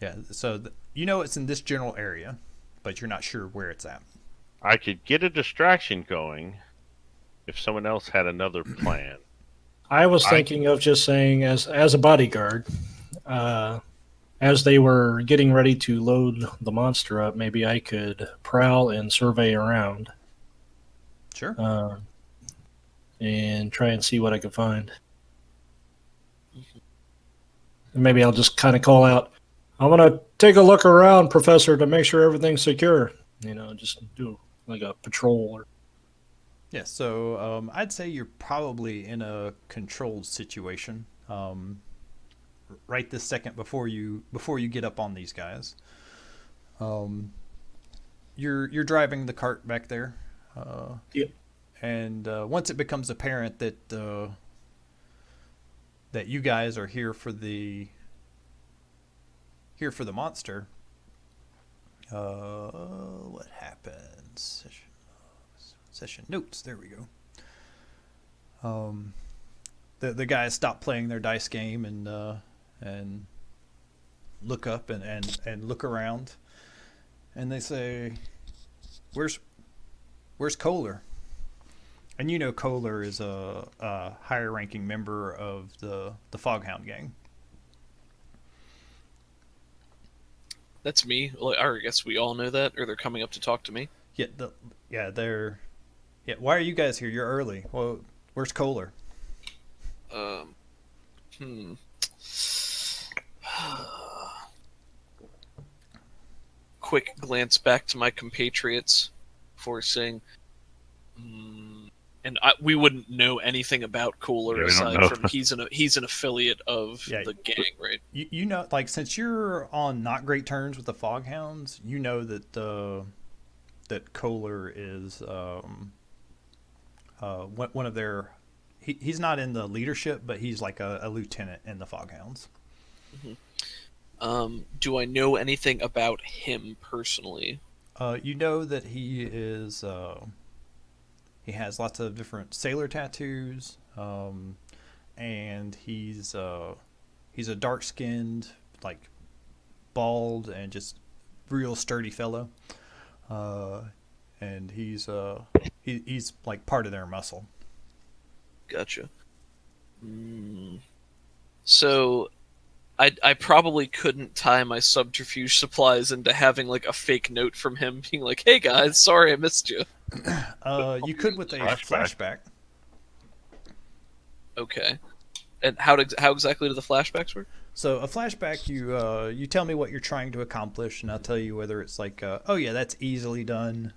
Yeah, so you know it's in this general area, but you're not sure where it's at. I could get a distraction going if someone else had another plan. I was thinking of just saying, as a bodyguard, as they were getting ready to load the monster up, maybe I could prowl and survey around Sure. and try and see what I could find. And maybe I'll just kind of call out, "I'm gonna take a look around, Professor, to make sure everything's secure." Just do like a patrol or. Yeah, so I'd say you're probably in a controlled situation right this second before you get up on these guys. You're driving the cart back there. Yep. And once it becomes apparent that that you guys are here for the monster, what happens? Session notes. There we go. The guys stop playing their dice game and look up and look around, and they say, "Where's Kohler?" And you know Kohler is a higher ranking member of the Foghound gang. That's me. Well, I guess we all know that, or they're coming up to talk to me. They're why are you guys here? You're early. Well, where's Kohler? Hmm. Quick glance back to my compatriots before saying, and we wouldn't know anything about Kohler Yeah, we don't aside know. from he's an affiliate of Yeah, the gang, right? You know, like, since you're on not great terms with the Foghounds, you know that that Kohler is one of their. He's not in the leadership, but he's like a lieutenant in the Foghounds. Do I know anything about him personally? You know that he is. He has lots of different sailor tattoos, and he's a dark-skinned, like, bald and just real sturdy fellow. And he's like part of their muscle. Gotcha. So, I probably couldn't tie my subterfuge supplies into having like a fake note from him being like, "Hey guys, sorry I missed you." You could with a flashback. Okay. And how exactly do the flashbacks work? So a flashback, you tell me what you're trying to accomplish, and I'll tell you whether it's like, oh yeah, that's easily done.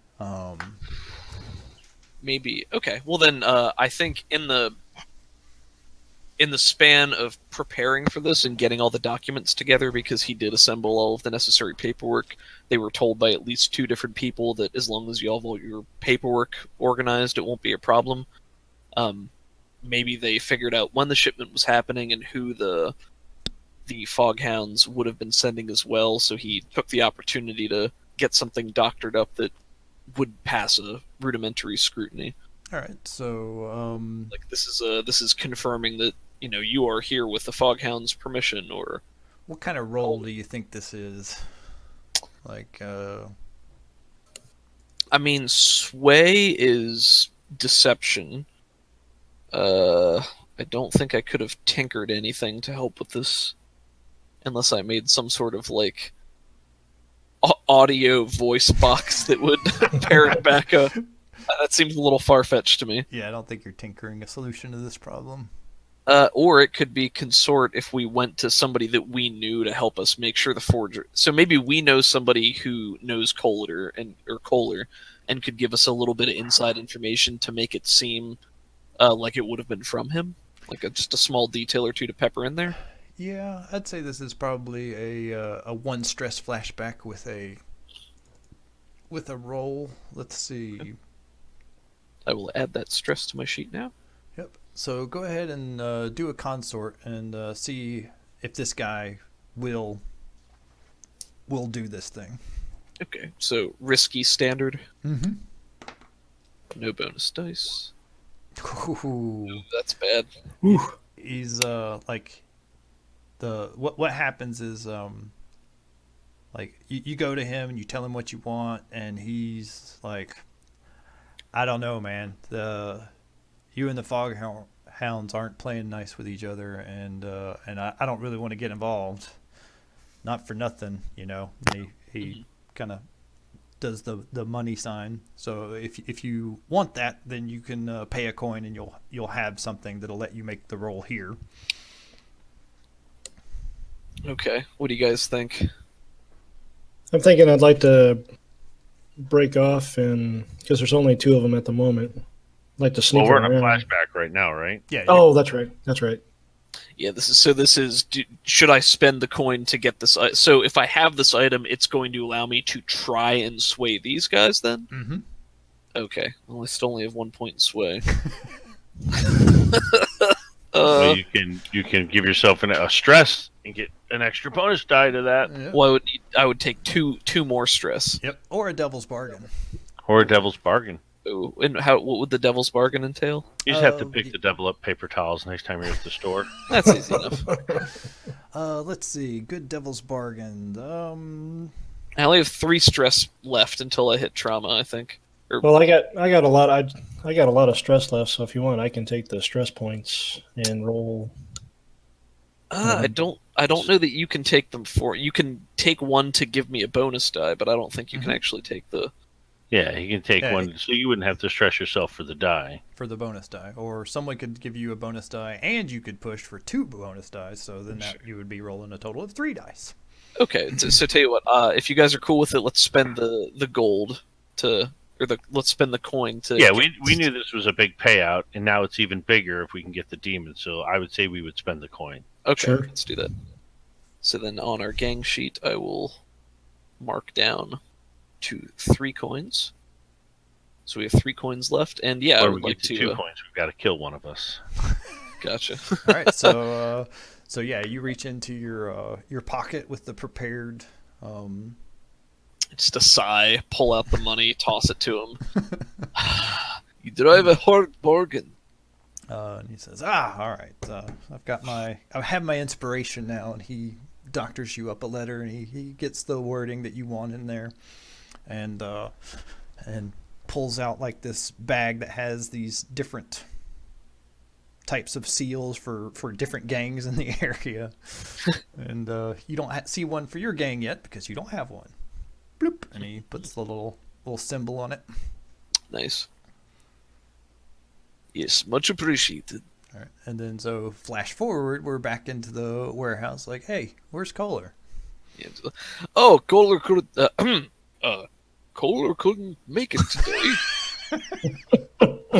Maybe. Okay. Well then, I think in the span of preparing for this and getting all the documents together, because he did assemble all of the necessary paperwork, they were told by at least 2 different people that as long as you have all your paperwork organized, it won't be a problem. Maybe they figured out when the shipment was happening and who the Foghounds would have been sending as well, so he took the opportunity to get something doctored up that would pass a rudimentary scrutiny. All right, so Like this is confirming that you are here with the Foghounds' permission, or what kind of role do you think this is? Like, I mean, sway is deception. I don't think I could have tinkered anything to help with this, unless I made some sort of like audio voice box that would parrot back a. That seems a little far-fetched to me. yeah, I don't think you're tinkering a solution to this problem. Or it could be consort if we went to somebody that we knew to help us make sure the forger. So maybe we know somebody who knows Kohler and could give us a little bit of inside information to make it seem like it would have been from him, like just a small detail or 2 to pepper in there. Yeah, I'd say this is probably a one stress flashback with a roll. Let's see. I will add that stress to my sheet now. Yep. So go ahead and do a consort and see if this guy we'll do this thing. Okay, so risky standard. Mm-hmm. No bonus dice. Ooh. That's bad. Ooh. He's like what happens is like you go to him and you tell him what you want, and he's like, I don't know, man. You and the Foghounds aren't playing nice with each other, and I don't really want to get involved. Not for nothing, you know. He kind of does the money sign. So if you want that, then you can pay a coin, and you'll have something that'll let you make the roll here. Okay, what do you guys think? I'm thinking I'd like to break off, and because there's only 2 of them at the moment, I'd like to sneak Well, we're in a around. flashback right now, right? Yeah. Oh, that's right. That's right. Yeah, this is. Should I spend the coin to get this? So if I have this item, it's going to allow me to try and sway these guys. Then. Mm-hmm. Okay. Well, I still only have 1 point in sway. Well, you can give yourself a stress and get an extra bonus die to that, Yeah. Well, I would take two more stress. Yep. Or a devil's bargain. or a devil's bargain. Ooh, and what would the devil's bargain entail? You just have to pick the devil up paper towels next time you're at the store. That's easy enough. Let's see. Good devil's bargain. I only have 3 stress left until I hit trauma, I think. Well, I got a lot. I got a lot of stress left. So if you want, I can take the stress points and roll. I don't know that you can take them for. You can take 1 to give me a bonus die, but I don't think you can actually take the. Yeah, you can take Yeah. one, so you wouldn't have to stress yourself for the die. For the bonus die, or someone could give you a bonus die, and you could push for 2 bonus dice. So then you would be rolling a total of 3 dice. Okay, so tell you what. If you guys are cool with it, let's spend the gold let's spend the coin to. Yeah, we knew this was a big payout, and now it's even bigger if we can get the demon. So I would say we would spend the coin. Okay, Sure. let's do that. So then on our gang sheet, I will mark down to 3 coins. So we have 3 coins left, and yeah, I or we would get like to to. 2 coins, we've got to kill one of us. Gotcha. All right. So yeah, you reach into your pocket with the prepared. Just a sigh, pull out the money, toss it to him. You drive a hard bargain. And he says, all right, I have my inspiration now. And he doctors you up a letter, and he gets the wording that you want in there, and pulls out like this bag that has these different types of seals for different gangs in the area. And you don't see one for your gang yet because you don't have one. Bloop, and he puts the little symbol on it. Nice. Yes, much appreciated. All right, and then so flash forward, we're back into the warehouse. Like, hey, where's Kohler? Yeah, oh, Kohler could. Kohler couldn't make it today.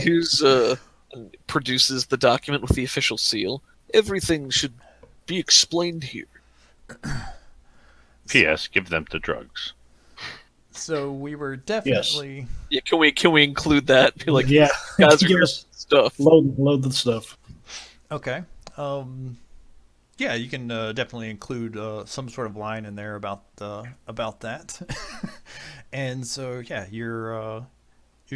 Here's produces the document with the official seal. Everything should be explained here. P.S. Give them the drugs. So we were definitely. Yeah, can we include that? Be like, Yeah. guys are Give here us- stuff. Load the stuff. Okay. Yeah, you can definitely include some sort of line in there about that. And so yeah, you're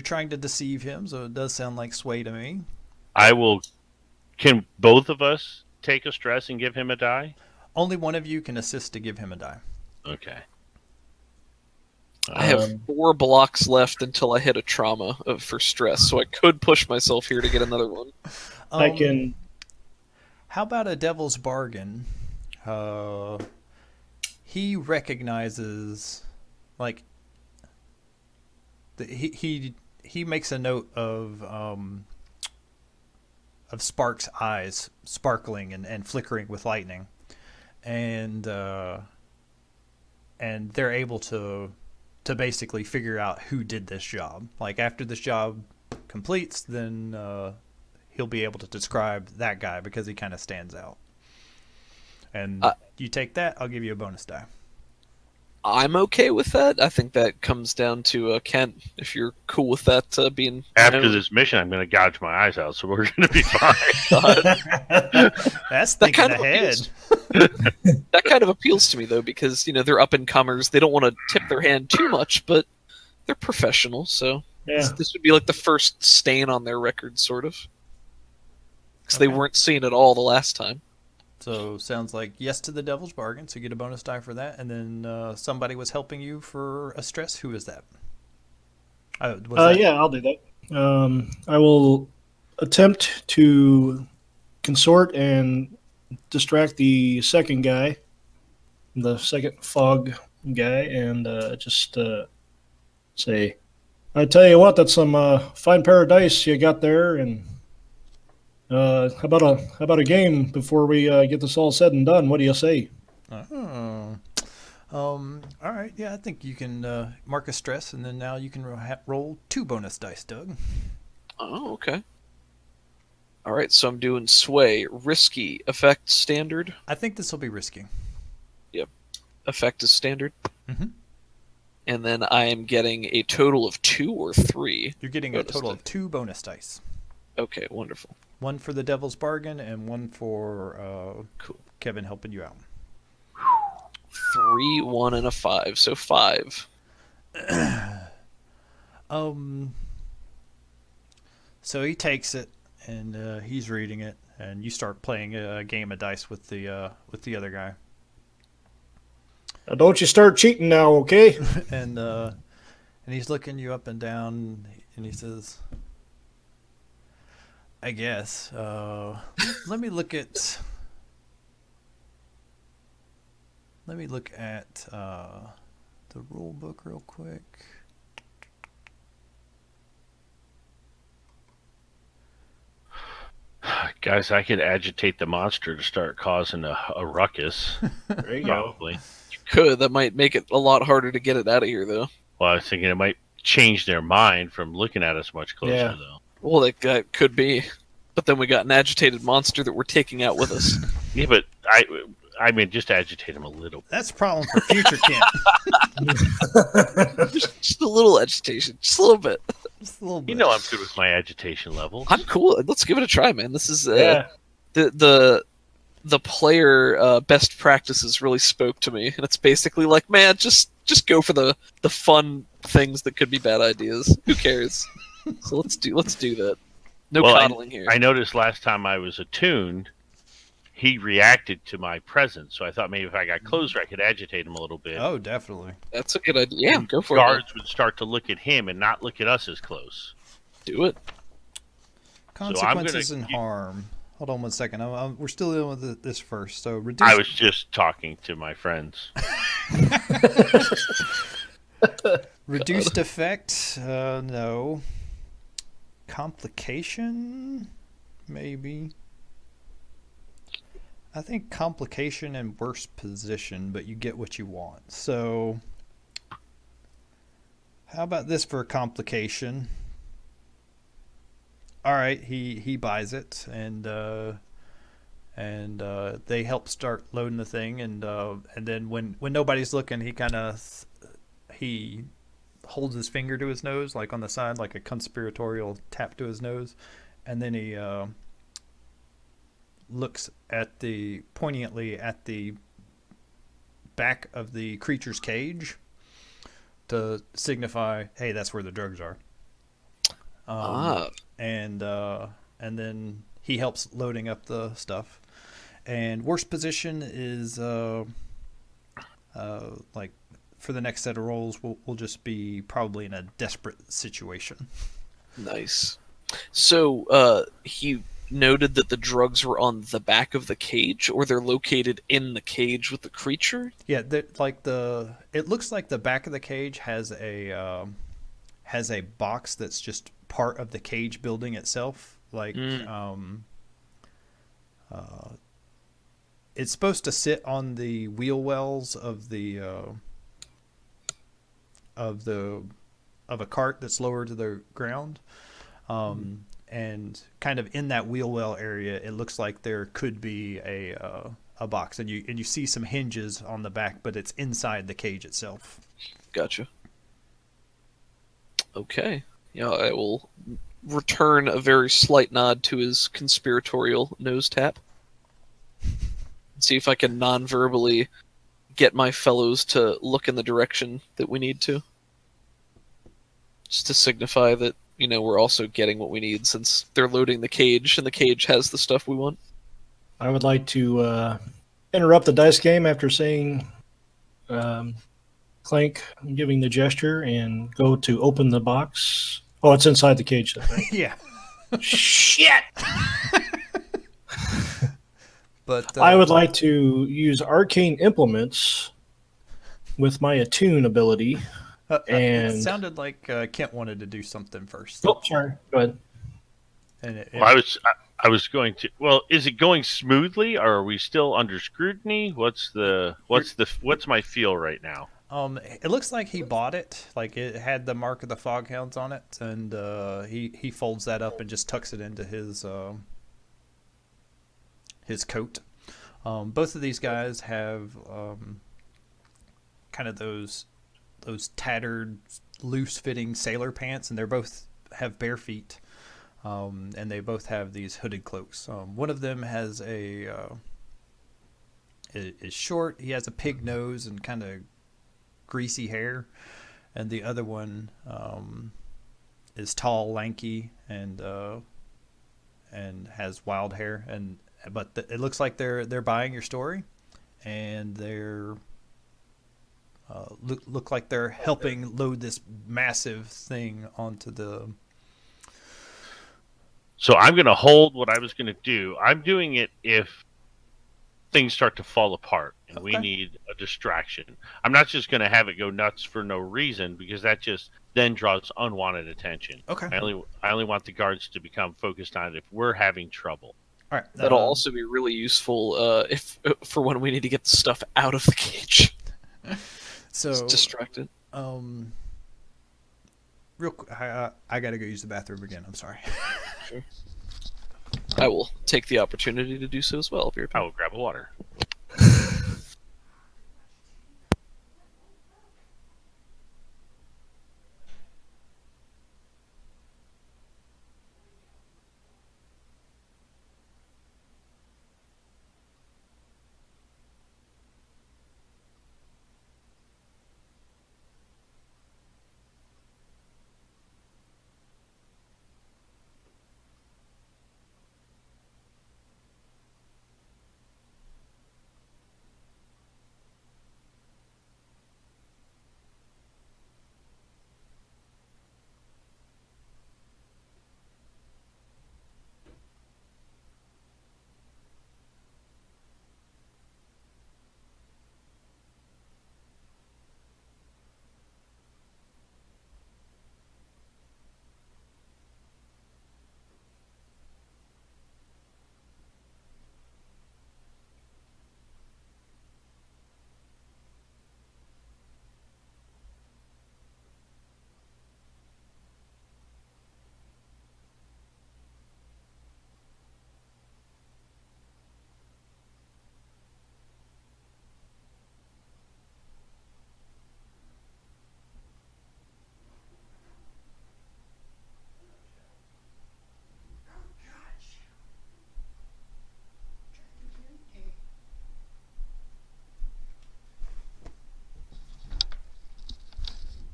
trying to deceive him. So it does sound like sway to me. I will. Can both of us take a stress and give him a die? Only one of you can assist to give him a die. Okay. I have 4 blocks left until I hit a trauma for stress, so I could push myself here to get another one. I can. How about a devil's bargain? He recognizes, like, he makes a note of Spark's eyes sparkling and flickering with lightning, and they're able to basically figure out who did this job. Like, after this job completes, then he'll be able to describe that guy because he kind of stands out. And you take that, I'll give you a bonus die. I'm okay with that. I think that comes down to Kent. If you're cool with that being After this mission, I'm going to gouge my eyes out, so we're going to be fine. That's That thinking kind of ahead. appeals. That kind of appeals to me though, because they're up and comers. They don't want to tip their hand too much, but they're professional. So Yeah. this would be like the first stain on their record, sort of, because they Okay. weren't seen at all the last time. So sounds like yes to the devil's bargain. So you get a bonus die for that, and then somebody was helping you for a stress. Who is that? Was that Yeah, I'll do that. I will attempt to consort and distract the second guy, the second fog guy, and just say, "I tell you what, that's some fine pair of dice you got there, and how about a game before we get this all said and done? What do you say?" Oh. All right. Yeah, I think you can mark a stress, and then now you can roll 2 bonus dice, Doug. Oh, okay. All right, so I'm doing sway, risky, effect, standard. I think this will be risky. Effect is standard. Mhm. And then I am getting a total of 2 or 3. You're getting a Bonus total die. of 2 bonus dice. Okay, wonderful. One for the devil's bargain, and one for Cool. Kevin helping you out. 3, 1, and a 5. So 5. So he takes it, and he's reading it, and you start playing a game of dice with the other guy, Don't you start cheating now, okay? and he's looking you up and down, and he says, "I guess. Let me look at." Let me look at the rule book real quick. Guys, I could agitate the monster to start causing a ruckus. There you go. Probably. That might make it a lot harder to get it out of here, though. Well, I was thinking it might change their mind from looking at us much closer, Yeah. though. Well, that could be. But then we got an agitated monster that we're taking out with us. Yeah, but I mean, just agitate him a little. That's a problem for future Kent. Just a little agitation. Just a little bit. Just a little bit. You know I'm good with my agitation level. I'm cool. Let's give it a try, man. This is Yeah. the player best practices really spoke to me, and it's basically like, man, just go for the fun things that could be bad ideas. Who cares? So let's do that. No Well, coddling here. I noticed last time I was attuned, he reacted to my presence, so I thought maybe if I got closer, I could agitate him a little bit. Oh, definitely. That's a good idea. Yeah, go for it. Guards would start to look at him and not look at us as close. Do it. Consequences and keep- harm. Hold on one second. We're still dealing with this first. So reduce. I was just talking to my friends. Reduced effect. No. Complication. Maybe. I think complication and worse position, but you get what you want. So, how about this for a complication? All right, he buys it, and they help start loading the thing, and then when nobody's looking, he holds his finger to his nose, like on the side, like a conspiratorial tap to his nose, and then he looks poignantly at the back of the creature's cage to signify, hey, that's where the drugs are. And then he helps loading up the stuff. And worst position is like for the next set of rolls, we'll just be probably in a desperate situation. Nice. So he noted that the drugs were on the back of the cage, or they're located in the cage with the creature. Yeah, it looks like the back of the cage has a box that's just part of the cage building itself. Like it's supposed to sit on the wheel wells of a cart that's lower to the ground. And kind of in that wheel well area, it looks like there could be a box, and you see some hinges on the back, but it's inside the cage itself. Gotcha. Okay. Yeah, I will return a very slight nod to his conspiratorial nose tap. See if I can non-verbally get my fellows to look in the direction that we need to. Just to signify that, we're also getting what we need since they're loading the cage and the cage has the stuff we want. I would like to interrupt the dice game after saying Clank giving the gesture and go to open the box. Oh, it's inside the cage, right? Yeah. Shit! But I would like to use arcane implements with my attune ability. it And sounded like Kent wanted to do something first. oh, sorry. Go ahead. And Well, I was going to. Well, is it going smoothly, or are we still under scrutiny? What's my feel right now? It looks like he bought it. Like it had the mark of the Foghounds on it, and he folds that up and just tucks it into his coat. Both of these guys have kind of those tattered, loose-fitting sailor pants, and they both have bare feet, and they both have these hooded cloaks. One of them has is short. He has a pig nose and kind of greasy hair, and the other one is tall, lanky, and has wild hair. But it looks like they're buying your story, and they're look like they're helping load this massive thing onto the. So I'm going to hold what I was going to do. I'm doing it if things start to fall apart and we need a distraction. I'm not just going to have it go nuts for no reason, because that just then draws unwanted attention. Okay. I only want the guards to become focused on it if we're having trouble. All right. That'll also be really useful if for when we need to get the stuff out of the cage. So It's distracted. Real quick, I gotta go use the bathroom again. I'm sorry. Sure. I will take the opportunity to do so as well. I will grab a water.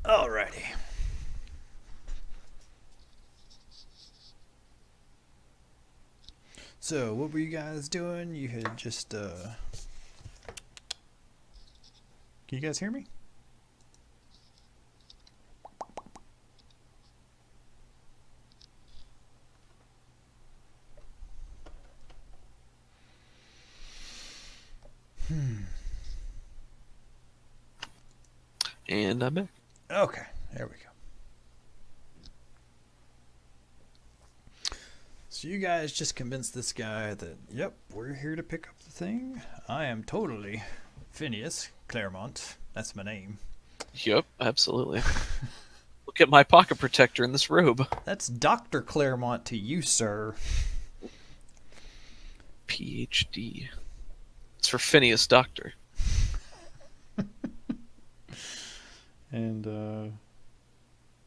Alrighty. So, what were you guys doing? You had just, Can you guys hear me? And I'm back. Okay, there we go. So you guys just convinced this guy that, yep, we're here to pick up the thing. I am totally Phineas Claremont. That's my name. Yep, absolutely. Look at my pocket protector in this robe. That's Dr. Claremont to you, sir. PhD. It's for Phineas Doctor. And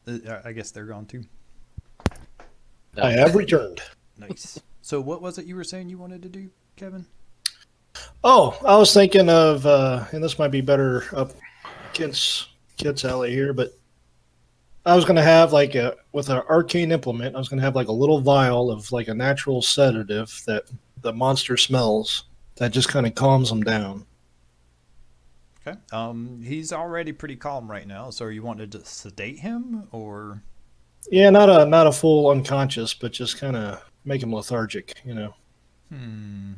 I guess they're gone too. I have returned. Nice. So what was it you were saying you wanted to do, Kevin? Oh, I was thinking of, and this might be better up kids alley here, but I was going to have like with an arcane implement, I was going to have like a little vial of like a natural sedative that the monster smells that just kind of calms them down. Okay. He's already pretty calm right now. So, are you wanting to sedate him, or? Yeah, not a full unconscious, but just kind of make him lethargic, you know. Hmm.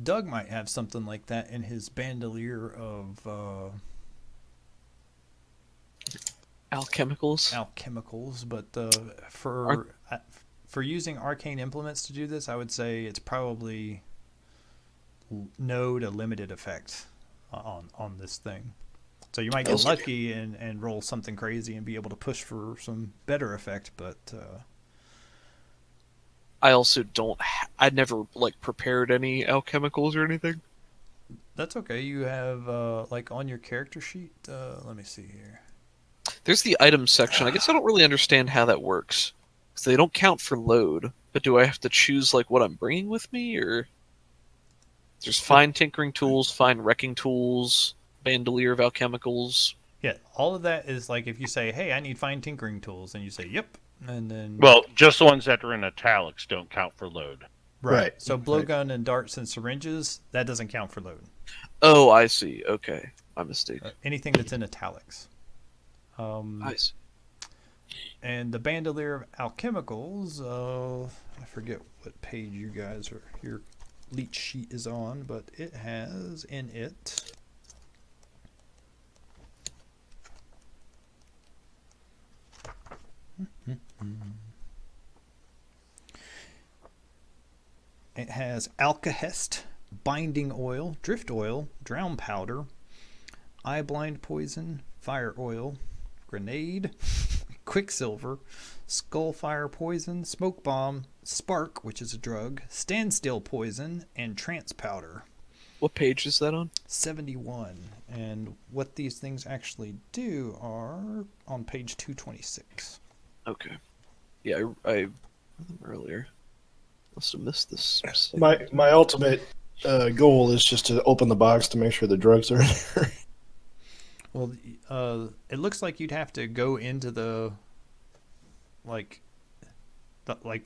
Doug might have something like that in his bandolier of Alchemicals. alchemicals, but Aren't- for using arcane implements to do this, I would say it's probably no to limited effect on this thing. So you might get Okay. lucky and roll something crazy and be able to push for some better effect, but I also don't. I never like prepared any alchemicals or anything. that's okay. You have like on your character sheet. Let me see here. There's the items section. I guess I don't really understand how that works. 'Cause they don't count for load. But do I have to choose like what I'm bringing with me, or there's fine tinkering tools, fine wrecking tools, bandolier of alchemicals? Yeah, all of that is like if you say, "Hey, I need fine tinkering tools," and you say, "Yep," and then Well, just the ones that are in italics don't count for load. right. Right. So blowgun and darts and syringes that doesn't count for load. Oh, I see. Okay, my mistake. Anything that's in italics. I see. And the bandolier of alchemicals. I forget what page you guys are. Your leech sheet is on, but it has in it. It has alkahest, binding oil, drift oil, drown powder, eye blind poison, fire oil, grenade, quicksilver, skullfire poison, smoke bomb, spark, which is a drug, standstill poison, and trance powder. What page is that on? 71. And what these things actually do are on page 226. Okay. Yeah, I read them earlier. Must have missed this. My ultimate goal is just to open the box to make sure the drugs are in there. Well, it looks like you'd have to go into the like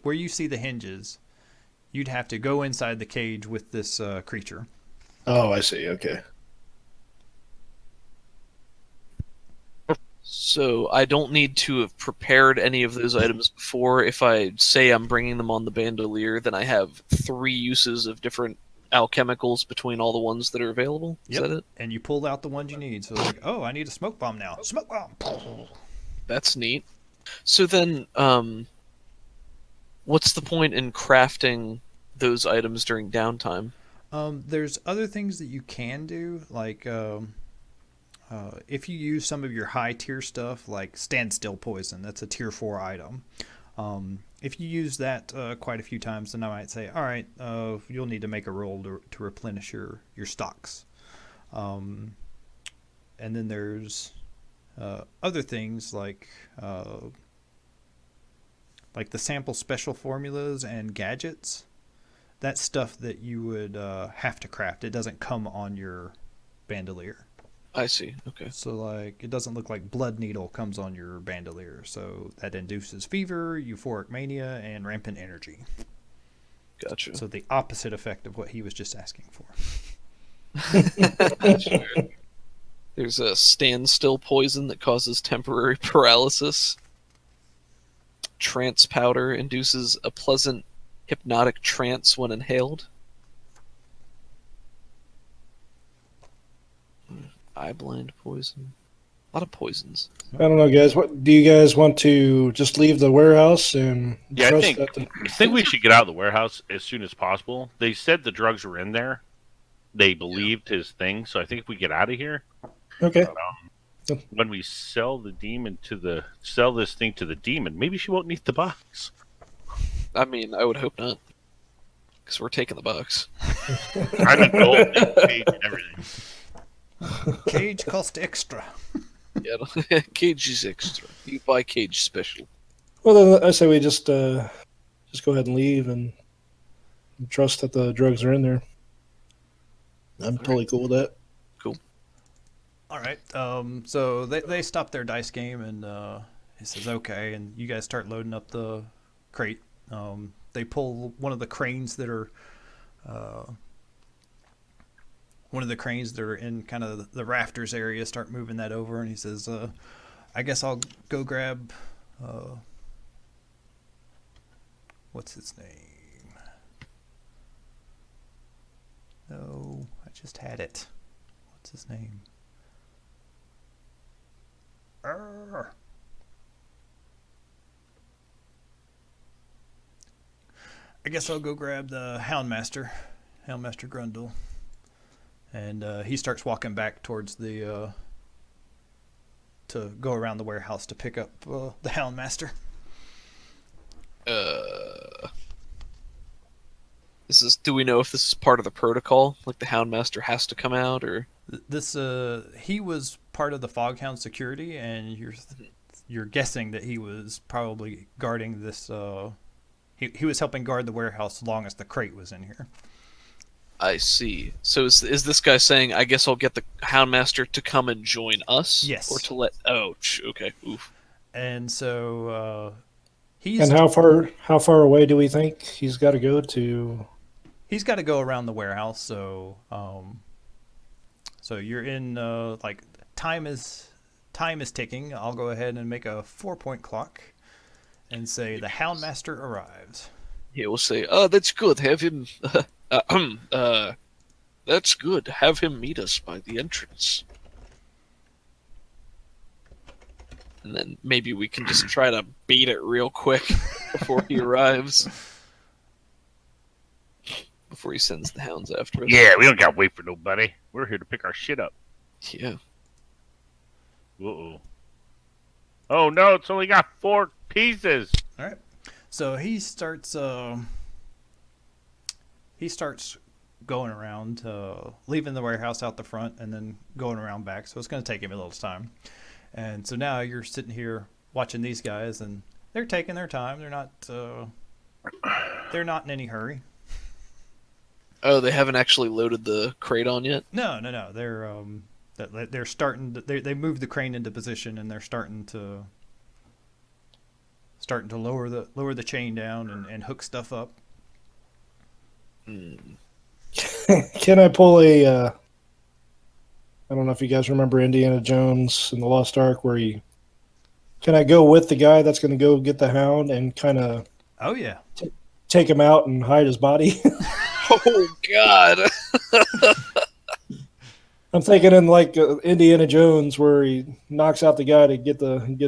where you see the hinges. You'd have to go inside the cage with this creature. Oh, I see. Okay. So I don't need to have prepared any of those items before. If I say I'm bringing them on the bandolier, then I have 3 uses of different alchemicals between all the ones that are available. Is that it? And you pulled out the ones you need. So it's like, oh, I need a smoke bomb now. Smoke bomb. That's neat. So then, what's the point in crafting those items during downtime? There's other things that you can do, like if you use some of your high tier stuff, like standstill poison, that's a tier 4 item. If you use that quite a few times, then I might say, all right, you'll need to make a roll to replenish your stocks. And then there's other things like the sample special formulas and gadgets. That's stuff that you would have to craft. It doesn't come on your bandolier. I see. Okay. So, like, it doesn't look like Blood Needle comes on your bandolier. So that induces fever, euphoric mania, and rampant energy. Gotcha. So the opposite effect of what he was just asking for. There's a standstill poison that causes temporary paralysis. Trance powder induces a pleasant hypnotic trance when inhaled. Eye blind poison. A lot of poisons. I don't know, guys. What do you guys want to just leave the warehouse and Yeah, I trust think that the I think we should get out of the warehouse as soon as possible. They said the drugs were in there. They believed his thing, so I think if we get out of here, Okay. when we sell this thing to the demon, maybe she won't need the box. I mean, I would hope not. Because we're taking the box. I mean, gold and cage and everything. Cage cost extra. Yeah, cage is extra. You buy cage special. Well, then I say we just go ahead and leave and Trust that the drugs are in there. I'm totally cool with that. All right. So they stop their dice game, and he says, "Okay," and you guys start loading up the crate. They pull one of the cranes that are in kind of the rafters area. Start moving that over, and he says, "I guess I'll go grab what's his name? No, I just had it. What's his name? Arr. I guess I'll go grab the Houndmaster Grundle." And he starts walking back towards the to go around the warehouse to pick up the Houndmaster. Do we know if this is part of the protocol? Like the Houndmaster has to come out, or This he was part of the Foghound security, and you're guessing that he was probably guarding this. He was helping guard the warehouse as long as the crate was in here. I see. So is this guy saying, "I guess I'll get the Houndmaster to come and join us"? Yes. Or to let? Oh, okay. Oof. And so he's And how far away do we think he's got to go to? he's got to go around the warehouse. So so you're in like time is ticking. I'll go ahead and make a 4-point clock and say the Houndmaster arrives. Yeah, we'll say, that's good. Have him. That's good. Have him meet us by the entrance. And then maybe we can just try to beat it real quick before he arrives. Before he sends the hounds after us. Yeah, we don't got to wait for nobody. We're here to pick our shit up. Yeah. Uh-oh. Oh, no, it's only got 4 pieces. All right. So he starts going around, leaving the warehouse out the front and then going around back. So it's going to take him a little time. And so now you're sitting here watching these guys, and they're taking their time. They're not in any hurry. Oh, they haven't actually loaded the crate on yet? No. They're starting. They moved the crane into position, and they're starting to lower the chain down and hook stuff up. Can I pull a? I don't know if you guys remember Indiana Jones and the Lost Ark, where can I go with the guy that's going to go get the hound and kind of Oh yeah. take him out and hide his body? Oh, God. I'm thinking in like Indiana Jones, where he knocks out the guy to get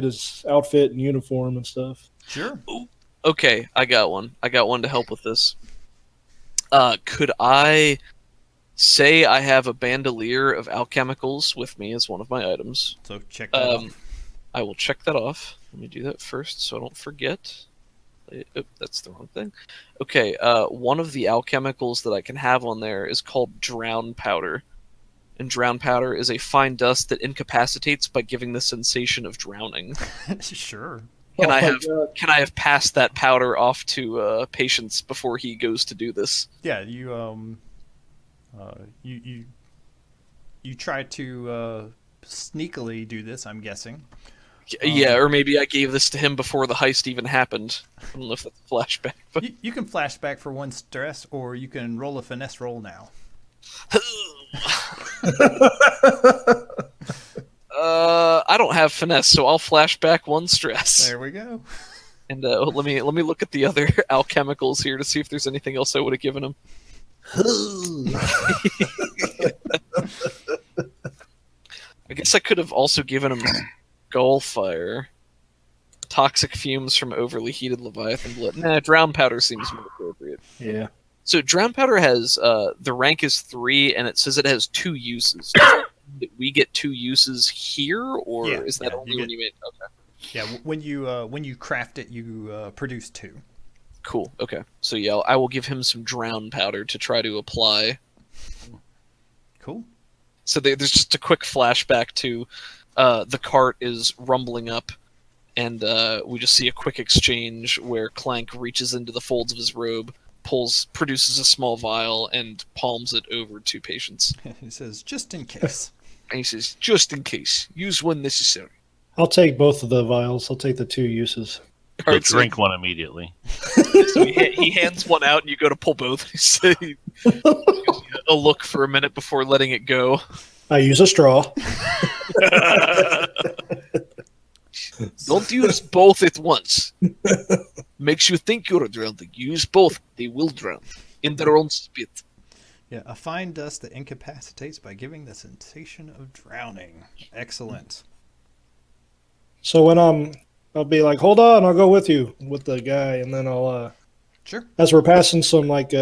his outfit and uniform and stuff. Sure. Okay, I got one. I got one to help with this. Could I say I have a bandolier of alchemicals with me as one of my items? So check that off. I will check that off. Let me do that first so I don't forget. Oh, that's the wrong thing. Okay, one of the alchemicals that I can have on there is called drown powder. And drown powder is a fine dust that incapacitates by giving the sensation of drowning. Sure. Can Oh I my have God. Can I have passed that powder off to patients before he goes to do this? Yeah, you try to sneakily do this, I'm guessing. Yeah, or maybe I gave this to him before the heist even happened. I don't know if that's a flashback, but You can flash back for 1 stress, or you can roll a finesse roll now. I don't have finesse, so I'll flash back 1 stress. There we go. And let me look at the other alchemicals here to see if there's anything else I would have given him. I guess I could have also given him Skullfire. Toxic fumes from overly heated Leviathan blood. Nah, drown powder seems more appropriate. Yeah. So drown powder has the rank is 3, and it says it has 2 uses. Did we get 2 uses here, or Yeah, is that yeah, only you when get- you made? Okay, Yeah, when you craft it, you produce 2. cool. Okay, so yeah, I will give him some drown powder to try to apply. Cool. So there's just a quick flashback to the cart is rumbling up, and we just see a quick exchange where Clank reaches into the folds of his robe, produces a small vial and palms it over to patients. He says, just in case. And he says, "Just in case, use when necessary." I'll take both of the vials. I'll take the 2 uses. All So right, so drink one immediately. he hands one out, and you go to pull both. He gives you a look for a minute before letting it go. I use a straw. Don't use both at once. Makes you think you're drowning. Use both; they will drown in their own spit. Yeah, a fine dust that incapacitates by giving the sensation of drowning. Excellent. So when I'll be like, hold on, I'll go with you with the guy, and then I'll Sure. as we're passing some like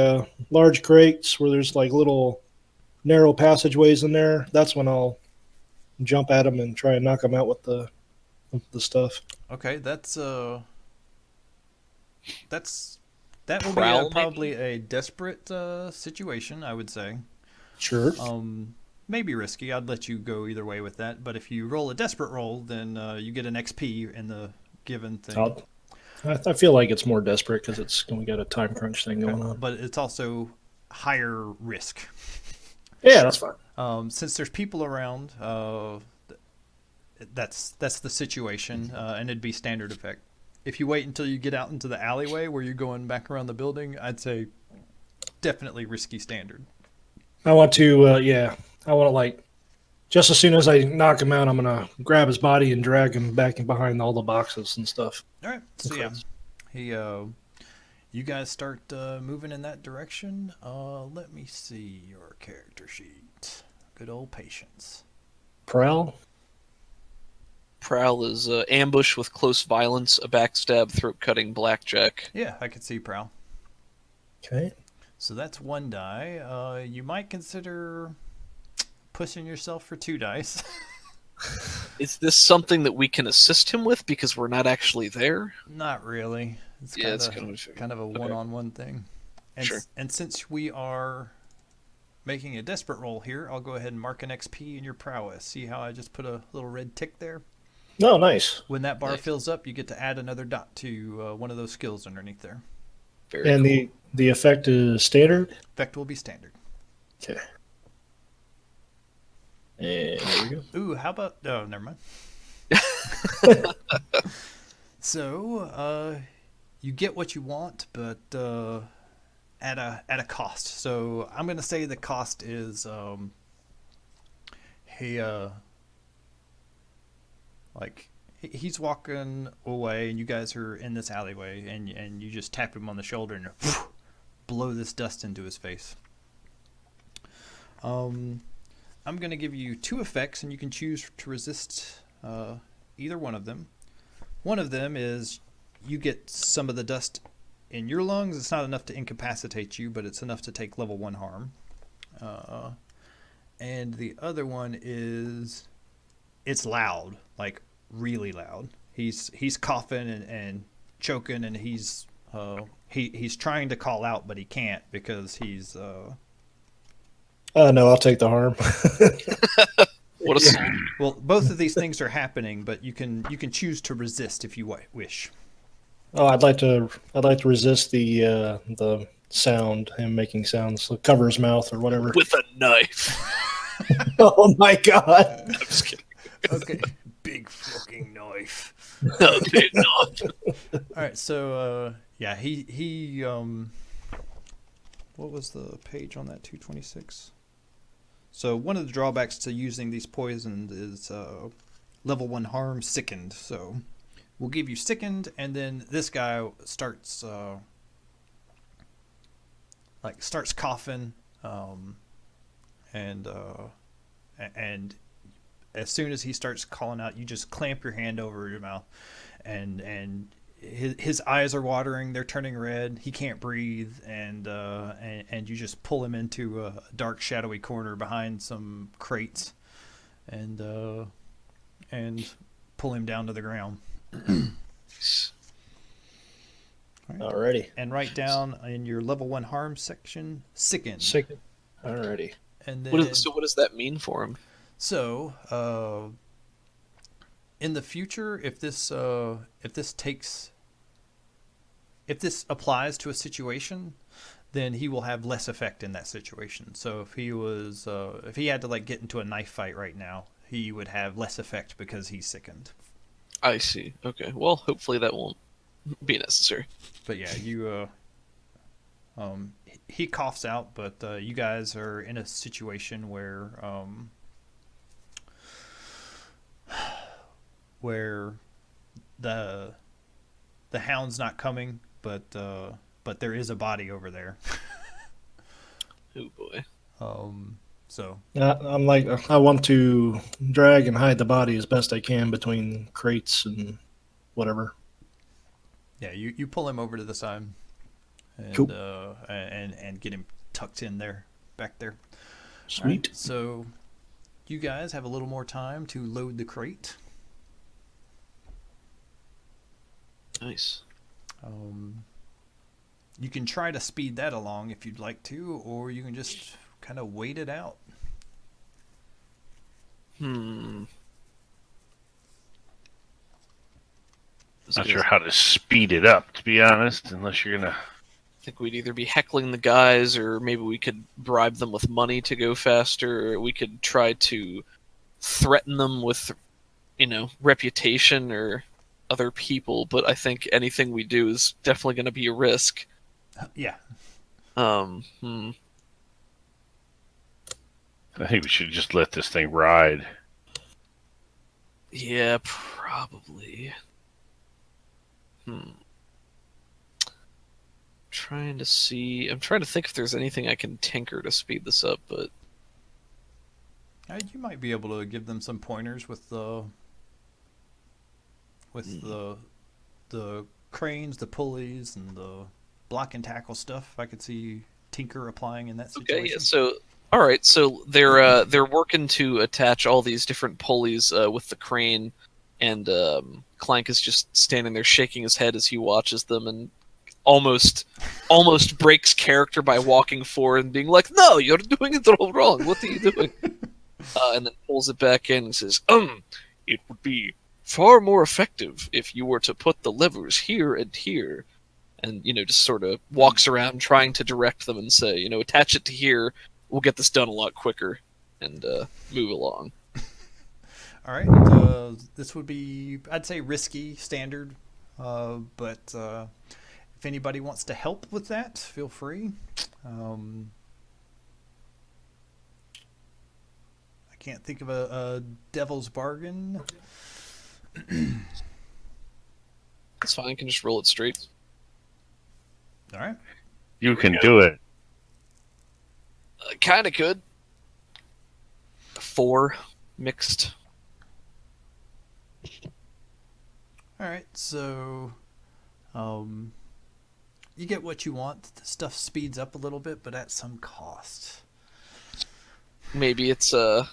large crates where there's like little narrow passageways in there, that's when I'll jump at them and try and knock them out with the stuff. Okay, that will Prowl, be probably a desperate situation, I would say. Sure. Maybe risky. I'd let you go either way with that. But if you roll a desperate roll, then you get an XP in the given thing. I feel like it's more desperate because we got a time crunch thing going on. But it's also higher risk. Yeah, that's fine. Since there's people around, that's the situation, and it'd be standard effect. If you wait until you get out into the alleyway where you're going back around the building, I'd say definitely risky standard. I want to, I want to like, just as soon as I knock him out, I'm going to grab his body and drag him back in behind all the boxes and stuff. All right. So yeah, you guys start moving in that direction. Let me see your character sheet. Good old patience. Prowl? Prowl is ambush with close violence, a backstab, throat-cutting, blackjack. Yeah, I could see Prowl. Okay. So that's 1 die. You might consider pushing yourself for 2 dice. Is this something that we can assist him with because we're not actually there? Not really. It's Yeah, it's kind of a one-on-one thing. And, Sure. And since we are making a desperate roll here, I'll go ahead and mark an XP in your prowess. See how I just put a little red tick there? Oh, nice. When that bar Nice. fills up, you get to add another dot to one of those skills underneath there. Very And cool. the effect is standard? Effect will be standard. Okay. And there we go. Ooh, how about... Oh, never mind. So, you get what you want, but at a cost. So I'm going to say the cost is he's walking away and you guys are in this alleyway and you just tap him on the shoulder and blow this dust into his face. I'm going to give you 2 effects and you can choose to resist either one of them. One of them is you get some of the dust in your lungs. It's not enough to incapacitate you, but it's enough to take level 1 harm. And the other one is it's loud, like really loud. He's coughing and choking, and he's trying to call out, but he can't because he's No, I'll take the harm. What a well, both of these things are happening, but you can choose to resist if you wish. Oh, I'd like to resist the sound, him making sounds, so cover his mouth or whatever. with a knife. Oh my god! I'm just kidding. Okay, big fucking knife. No, they're not. All right, so yeah, he what was the page on that 226? So one of the drawbacks to using these poisons is level 1 harm, sickened. So we'll give you sickened, and then this guy starts coughing, and as soon as he starts calling out, you just clamp your hand over your mouth, and his eyes are watering, they're turning red, he can't breathe, and you just pull him into a dark, shadowy corner behind some crates, and pull him down to the ground. Alrighty. And write down in your level 1 harm section, sickened. Sickened. Alrighty. And then, What does that mean for him? So, in the future, if this applies to a situation, then he will have less effect in that situation. So if he had to like get into a knife fight right now, he would have less effect because he's sickened. I see. Okay. Well, hopefully that won't be necessary. But yeah, he coughs out, but you guys are in a situation where the hound's not coming, but there is a body over there. Oh boy. So I'm like, I want to drag and hide the body as best I can between crates and whatever. yeah, you pull him over to the side and Cool. and get him tucked in there, back there. Sweet. All right, so you guys have a little more time to load the crate. Nice. You can try to speed that along if you'd like to, or you can just kind of wait it out. Hmm. Not sure how to speed it up, to be honest, unless you're gonna. I think we'd either be heckling the guys, or maybe we could bribe them with money to go faster, or we could try to threaten them with, reputation or other people. But I think anything we do is definitely going to be a risk. Yeah. Hmm. I think we should just let this thing ride. Yeah, probably. I'm trying to think if there's anything I can tinker to speed this up, but You might be able to give them some pointers with the cranes, the pulleys, and the block and tackle stuff. I could see Tinker applying in that situation. okay. Yeah, so all right, so they're working to attach all these different pulleys with the crane, and Clank is just standing there shaking his head as he watches them, and almost breaks character by walking forward and being like, "No, you're doing it all wrong. What are you doing?" And then pulls it back in and says, it would be far more effective if you were to put the levers here and here." And, just sort of walks around trying to direct them and say, attach it to here. We'll get this done a lot quicker and move along. All right. This would be, I'd say, risky standard, but if anybody wants to help with that, feel free. I can't think of a devil's bargain. It's fine. I can just roll it straight. All right. You can do it. Kind of could. 4 mixed. All right. So, you get what you want. The stuff speeds up a little bit, but at some cost. Maybe it's that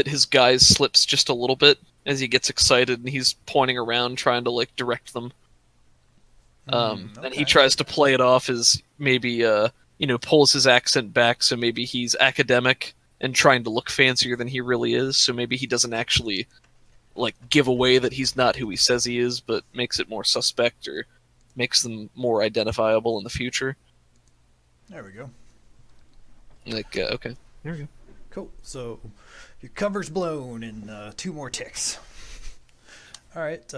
his guys slips just a little bit as he gets excited and he's pointing around trying to direct them. And he tries to play it off as maybe pulls his accent back, so maybe he's academic and trying to look fancier than he really is. So maybe he doesn't actually give away that he's not who he says he is, but makes it more suspect or makes them more identifiable in the future. There we go. Okay, there we go. Cool. So your cover's blown in 2 more ticks. All right.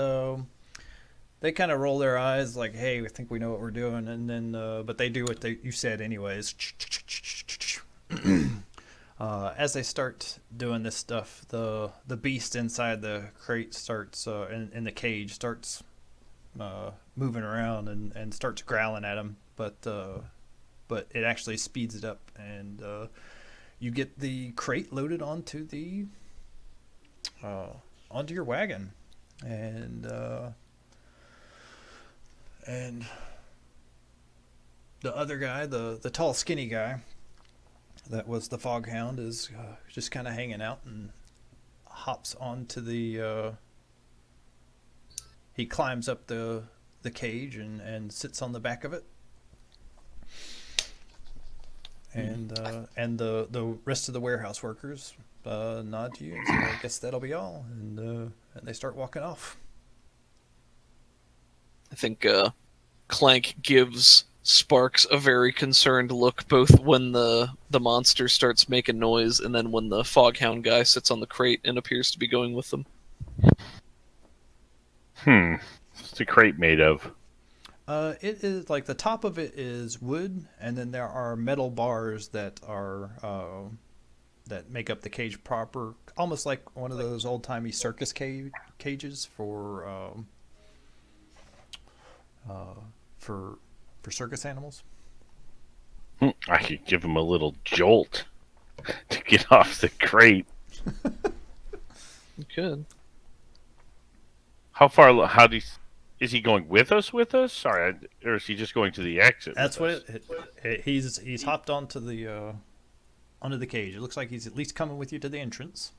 They kind of roll their eyes like, "Hey, I think we know what we're doing," and then, but they do what you said anyways. As they start doing this stuff, the beast inside the crate starts in the cage starts moving around and starts growling at him, but it actually speeds it up, and you get the crate loaded onto your wagon, and the other guy, the tall, skinny guy, that was the Foghound, is just kind of hanging out and hops onto he climbs up the cage and sits on the back of it. And the rest of the warehouse workers nod to you and say, "I guess that'll be all," and they start walking off. I think Clank gives sparks a very concerned look, both when the monster starts making noise and then when the Foghound guy sits on the crate and appears to be going with them. What's the crate made of? It is like the top of it is wood, and then there are metal bars that are that make up the cage proper, almost like one of those old timey circus cages for circus animals. I could give him a little jolt to get off the crate. You could. How far? How do? Is he going with us? Sorry, or is he just going to the exit? That's with what us? he's hopped onto the cage. It looks like he's at least coming with you to the entrance.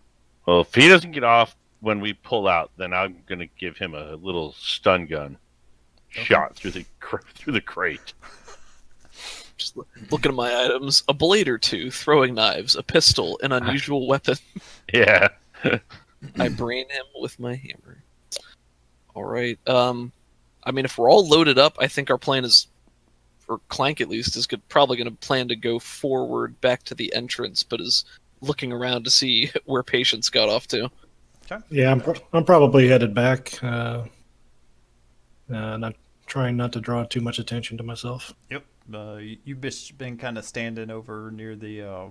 Well, if he doesn't get off when we pull out, then I'm going to give him a little stun gun shot through the crate. Just looking at my items: a blade or two, throwing knives, a pistol, an unusual weapon. Yeah. I brain him with my hammer. All right. I mean, if we're all loaded up, I think our plan is, or Clank at least, is probably going to plan to go forward back to the entrance, but is looking around to see where Patience got off to. Okay. Yeah, I'm probably headed back. Not trying not to draw too much attention to myself. Yep. You've been kind of standing over near the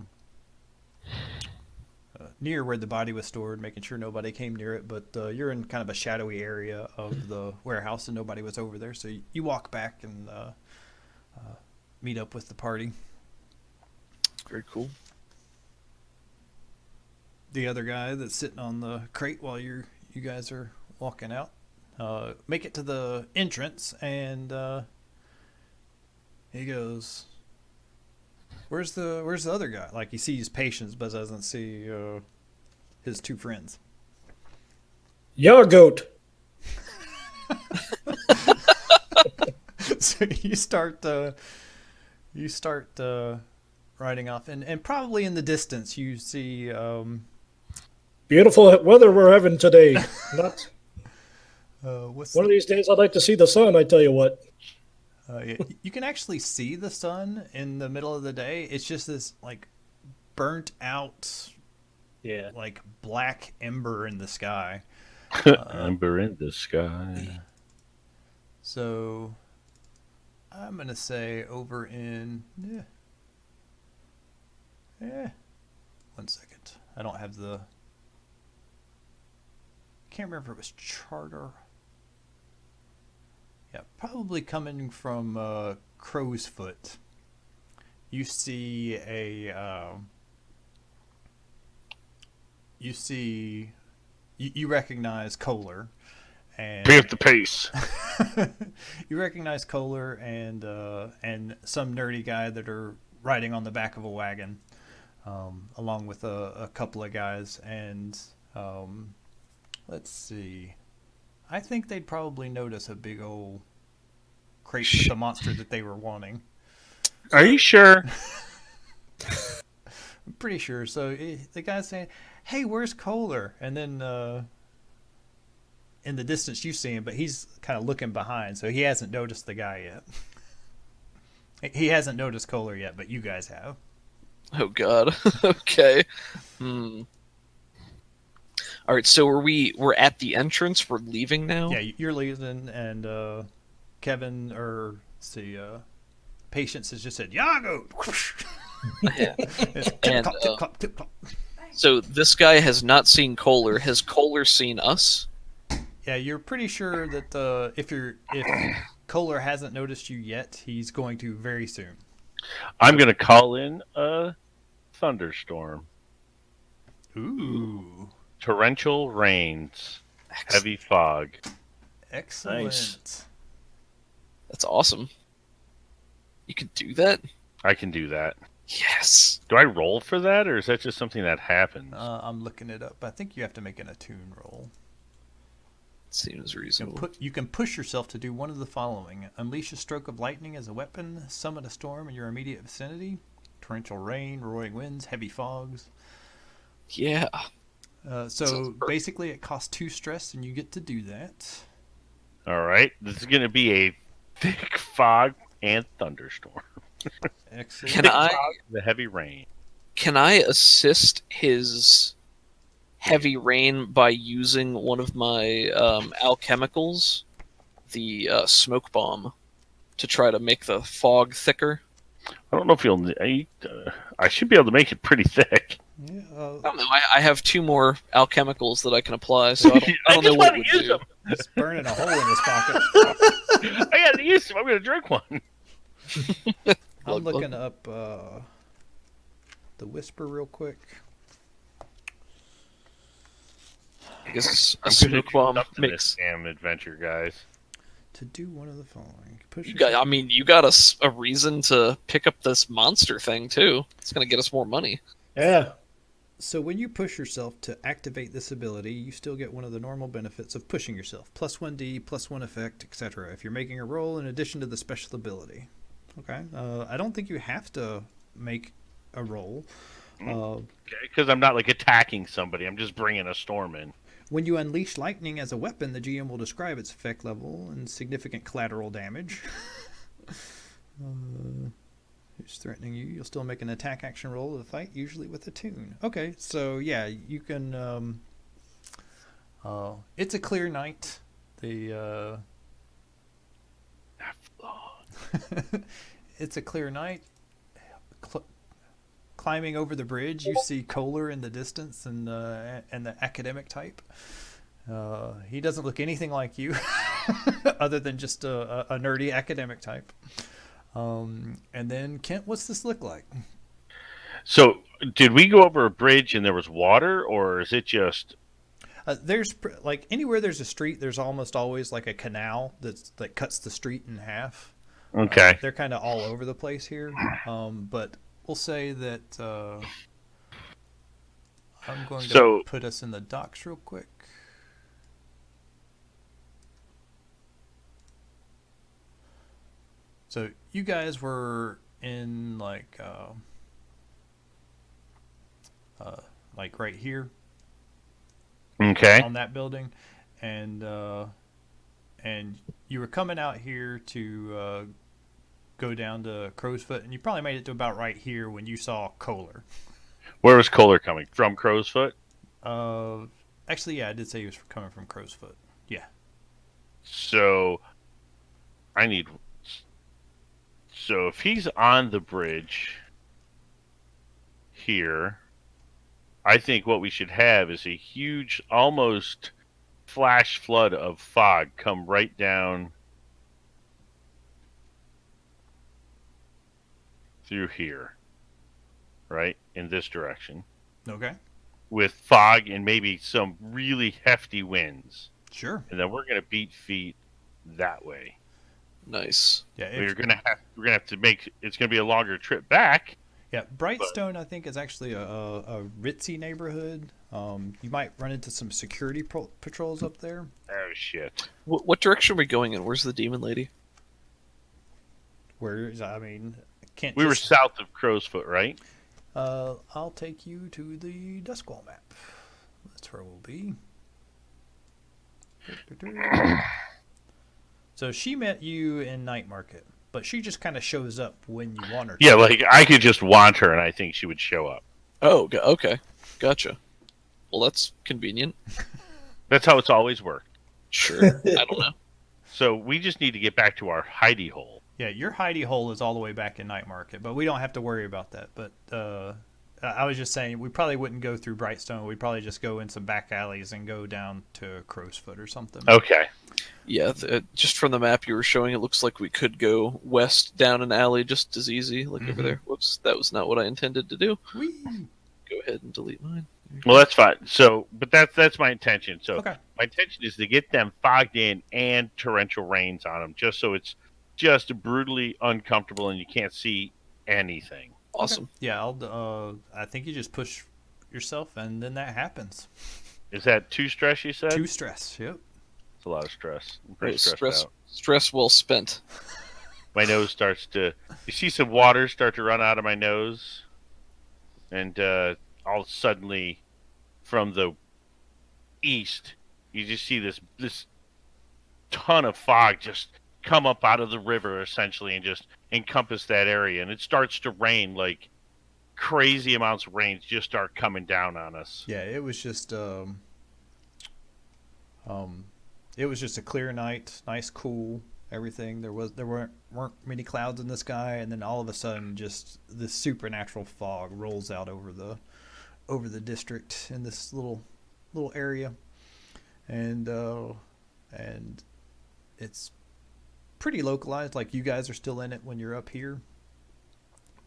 near where the body was stored, making sure nobody came near it. But you're in kind of a shadowy area of the warehouse, and nobody was over there. So you walk back and meet up with the party. Very cool. The other guy that's sitting on the crate while you guys are walking out, make it to the entrance, and he goes, "Where's the other guy?" Like he sees Patience, but doesn't see his two friends. Yeah, goat. So you start riding off, and probably in the distance you see Beautiful weather we're having today. Not what's one of these days I'd like to see the sun, I tell you what. you can actually see the sun in the middle of the day. It's just this like burnt out, like black ember in the sky. Ember in the sky. So I'm gonna say over in 1 second. I don't have the. Can't remember if it was charter. Yeah, probably coming from Crow's Foot. You see you recognize Kohler, and Pick up the pace. you recognize Kohler and some nerdy guy that are riding on the back of a wagon, along with a couple of guys, and let's see. I think they'd probably notice a big old crate with the monster that they were wanting. Are you sure? I'm pretty sure. So the guy's saying, "Hey, where's Kohler?" And then in the distance you see him, but he's kind of looking behind, so he hasn't noticed the guy yet. He hasn't noticed Kohler yet, but you guys have. Oh God. Okay. All right. So we're at the entrance. We're leaving now. Yeah, you're leaving, and Kevin or Patience has just said, "Yago." Yeah. It's And, tip clop, tip clop. So this guy has not seen Kohler. Has Kohler seen us? Yeah, you're pretty sure that if Kohler hasn't noticed you yet, he's going to very soon. I'm going to call in a thunderstorm. Ooh, Torrential rains. Heavy fog. excellent. Nice. That's awesome. You can do that? I can do that. Yes. Do I roll for that, or is that just something that happens? I'm looking it up. I think you have to make an attune roll. Seems reasonable. You can push yourself to do one of the following: unleash a stroke of lightning as a weapon, summon a storm in your immediate vicinity, torrential rain, roaring winds, heavy fogs. Yeah. So basically, it costs 2 stress, and you get to do that. All right. This is going to be a thick fog and thunderstorm. Excellent. Can I The heavy rain. assist his heavy rain by using one of my alchemicals, the smoke bomb, to try to make the fog thicker? I don't know if you'll. I should be able to make it pretty thick. Yeah, I don't know. I have 2 more alchemicals that I can apply, so I don't know just what wanna it would use do. them. he's burning a hole in his pocket. I gotta use them. I'm gonna drink one. I'm Glug, glug. looking up the whisper real quick. I guess a I'm gonna smoke do bomb something makes. this damn adventure, guys. To do one of the following. Push You yourself- got. I mean, you got a reason to pick up this monster thing too. It's gonna get us more money. Yeah. So when you push yourself to activate this ability, you still get one of the normal benefits of pushing yourself. +1d, +1 effect, etc. If you're making a roll in addition to the special ability. Okay. I don't think you have to make a roll. Okay, because I'm not like attacking somebody. I'm just bringing a storm in. When you unleash lightning as a weapon, the GM will describe its effect level and significant collateral damage. Who's threatening you? You'll still make an attack action roll to fight, usually with a tune. Okay, so yeah, you can. It's a clear night. It's a clear night. Climbing over the bridge, you see Kohler in the distance, and the academic type. He doesn't look anything like you, other than just a nerdy academic type. And then Kent, what's this look like? So, did we go over a bridge and there was water, or is it just? There's like anywhere there's a street, there's almost always like a canal that cuts the street in half. Okay. They're kind of all over the place here, but we'll say that I'm going to put us in the docks real quick. So you guys were in like right here Okay. on that building, and you were coming out here to go down to Crow's Foot, and you probably made it to about right here when you saw Kohler. Where was Kohler coming from? Crow's Foot. Actually, yeah, I did say he was coming from Crow's Foot. Yeah. So, I need. So if he's on the bridge here, I think what we should have is a huge, almost flash flood of fog come right down through here, right, in this direction, Okay. with fog and maybe some really hefty winds, Sure. and then we're gonna beat feet that way. Nice. Yeah. We're gonna have to make. It's gonna be a longer trip back. Yeah, Brightstone, I think, is actually a ritzy neighborhood. You might run into some security patrols up there. Oh shit! What direction are we going in? Where's the demon lady? I mean, can't. We were south of Crow's Foot, right? I'll take you to the Duskwall map. That's where we'll be. So she met you in Night Market, but she just kind of shows up when you want her to. Yeah, like I could just want her, and I think she would show up. Oh, okay. Gotcha. Well, that's convenient. That's how it's always worked. Sure. I don't know. So we just need to get back to our hidey hole. Yeah, your hidey hole is all the way back in Night Market, but we don't have to worry about that. But I was just saying, we probably wouldn't go through Brightstone. We'd probably just go in some back alleys and go down to Crow's Foot or something. Okay. Yeah, just from the map you were showing, it looks like we could go west down an alley just as easy, like over there. Whoops, that was not what I intended to do. Whee! Go ahead and delete mine. Well, that's fine. So, but that's my intention. So, Okay. my intention is to get them fogged in and torrential rains on them, just so it's just brutally uncomfortable and you can't see anything. Awesome. Yeah, I think you just push yourself, and then that happens. Is that too stress? You said 2 stress. Yep. it's a lot of stress. I'm pretty Right, stressed out. stress well spent. My nose starts to. You see some water start to run out of my nose, and all suddenly, from the east, you just see this ton of fog just come up out of the river essentially and just encompass that area. And it starts to rain, like crazy amounts of rain just start coming down on us. Yeah, um, it was just a clear night, nice, cool, everything. There weren't many clouds in the sky, and then all of a sudden, just this supernatural fog rolls out over the district in this little area, and it's pretty localized. Like, you guys are still in it when you're up here,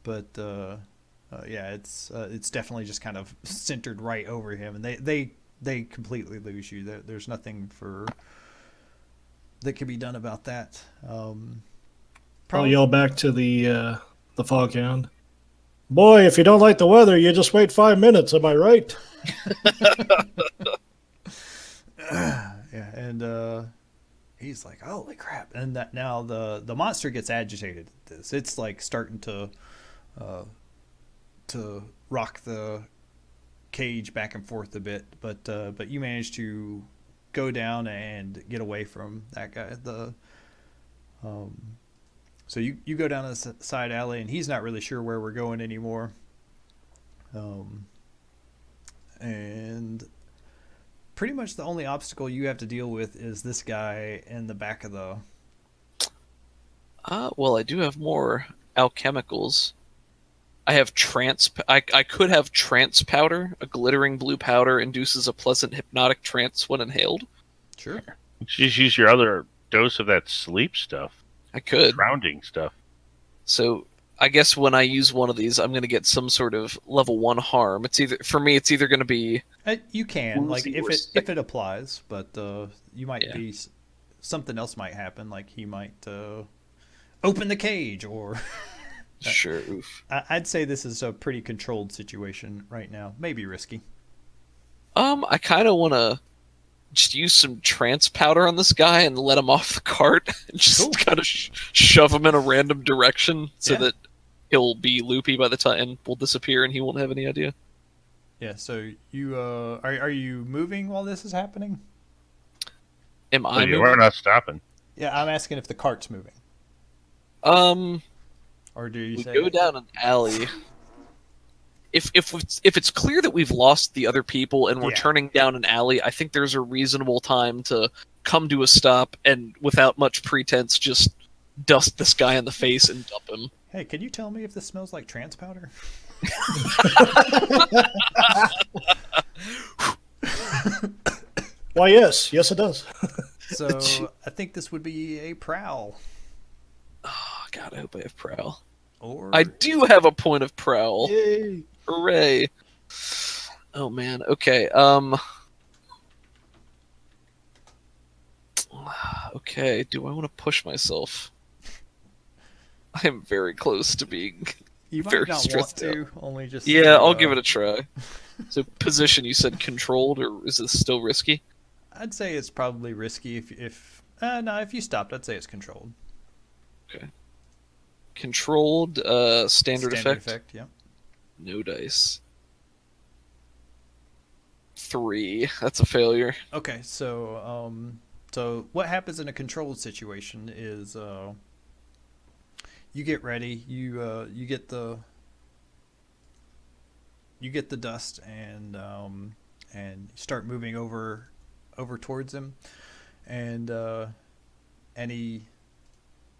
but yeah, it's definitely just kind of centered right over him, and they completely lose you. There's nothing that can be done about that. I'll yell back to the Foghound. Boy, if you don't like the weather, you just wait 5 minutes. Am I right? Yeah, and he's like, "Holy crap!" And that now the monster gets agitated at this. It's like starting to rock the cage back and forth a bit, but you manage to go down and get away from that guy. So you go down a side alley, and he's not really sure where we're going anymore. And pretty much the only obstacle you have to deal with is this guy in the back of the. Well, I do have more alchemicals. I have trance. I could have trance powder. A glittering blue powder induces a pleasant hypnotic trance when inhaled. Sure. Just use your other dose of that sleep stuff. I could. Grounding stuff. So I guess when I use one of these, I'm going to get some sort of level 1 harm. It's either going to be. You can, like, woozy or if it applies, but you might Yeah. be something else might happen, like he might open the cage, or Sure. Oof. I'd say this is a pretty controlled situation right now. Maybe risky. I kind of want to just use some trance powder on this guy and let him off the cart and just Cool. kind of shove him in a random direction so Yeah. that he'll be loopy by the time and will disappear and he won't have any idea. Yeah. So you are you moving while this is happening? Am Oh, I yeah, moving? we're not stopping. Yeah, I'm asking if the cart's moving, or do you We say go down an alley. If it's clear that we've lost the other people and we're Yeah. turning down an alley, I think there's a reasonable time to come to a stop and without much pretense just dust this guy in the face and dump him. Hey, can you tell me if this smells like trance powder? Why, yes. Yes, it does. So I think this would be a prowl, Oh, God, I hope I have prowl. or I do have a point of prowl. Yay. Hooray! Oh man. Okay. Okay. Do I want to push myself? I am very close to being. you might very not want stressed out. to. Only just Yeah, I'll give it a try. So position, you said controlled, or is this still risky? I'd say it's probably risky if no, if you stopped, I'd say it's controlled. Controlled. Standard effect. Yeah. No dice. 3. That's a failure. Okay, so so what happens in a controlled situation is you get ready, you get the dust, and start moving over towards him, and he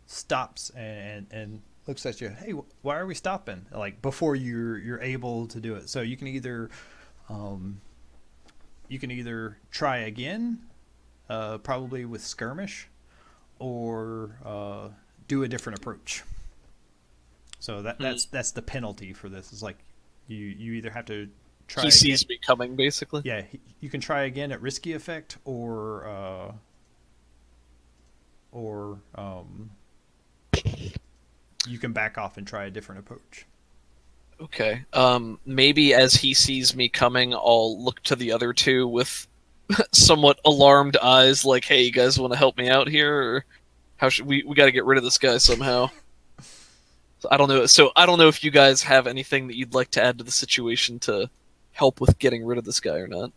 stops and looks at you. Hey, why are we stopping? Like, before you're able to do it. So you can either try again, probably with skirmish, or do a different approach. So that's the penalty for this. Is like you either have to try. He again. sees me coming, basically. Yeah, you can try again at risky effect, or you can back off and try a different approach. Okay. Maybe as he sees me coming, I'll look to the other two with somewhat alarmed eyes, like, "Hey, you guys want to help me out here? Or how should we got to get rid of this guy somehow?" So I don't know. So I don't know if you guys have anything that you'd like to add to the situation to help with getting rid of this guy or not.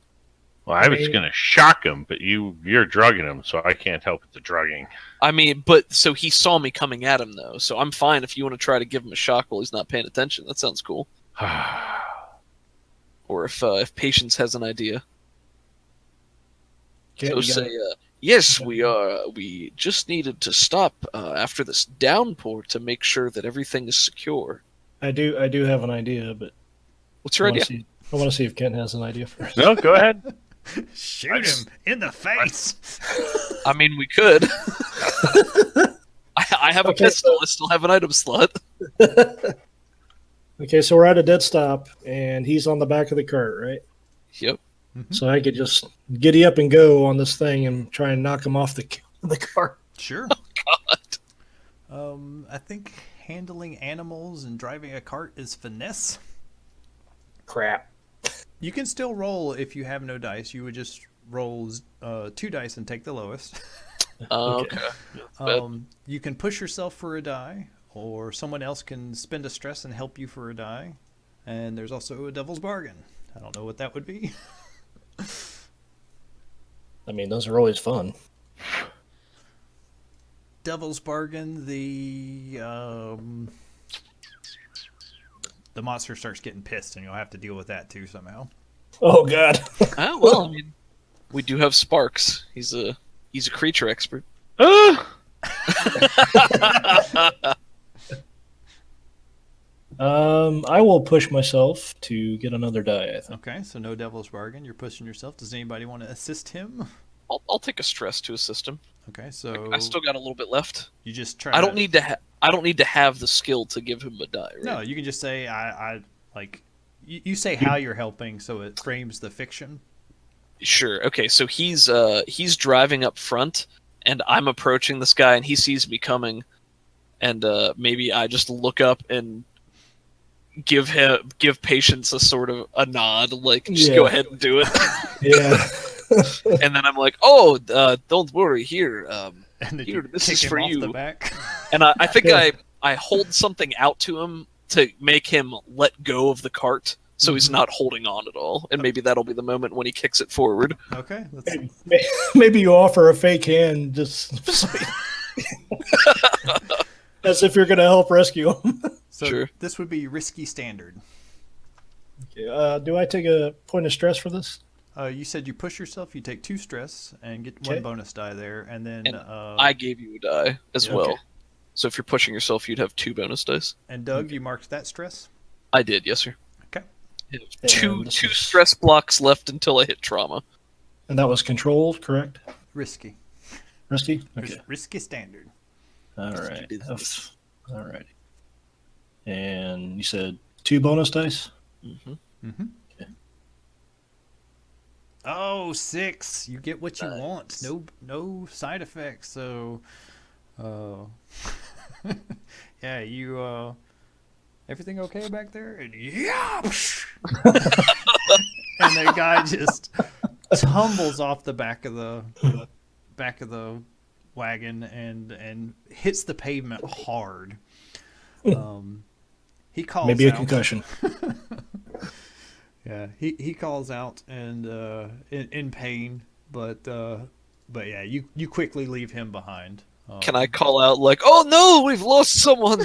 Well, I was going to shock him, but you're drugging him, so I can't help with the drugging. I mean, but so he saw me coming at him though, so I'm fine if you want to try to give him a shock while he's not paying attention. That sounds cool. Or if Patience has an idea. Okay, So say, yes, we just needed to stop after this downpour to make sure that everything is secure. I do have an idea, but What's your idea? I want to see if Kent has an idea first. No, go ahead. Shoot him in the face. I mean, we could. I have a pistol. I still have an item slot. Okay, so we're at a dead stop, and he's on the back of the cart, right? Yep. Mm-hmm. So I could just giddy up and go on this thing and try and knock him off the cart. Sure. God. I think handling animals and driving a cart is finesse. Crap. You can still roll if you have no dice. You would just roll 2 dice and take the lowest. Okay. You can push yourself for a die, or someone else can spend a stress and help you for a die. And there's also a devil's bargain. I don't know what that would be. I mean, those are always fun. Devil's bargain, the monster starts getting pissed, and you'll have to deal with that too somehow. Oh God. Oh, well, I mean, we do have Sparks. He's a creature expert. I will push myself to get another die, I think. Okay, so no devil's bargain. You're pushing yourself. Does anybody want to assist him? I'll take a stress to assist him. Okay, so I still got a little bit left. you just try. I don't need to have the skill to give him a die. Right? No, you can just say I like. You say how you're helping, so it frames the fiction. Sure. Okay, so he's driving up front, and I'm approaching this guy, and he sees me coming, and maybe I just look up and give Patience a sort of a nod, like just go ahead and do it. Yeah. And then I'm like, oh, don't worry, here, And then here, you this kick is him for off you. the back. And I think I hold something out to him to make him let go of the cart, so he's not holding on at all. And maybe that'll be the moment when he kicks it forward. Okay, let's see. Maybe you offer a fake hand just as if you're going to help rescue him. So Sure. This would be risky standard. Okay, do I take a point of stress for this? You said you push yourself, you take 2 stress and get Okay. 1 bonus die there, and then And I gave you a die as Yeah, well. okay. So if you're pushing yourself, you'd have 2 bonus dice. and Doug, you marked that stress. I did, yes, sir. Okay. I have two And this is- stress blocks left until I hit trauma. And that was controlled, correct? Risky. Risky? Okay. Risky standard. All right. It is. All right. And you said 2 bonus dice? Mm-hmm. Mm-hmm. Okay. Oh, 6. You get what you Nice. want. No side effects. So, yeah, you everything okay back there? And yeah. And the guy just tumbles off the back of the wagon and hits the pavement hard. He calls Maybe a out. concussion. Yeah, he calls out and in pain, but yeah, you quickly leave him behind. Can I call out like, "Oh no, we've lost someone"?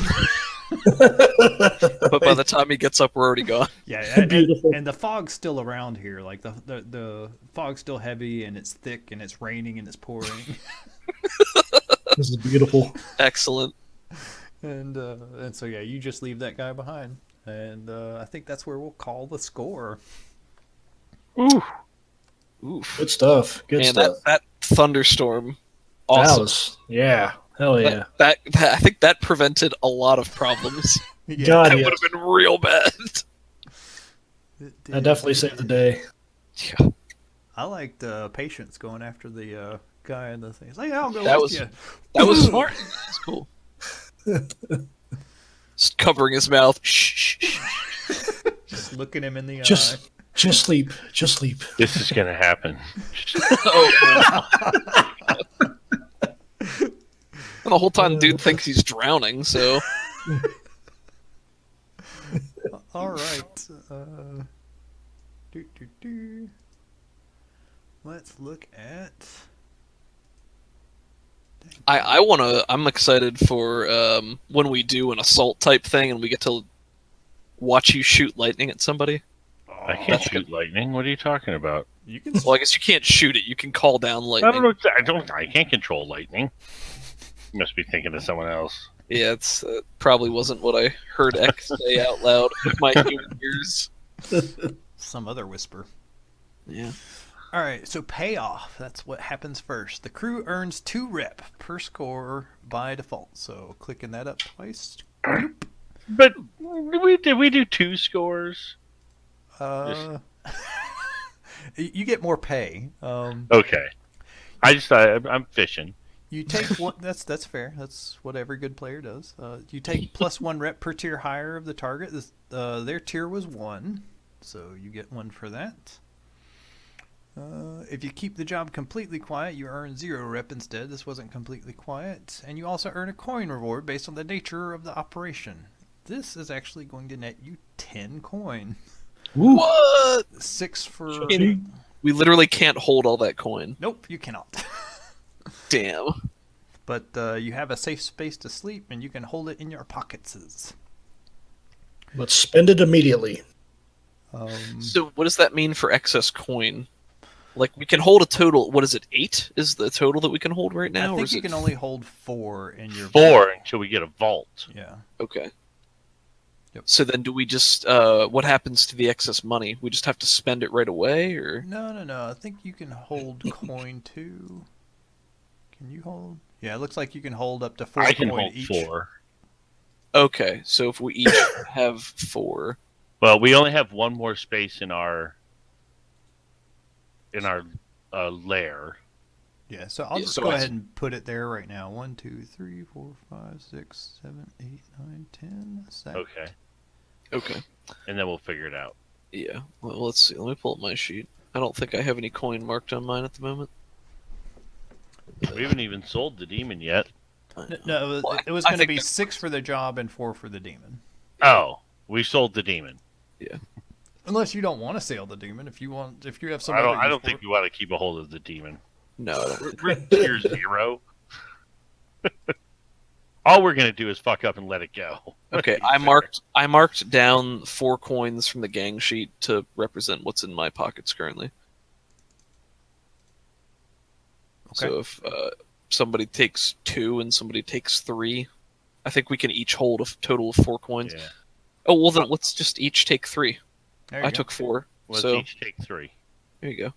But by the time he gets up, we're already gone. Yeah, and, Beautiful. and the fog's still around here. Like the fog's still heavy and it's thick and it's raining and it's pouring. This is beautiful. Excellent. and so yeah, you just leave that guy behind. And I think that's where we'll call the score. Ooh. Oof. Good stuff. Good Man, stuff. that thunderstorm. That Awesome. was, yeah. Hell yeah. That I think that prevented a lot of problems. Yeah, God, That yes. would have been real bad. it I did. definitely saved the day. Yeah. I liked Patience going after the guy in the thing. It's like, I'll go That with was- you. That was smart. That's cool. Just covering his mouth. Shh, shh, shh. Just looking him in the eye. Just sleep. Just sleep. This is going to happen. Oh, man. And the whole time, the dude thinks he's drowning. So All right. Do, do, do. let's look at. I'm excited for when we do an assault type thing and we get to watch you shoot lightning at somebody. I can't shoot lightning. What are you talking about? You can. Well, I guess you can't shoot it. You can call down I lightning. don't know. I can't control lightning. You must be thinking of someone else. Yeah, it's probably wasn't what I heard X say out loud with my human ears. Some other whisper. Yeah. All right, so payoff. That's what happens first. The crew earns 2 rep per score by default. So clicking that up twice. But did we do 2 scores? You get more pay. Okay. I just thought I'm fishing. You take one. That's fair. That's what every good player does. You take plus 1 rep per tier higher of the target. Their tier was 1, so you get 1 for that. If you keep the job completely quiet, you earn 0 rep instead. This wasn't completely quiet. And you also earn a coin reward based on the nature of the operation. This is actually going to net you 10 coin. Woo. What? 6 for... We literally can't hold all that coin. Nope, you cannot. Damn. But you have a safe space to sleep, and you can hold it in your pockets. Let's spend it immediately. So what does that mean for excess coin? Like, we can hold a total, what is it, 8 is the total that we can hold right now? I or think is you it can only hold 4 in your 4 until we get a vault. Yeah. Okay. Yep. So then do we just, what happens to the excess money? We just have to spend it right away, or? No. I think you can hold coin too. Can you hold? Yeah, it looks like you can hold up to 4 I can coin hold each. 4. Okay, so if we each have 4. Well, we only have 1 more space in our lair. Yeah, so I'll Yeah, just so go I ahead see. and put it there right now. 1, 2, 3, 4, 5, 6, 7, 8, 9, 10. Set. Okay. Okay. And then we'll figure it out. Yeah. Well, let's see. Let me pull up my sheet. I don't think I have any coin marked on mine at the moment. We haven't even sold the demon yet. No, Well, it was I going to think be that's 6 for the job and 4 for the demon. Oh, we sold the demon. Unless you don't want to sail the demon, if you have some. I don't think we want to keep a hold of the demon. No, I don't. We're at tier 0. All we're gonna do is fuck up and let it go. Okay, I marked down 4 coins from the gang sheet to represent what's in my pockets currently. Okay. So if somebody takes 2 and somebody takes 3, I think we can each hold a total of 4 coins. Yeah. Oh well, then let's just each take 3. There you I go. took 4, Let's so each take 3. there you go.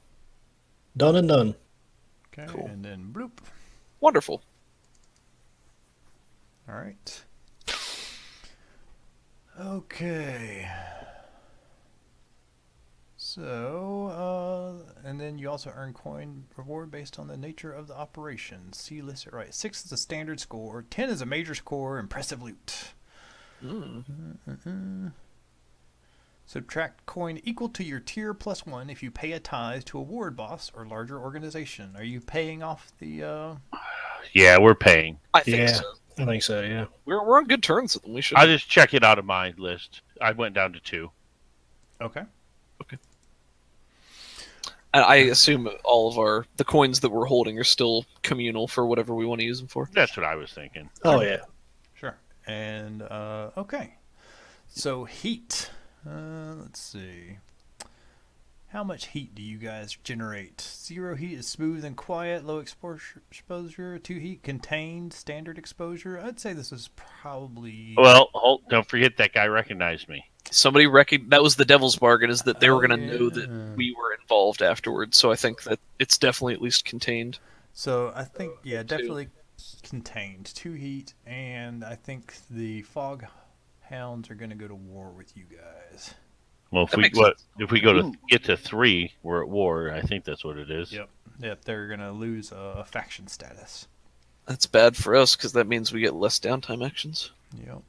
Done and done. Okay, Cool. and then bloop. Wonderful. All right. Okay. So, and then you also earn coin reward based on the nature of the operation. See listed right. 6 is a standard score. 10 is a major score. Impressive loot. Subtract coin equal to your tier plus 1 if you pay a tithe to a ward boss or larger organization. Are you paying off the? Yeah, we're paying. I think Yeah. so. I think so, yeah. We're on good terms with them. We should. I'll just check it out of my list. I went down to 2. Okay. And I assume all of the coins that we're holding are still communal for whatever we want to use them for. That's what I was thinking. Oh, yeah. Sure. And okay. So heat. Let's see. How much heat do you guys generate? 0 heat is smooth and quiet, low exposure. 2 heat contained, standard exposure. I'd say this is probably. Well, don't forget that guy recognized me. Somebody that was the devil's bargain, is that they were going to know yeah. that we were involved afterwards. So I think that it's definitely at least contained. So I think definitely contained. 2 heat, and I think the Foghounds are going to go to war with you guys. Well, if we get to 3, we're at war. I think that's what it is. Yep. They're going to lose a faction status. That's bad for us because that means we get less downtime actions. Yep.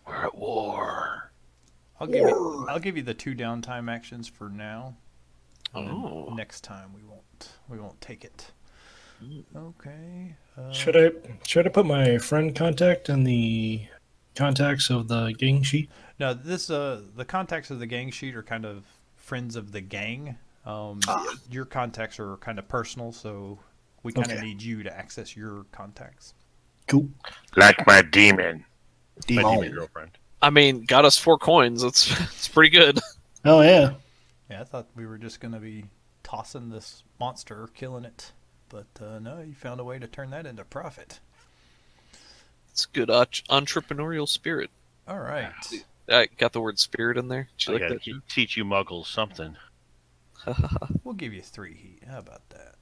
We're at war. I'll give you the 2 downtime actions for now. Oh. Next time we won't take it. Okay. Should I put my friend contact in the contacts of the gang sheet? Now this the contacts of the gang sheet are kind of friends of the gang. Your contacts are kind of personal, so we kind of Okay. need you to access your contacts. Cool. Like my demon. My Demon. demon girlfriend. I mean, got us 4 coins. It's pretty good. Oh yeah. Yeah, I thought we were just going to be tossing this monster, killing it. But no, you found a way to turn that into profit. It's good entrepreneurial spirit. All right. I got the word spirit in there. Did you I like gotta that? Drew? teach you muggles something. We'll give you 3 heat. How about that?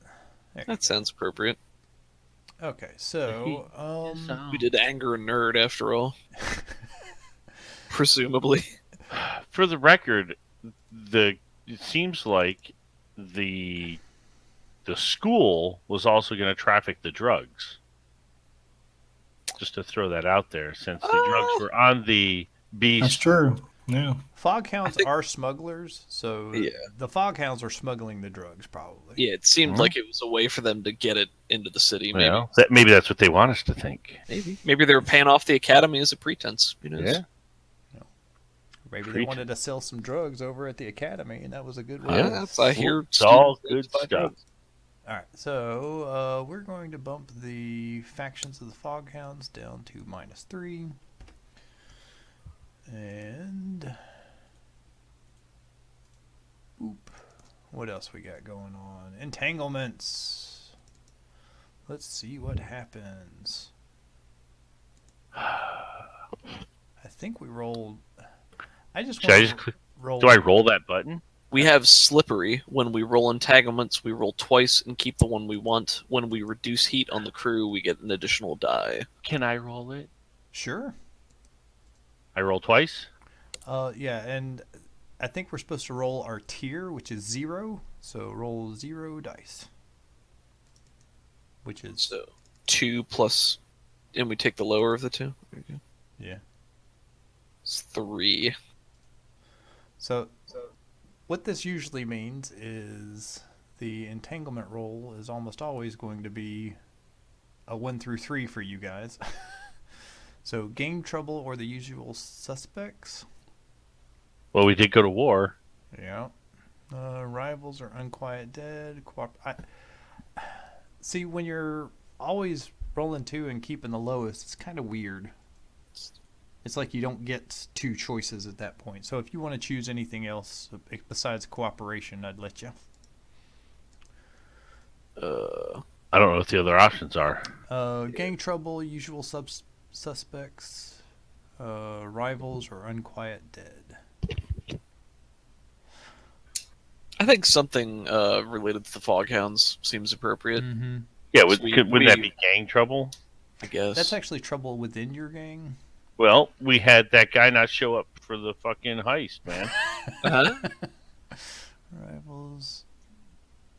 There you That sounds appropriate. go. Okay, so We did anger a nerd after all. Presumably. For the record, it seems like the school was also going to traffic the drugs. Just to throw that out there, since the drugs were on the beast. That's true. Yeah. Foghounds are smugglers, so Yeah. the Foghounds are smuggling the drugs, probably. Yeah, it seemed Mhm. like it was a way for them to get it into the city. Maybe. Well, maybe that's what they want us to think. Maybe they were paying off the academy as a pretense. Who knows? Yeah. Maybe they wanted to sell some drugs over at the academy, and that was a good way. Yeah, that's, I hear It's all students good buy stuff. drugs. All right, so we're going to bump the factions of the Foghounds down to -3. And oop, what else we got going on? Entanglements. Let's see what happens. I think we rolled. I just Should I want just to roll. do I roll that button? We have slippery. When we roll entanglements, we roll twice and keep the one we want. When we reduce heat on the crew, we get an additional die. Can I roll it? Sure. I roll twice. Yeah, and I think we're supposed to roll our tier, which is 0. So roll 0 dice, which is So 2 plus, and we take the lower of the 2. There you go. yeah. It's 3. So what this usually means is the entanglement roll is almost always going to be a 1 through 3 for you guys. So game trouble or the usual suspects. Well, we did go to war. Yeah. Rivals or unquiet dead. See, when you're always rolling 2 and keeping the lowest, it's kind of weird. It's like you don't get 2 choices at that point. So if you want to choose anything else besides cooperation, I'd let you. I don't know what the other options are. Gang trouble, usual suspects, rivals, or unquiet dead. I think something related to the Foghounds seems appropriate. Mm-hmm. Yeah, So wouldn't that be gang trouble? I guess. That's actually trouble within your gang. Well, we had that guy not show up for the fucking heist, man. Uh-huh. Rivals.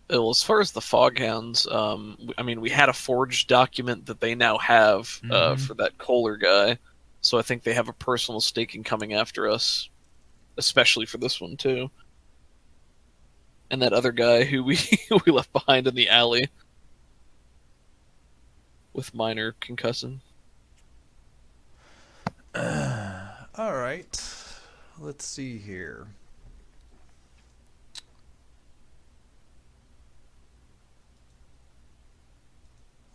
Well, as far as the Foghounds, I mean, we had a forged document that they now have Mhm. for that Kohler guy, so I think they have a personal stake in coming after us, especially for this one too. And that other guy who we we left behind in the alley with minor concussion. All right. Let's see here.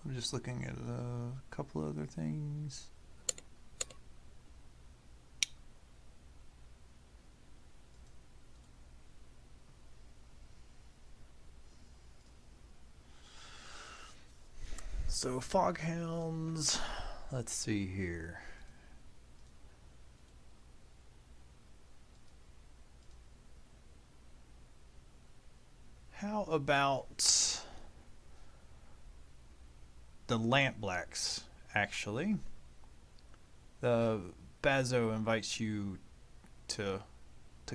I'm just looking at a couple other things. So Foghounds, let's see here. How about the Lampblacks, actually? The Bazo invites you to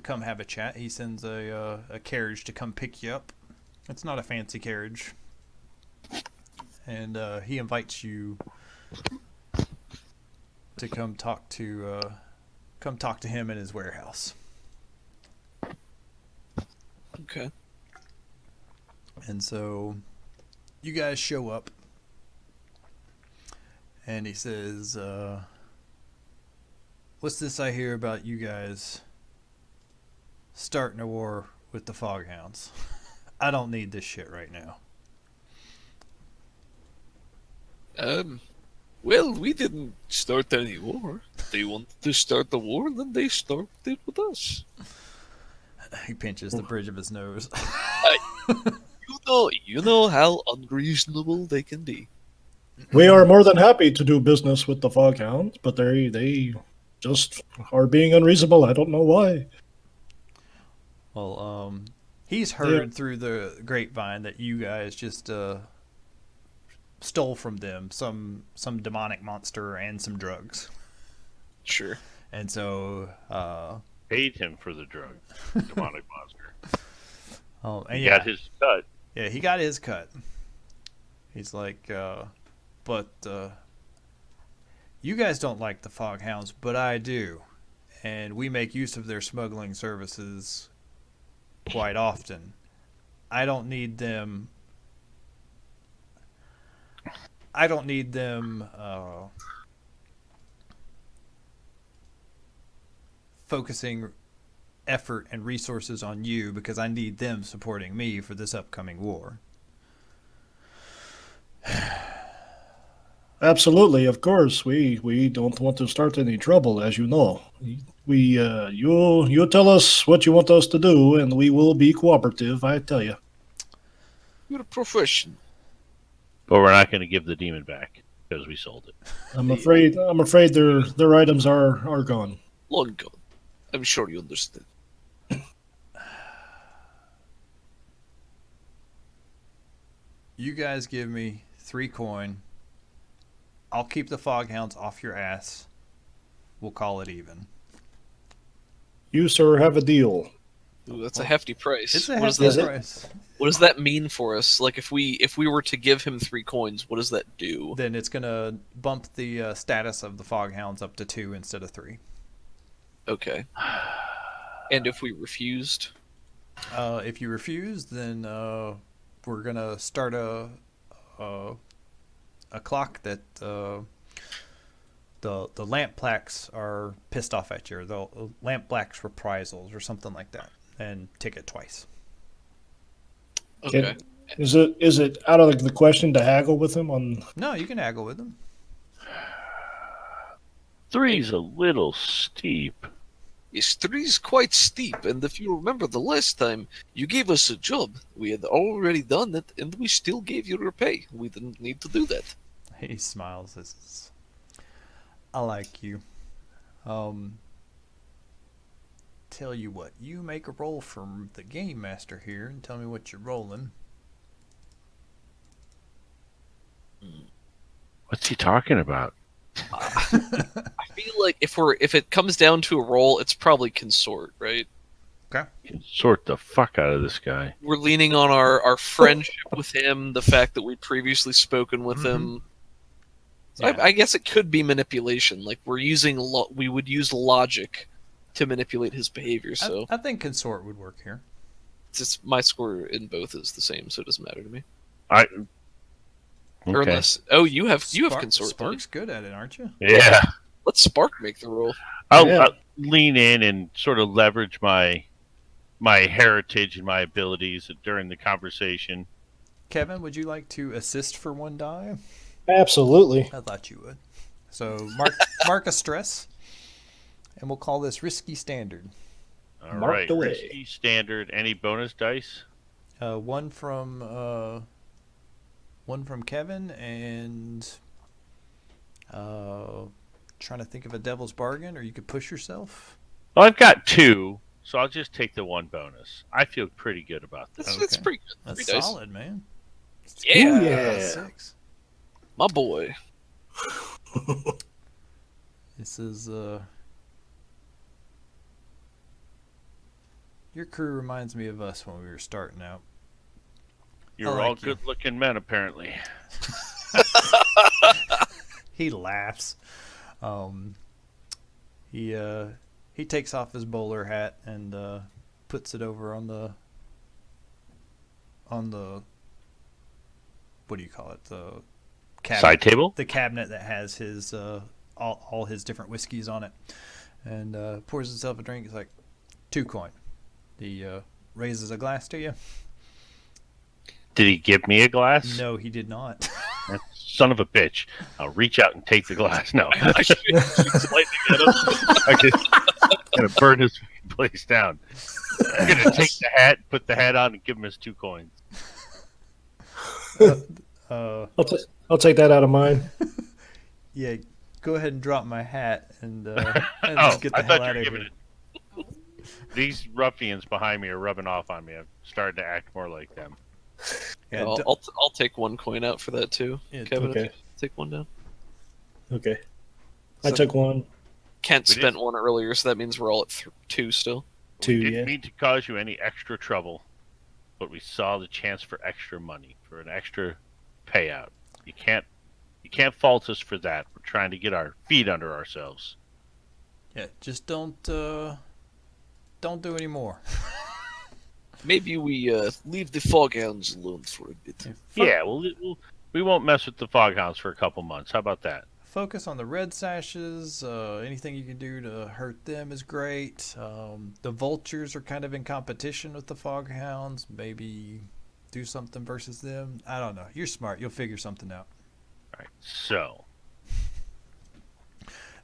come have a chat. He sends a carriage to come pick you up. It's not a fancy carriage. And he invites you to come talk to him in his warehouse. Okay. And so you guys show up, and he says, what's this I hear about you guys starting a war with the Foghounds? I don't need this shit right now. Well, we didn't start any war. They wanted to start the war, then they started with us. He pinches the bridge of his nose. You know how unreasonable they can be. We are more than happy to do business with the Foghounds, but they just are being unreasonable. I don't know why. Well, he's heard through the grapevine that you guys just stole from them some demonic monster and some drugs, Sure. and so Paid him for the drug. Demonic monster. and He yeah, got his cut. yeah, he got his cut. He's like, but you guys don't like the Foghounds, but I do, and we make use of their smuggling services quite often. I don't need them. I don't need them focusing effort and resources on you because I need them supporting me for this upcoming war. Absolutely, of course. We don't want to start any trouble, as you know. We you tell us what you want us to do, and we will be cooperative. I tell you. You're a professional. But we're not going to give the demon back because we sold it. I'm afraid their items are gone. Long gone. I'm sure you understand. You guys give me 3 coin. I'll keep the Foghounds off your ass. We'll call it even. You, sir, have a deal. Ooh, that's a hefty price. It's a What does hefty that- price. What does that mean for us? Like, if we were to give him 3 coins, what does that do? Then it's gonna bump the status of the Foghounds up to 2 instead of 3. Okay. And if we refused? If you refuse, then we're gonna start a clock that the lamp plaques are pissed off at you, or the lamp plaques reprisals, or something like that, and tick it twice. Okay. Is it out of the question to haggle with him on? No, you can haggle with them. 3's a little steep. Yes, 3's quite steep, and if you remember the last time you gave us a job, we had already done it, and we still gave you your pay. We didn't need to do that. He smiles. I like you. Tell you what, you make a roll from the game master here and tell me what you're rolling. What's he talking about? I feel like if it comes down to a roll, it's probably consort, right? Can sort the fuck out of this guy. We're leaning on our friendship with him, the fact that we'd previously spoken with him. So Yeah. I guess it could be manipulation. Like we would use logic to manipulate his behavior. So I think consort would work here. it's my score in both is the same, so it doesn't matter to me. Or Okay. unless you have consort. don't you? Spark's good at it, aren't you? Yeah. Let Spark make the roll. I'll lean in and sort of leverage my heritage and my abilities during the conversation. Kevin, would you like to assist for 1 die? Absolutely. I thought you would. So mark a stress, and we'll call this risky standard. All Marked right. away. Risky standard. Any bonus dice? One from Kevin, and trying to think of a devil's bargain, or you could push yourself. Well, I've got 2, so I'll just take the 1 bonus. I feel pretty good about this. That's Okay. pretty good. That's 3 dice. solid, man. Yeah, Yeah. 6. my boy. This is your crew reminds me of us when we were starting out. You're I all like you. good-looking men, apparently. He laughs. He takes off his bowler hat and puts it over on the what do you call it? The cabinet. Side table? The cabinet that has his all his different whiskeys on it, and pours himself a drink. He's like, 2 coin. He raises a glass to you. Did he give me a glass? No, he did not. That son of a bitch. I'll reach out and take the glass. No. I shoot lightning at him. I'm going to burn his place down. I'm going to take the hat, put the hat on, and give him his 2 coins. I'll take that out of mine. Yeah, go ahead and drop my hat and Oh, get the I hell thought out you were of giving here. it. These ruffians behind me are rubbing off on me. I'm starting to act more like them. Yeah, I'll take 1 coin out for that too. Yeah, Kevin, okay. if you take 1 down. Okay. I So- took 1. Kent We spent did- 1 earlier, so that means we're all at 2 still. 2, We didn't yeah. mean to cause you any extra trouble, but we saw the chance for extra money, for an extra payout. You can't fault us for that. We're trying to get our feet under ourselves. yeah, just don't do any more. Maybe we leave the Foghounds alone for a bit. Yeah, we won't mess with the Foghounds for a couple months. How about that? Focus on the red sashes. Anything you can do to hurt them is great. The vultures are kind of in competition with the foghounds. Maybe do something versus them. I don't know. You're smart. You'll figure something out. All right. So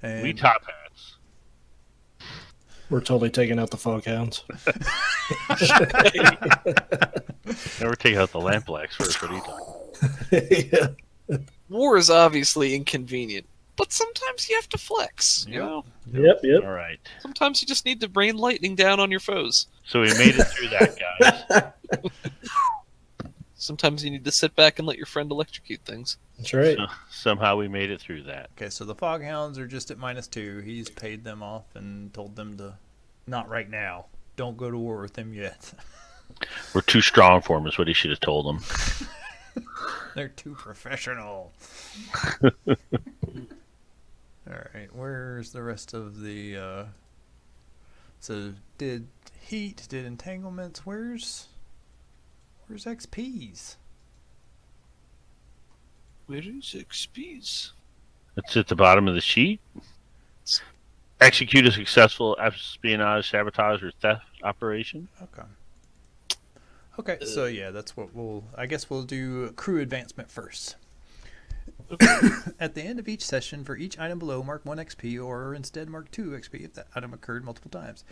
And we top hats. We're totally taking out the Foghounds. Never take out the Lamplax first. What are you talking? Yeah. War is obviously inconvenient, but sometimes you have to flex. You Yep. know, Yep. All right. sometimes you just need to rain lightning down on your foes. So we made it through that, guys. Sometimes you need to sit back and let your friend electrocute things. That's right. Somehow we made it through that. okay, so the foghounds are just at -2. He's paid them off and told them to not right now. Don't go to war with them yet. We're too strong for him, is what he should have told them. They're too professional. All right, where's the rest of the? So did heat? Did entanglements? Where's XP's? Where is XP's? It's at the bottom of the sheet. Execute a successful espionage, sabotage, or theft operation. Okay. Okay, so yeah, that's what I guess we'll do crew advancement first. At the end of each session, for each item below, mark 1 XP, or instead mark 2 XP if that item occurred multiple times.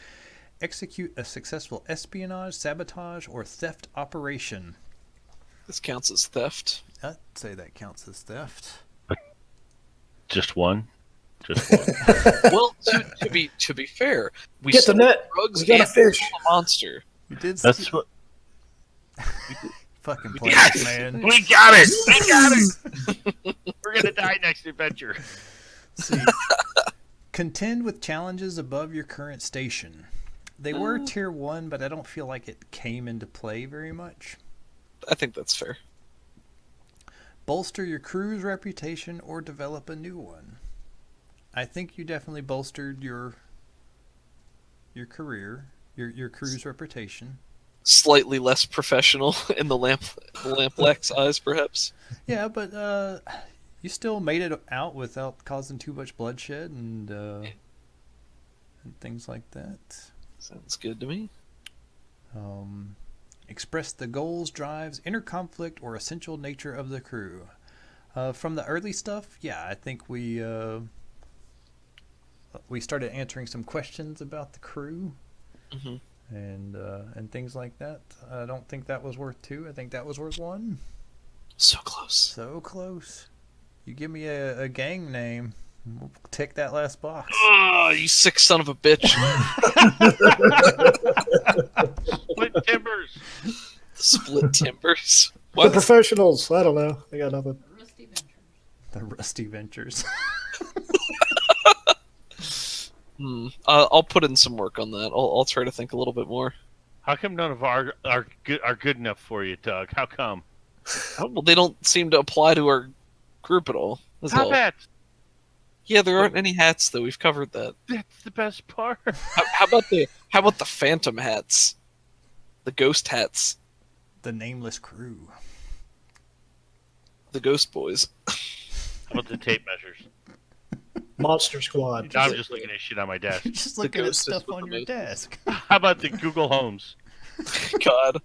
Execute a successful espionage, sabotage, or theft operation. This counts as theft. I'd say that counts as theft. Just one. Just one. Well, to be fair, we Get the sold net. drugs We got a and fish. killed a monster. You did That's what. fucking play Yes! it, man. We got it. We got it. We're gonna die next adventure. See, contend with challenges above your current station. They were tier 1, but I don't feel like it came into play very much. I think that's fair. Bolster your crew's reputation or develop a new one. I think you definitely bolstered your career, your crew's reputation. Slightly less professional in the Lamplax's eyes, perhaps. Yeah, but you still made it out without causing too much bloodshed and things like that. Sounds good to me. Express the goals, drives, inner conflict, or essential nature of the crew. From the early stuff, yeah, I think we started answering some questions about the crew Mhm. and things like that. I don't think that was worth 2. I think that was worth 1. So close. So close. You give me a gang name, we'll tick that last box. Oh, you sick son of a bitch. Split timbers. Split timbers. The What? professionals. I don't know. I got nothing. The Rusty Ventures. I'll put in some work on that. I'll try to think a little bit more. How come none of our are good enough for you, Doug? How come? Oh, well, they don't seem to apply to our group at all. That's Top all. hats. Yeah, there aren't any hats though. We've covered that. That's the best part. How about the phantom hats? The ghost hats. The nameless crew. The ghost boys. How about the tape measures? Monster Squad. Now I'm just looking at shit on my desk. You're just looking at ghost is stuff with on the your most- desk. How about the Google Homes? God.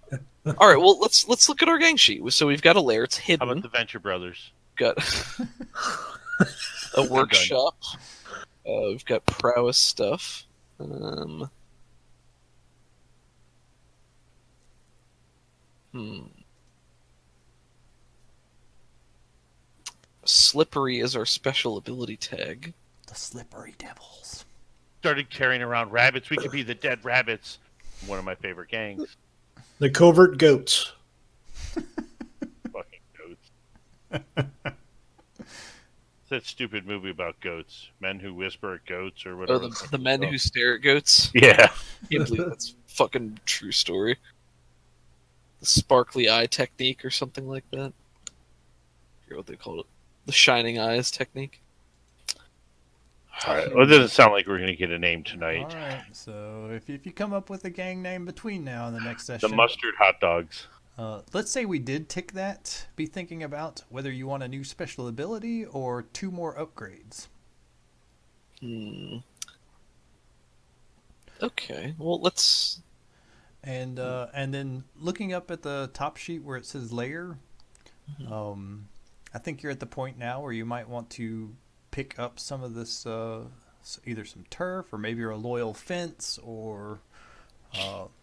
All right, well let's look at our gang sheet. So we've got a lair. It's How hidden. about the Venture Brothers? Got a workshop. We've got prowess stuff. Slippery is our special ability tag. The Slippery Devils. Started carrying around rabbits. We could be the Dead Rabbits. One of my favorite gangs. The Covert Goats. Fucking goats. It's that stupid movie about goats. Men who whisper at goats or Oh, whatever. the men who stare at goats. Yeah. Can't believe that's fucking true story. The sparkly eye technique or something like that. I forget what they called it. The shining eyes technique. All right. Well, it doesn't sound like we're going to get a name tonight. All right. So if you come up with a gang name between now and the next The session, mustard hot dogs. let's say we did tick that. Be thinking about whether you want a new special ability or 2 more upgrades. Okay. Well, let's. And then looking up at the top sheet where it says layer, I think you're at the point now where you might want to pick up some of this, either some turf or maybe a loyal fence or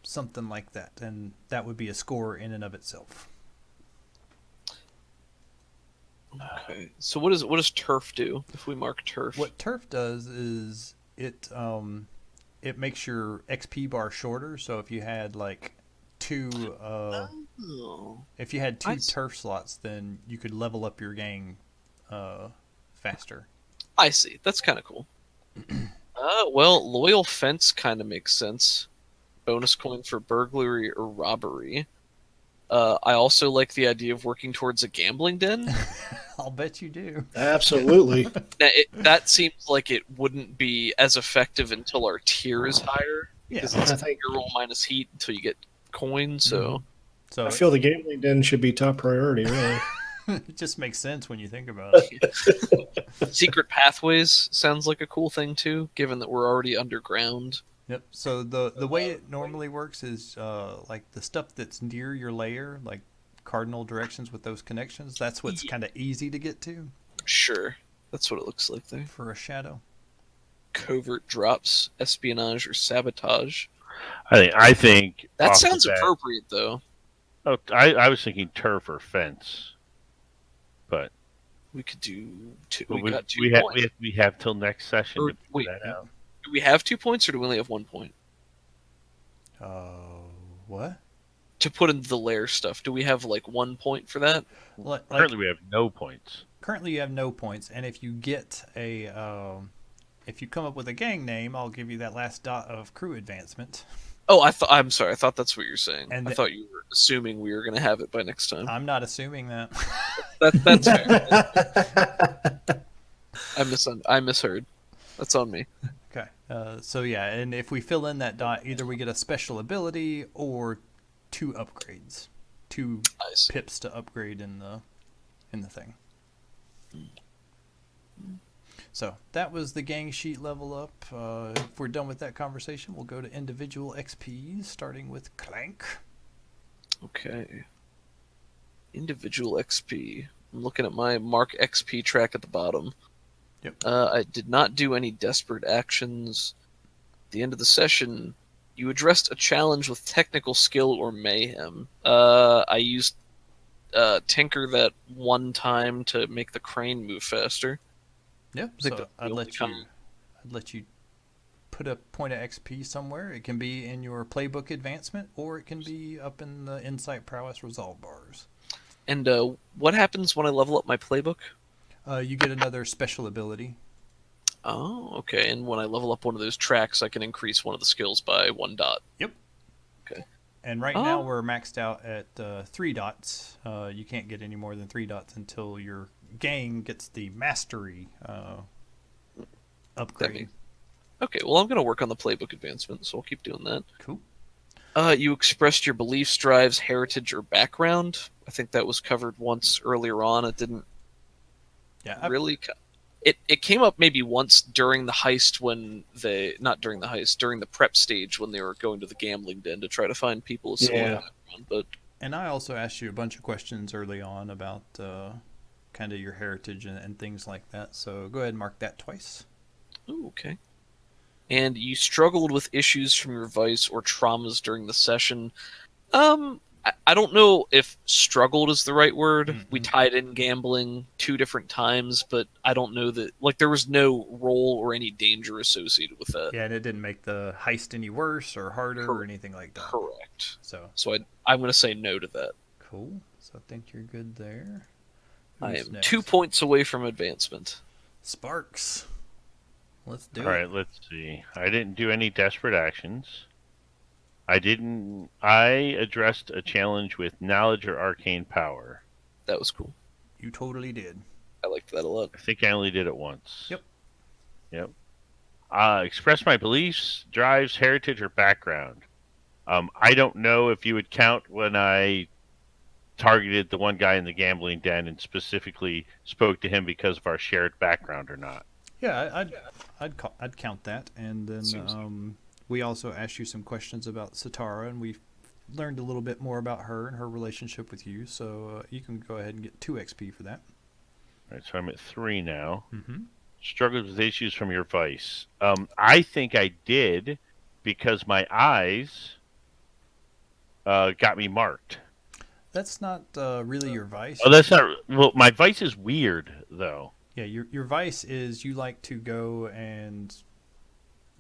something like that, and that would be a score in and of itself. Okay. So what does turf do if we mark turf? What turf does is it makes your XP bar shorter. So if you had like 2 Oh. if you had 2 I see. turf slots, then you could level up your gang faster. I see. That's kind of cool. Well, loyal fence kind of makes sense. Bonus coin for burglary or robbery. I also like the idea of working towards a gambling den. I'll bet you do. Absolutely. Now, that seems like it wouldn't be as effective until our tier is higher. Yeah. Because it's I think- your roll minus heat until you get coin, so... So I feel the gambling den should be top priority, really. it just makes sense when you think about it. Secret pathways sounds like a cool thing, too, given that we're already underground. Yep. So the way it normally works is like the stuff that's near your layer, like cardinal directions with those connections. That's what's kind of easy to get to Sure. That's what it looks like there. for a shadow. Covert drops, espionage, or sabotage. I think That off the sounds bat- appropriate, though. Oh, I was thinking turf or fence, but We could do two. but We got 2 we have points. we have till next session Or- to figure wait. that out. Do we have 2 points, or do we only have 1 point? What? To put into the layer stuff, do we have, like, 1 point for that? Like, Currently, we have no points. currently you have no points, and if you get if you come up with a gang name, I'll give you that last dot of crew advancement. Oh, I'm sorry. I thought that's what you're saying. And I thought you were assuming we were going to have it by next time. I'm not assuming that. That's fair. I misheard. That's on me. Okay. So yeah, and if we fill in that dot, either we get a special ability or 2 upgrades, 2 I see. pips to upgrade in the thing. So that was the gang sheet level up. If we're done with that conversation, we'll go to individual XPs, starting with Clank. Okay. Individual XP. I'm looking at my Mark XP track at the bottom. Yep. I did not do any desperate actions. At the end of the session, you addressed a challenge with technical skill or mayhem. I used Tinker that one time to make the crane move faster. Yep. I think So that's the I'd only let you put a point of XP somewhere. It can be in your playbook advancement, or it can be up in the Insight Prowess Resolve bars. And what happens when I level up my playbook? You get another special ability. Oh, okay. And when I level up one of those tracks, I can increase one of the skills by 1 dot. And right now Oh. we're maxed out at 3 dots. You can't get any more than 3 dots until your gang gets the mastery upgrade. Okay, well, I'm going to work on the playbook advancement, so I'll keep doing that. Cool. You expressed your beliefs, drives, heritage, or background. I think that was covered once earlier on. It didn't Yeah. really... It came up maybe once during the heist when they... Not during the heist, during the prep stage when they were going to the gambling den to try to find people with similar Yeah. background, but And I also asked you a bunch of questions early on about kind of your heritage and things like that. So go ahead and mark that twice. Ooh, okay. And you struggled with issues from your vice or traumas during the session. I don't know if struggled is the right word. We tied in gambling 2 different times, but I don't know that, like, there was no role or any danger associated with that. Yeah, and it didn't make the heist any worse or harder or anything like that. Correct. So I'm going to say no to that. cool. So I think you're good there. I Who's am next? 2 points away from advancement. Sparks. Let's do All right, it. let's see. I didn't do any desperate actions. I addressed a challenge with knowledge or arcane power. That was cool. You totally did. I liked that a lot. I think I only did it once. Yep. Yep. Express my beliefs, drives, heritage, or background. I don't know if you would count when I targeted the one guy in the gambling den and specifically spoke to him because of our shared background or not. Yeah, I'd count that. And then Seems we also asked you some questions about Satara, and we learned a little bit more about her and her relationship with you. So you can go ahead and get 2 XP for that. All right, so I'm at 3 now. Mm-hmm. Struggled with issues from your vice. I think I did because my eyes got me marked. That's not really your vice. Oh, that's not. Well, my vice is weird though. Yeah, your vice is you like to go and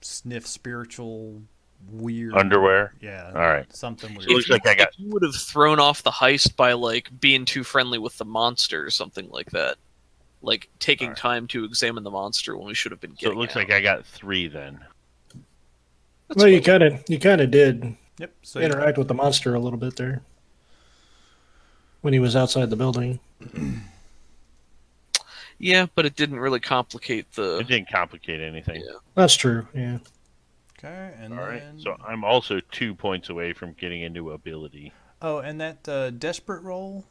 sniff spiritual weird Underwear. Yeah. All right. Something weird. So it looks like I got. If you would have thrown off the heist by, like, being too friendly with the monster or something like that. Like, taking Alright. time to examine the monster when we should have been So getting it looks out. like I got 3 then. That's Well, you fine. kind of did Yep. So interact with the monster a little bit there when he was outside the building. Yeah, but it didn't really complicate It the... didn't complicate anything. Yeah. That's true. Yeah. okay, and All right. then So I'm also 2 points away from getting into ability. oh, and that desperate roll,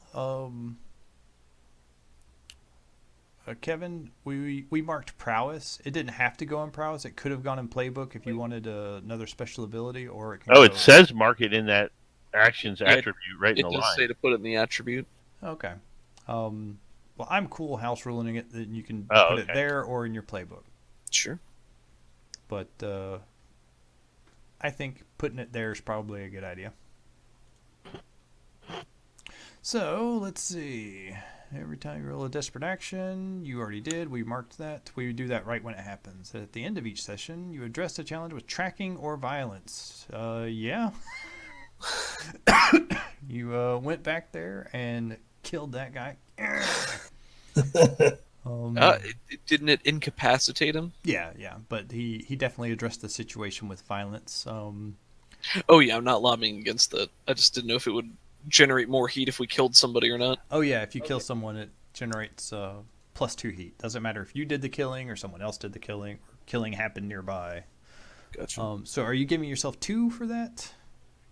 Kevin, we marked prowess. It didn't have to go in prowess. It could have gone in playbook if you wanted another special ability, or it can Oh, go... it says mark it in that actions Yeah, attribute right in It the does line. say to put it in the attribute. Okay. Well, I'm cool house ruling it that you can Oh, put it okay. there or in your playbook. Sure. But I think putting it there is probably a good idea. So, let's see. Every time you roll a desperate action, you already did. We marked that. We do that right when it happens. At the end of each session, you address the challenge with tracking or violence. Yeah. You went back there and killed that guy. Didn't it incapacitate him? Yeah, but he definitely addressed the situation with violence. Oh yeah, I'm not lobbying against that. I just didn't know if it would generate more heat if we killed somebody or not. Oh yeah, if you kill someone, it generates +2 heat. Doesn't matter if you did the killing or someone else did the killing, or killing happened nearby. Gotcha. So are you giving yourself 2 for that,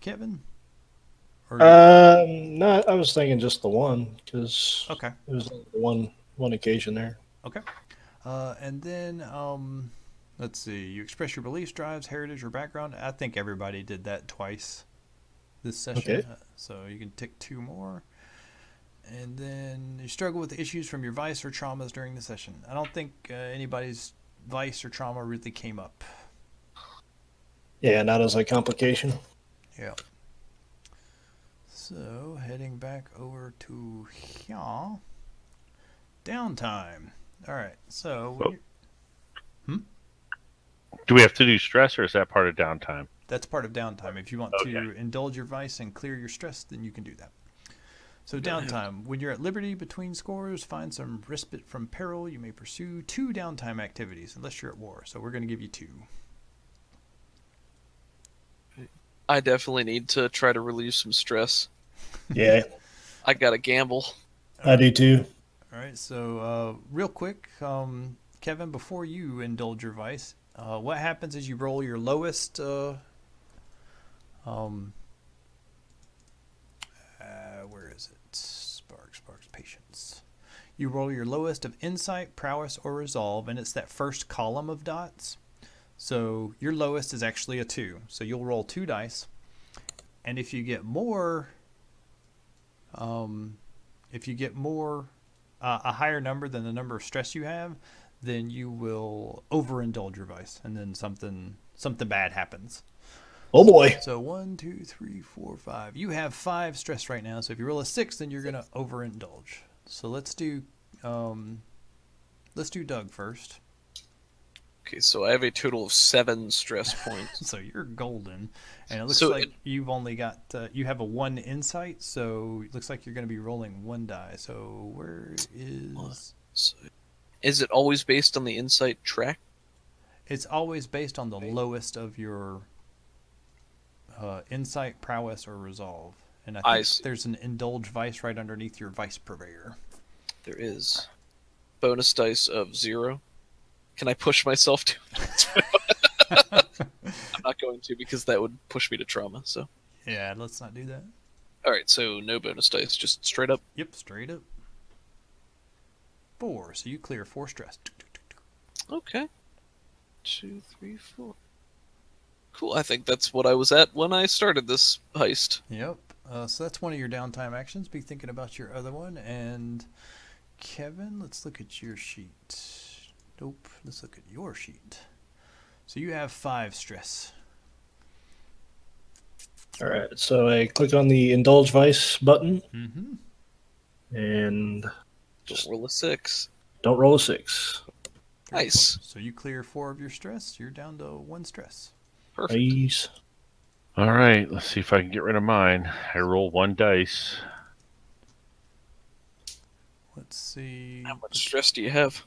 Kevin? Or No, I was thinking just the one because okay, it was like the one occasion there. okay. And then let's see. You express your beliefs, drives, heritage, or background. I think everybody did that twice this session. Okay. So you can tick 2 more. And then you struggle with issues from your vice or traumas during the session. I don't think anybody's vice or trauma really came up. Yeah, not as a complication. Yeah. So heading back over to here. Downtime. All right. So when Do we have to do stress, or is that part of downtime? that's part of downtime. If you want to Okay. indulge your vice and clear your stress, then you can do that. So downtime. When you're at liberty between scores, find some respite from peril. You may pursue 2 downtime activities unless you're at war. So we're going to give you 2. I definitely need to try to relieve some stress. Yeah, I gotta gamble. I do too. All right. So real quick, Kevin, before you indulge your vice, what happens is you roll your lowest. Where is it? Sparks, patience. You roll your lowest of insight, prowess, or resolve, and it's that first column of dots. So your lowest is actually a 2. So you'll roll 2 dice, and if you get more If you get more, a higher number than the number of stress you have, then you will overindulge your vice, and then something bad happens. Oh boy. So 1, 2, 3, 4, 5. You have 5 stress right now. So if you roll a 6, then you're gonna overindulge. So let's do Doug first. Okay, so I have a total of 7 stress points. So you're golden, and it looks So like you've only got you have a 1 insight. So it looks like you're gonna be rolling 1 die. So where is? So, is it always based on the insight track? It's always based on the lowest of your insight, prowess, or resolve. And I think there's an indulge vice right underneath your vice purveyor. There is. Bonus dice of 0. Can I push myself to it? I'm not going to, because that would push me to trauma. So Yeah, let's not do that. all right, so no bonus dice, just straight up. Yep, straight up. 4, so you clear 4 stress. Okay. 2, 3, 4. Cool. I think that's what I was at when I started this heist. Yep. So that's one of your downtime actions. Be thinking about your other one. And Kevin, let's look at your sheet. Nope. Let's look at your sheet. So you have 5 stress. All right. So I click on the Indulge Vice button Mm-hmm. and Just roll a 6. don't roll a 6. Nice. So you clear 4 of your stress. You're down to 1 stress. Perfect. Nice. All right, let's see if I can get rid of mine. I roll 1 dice. Let's see. How much stress do you have?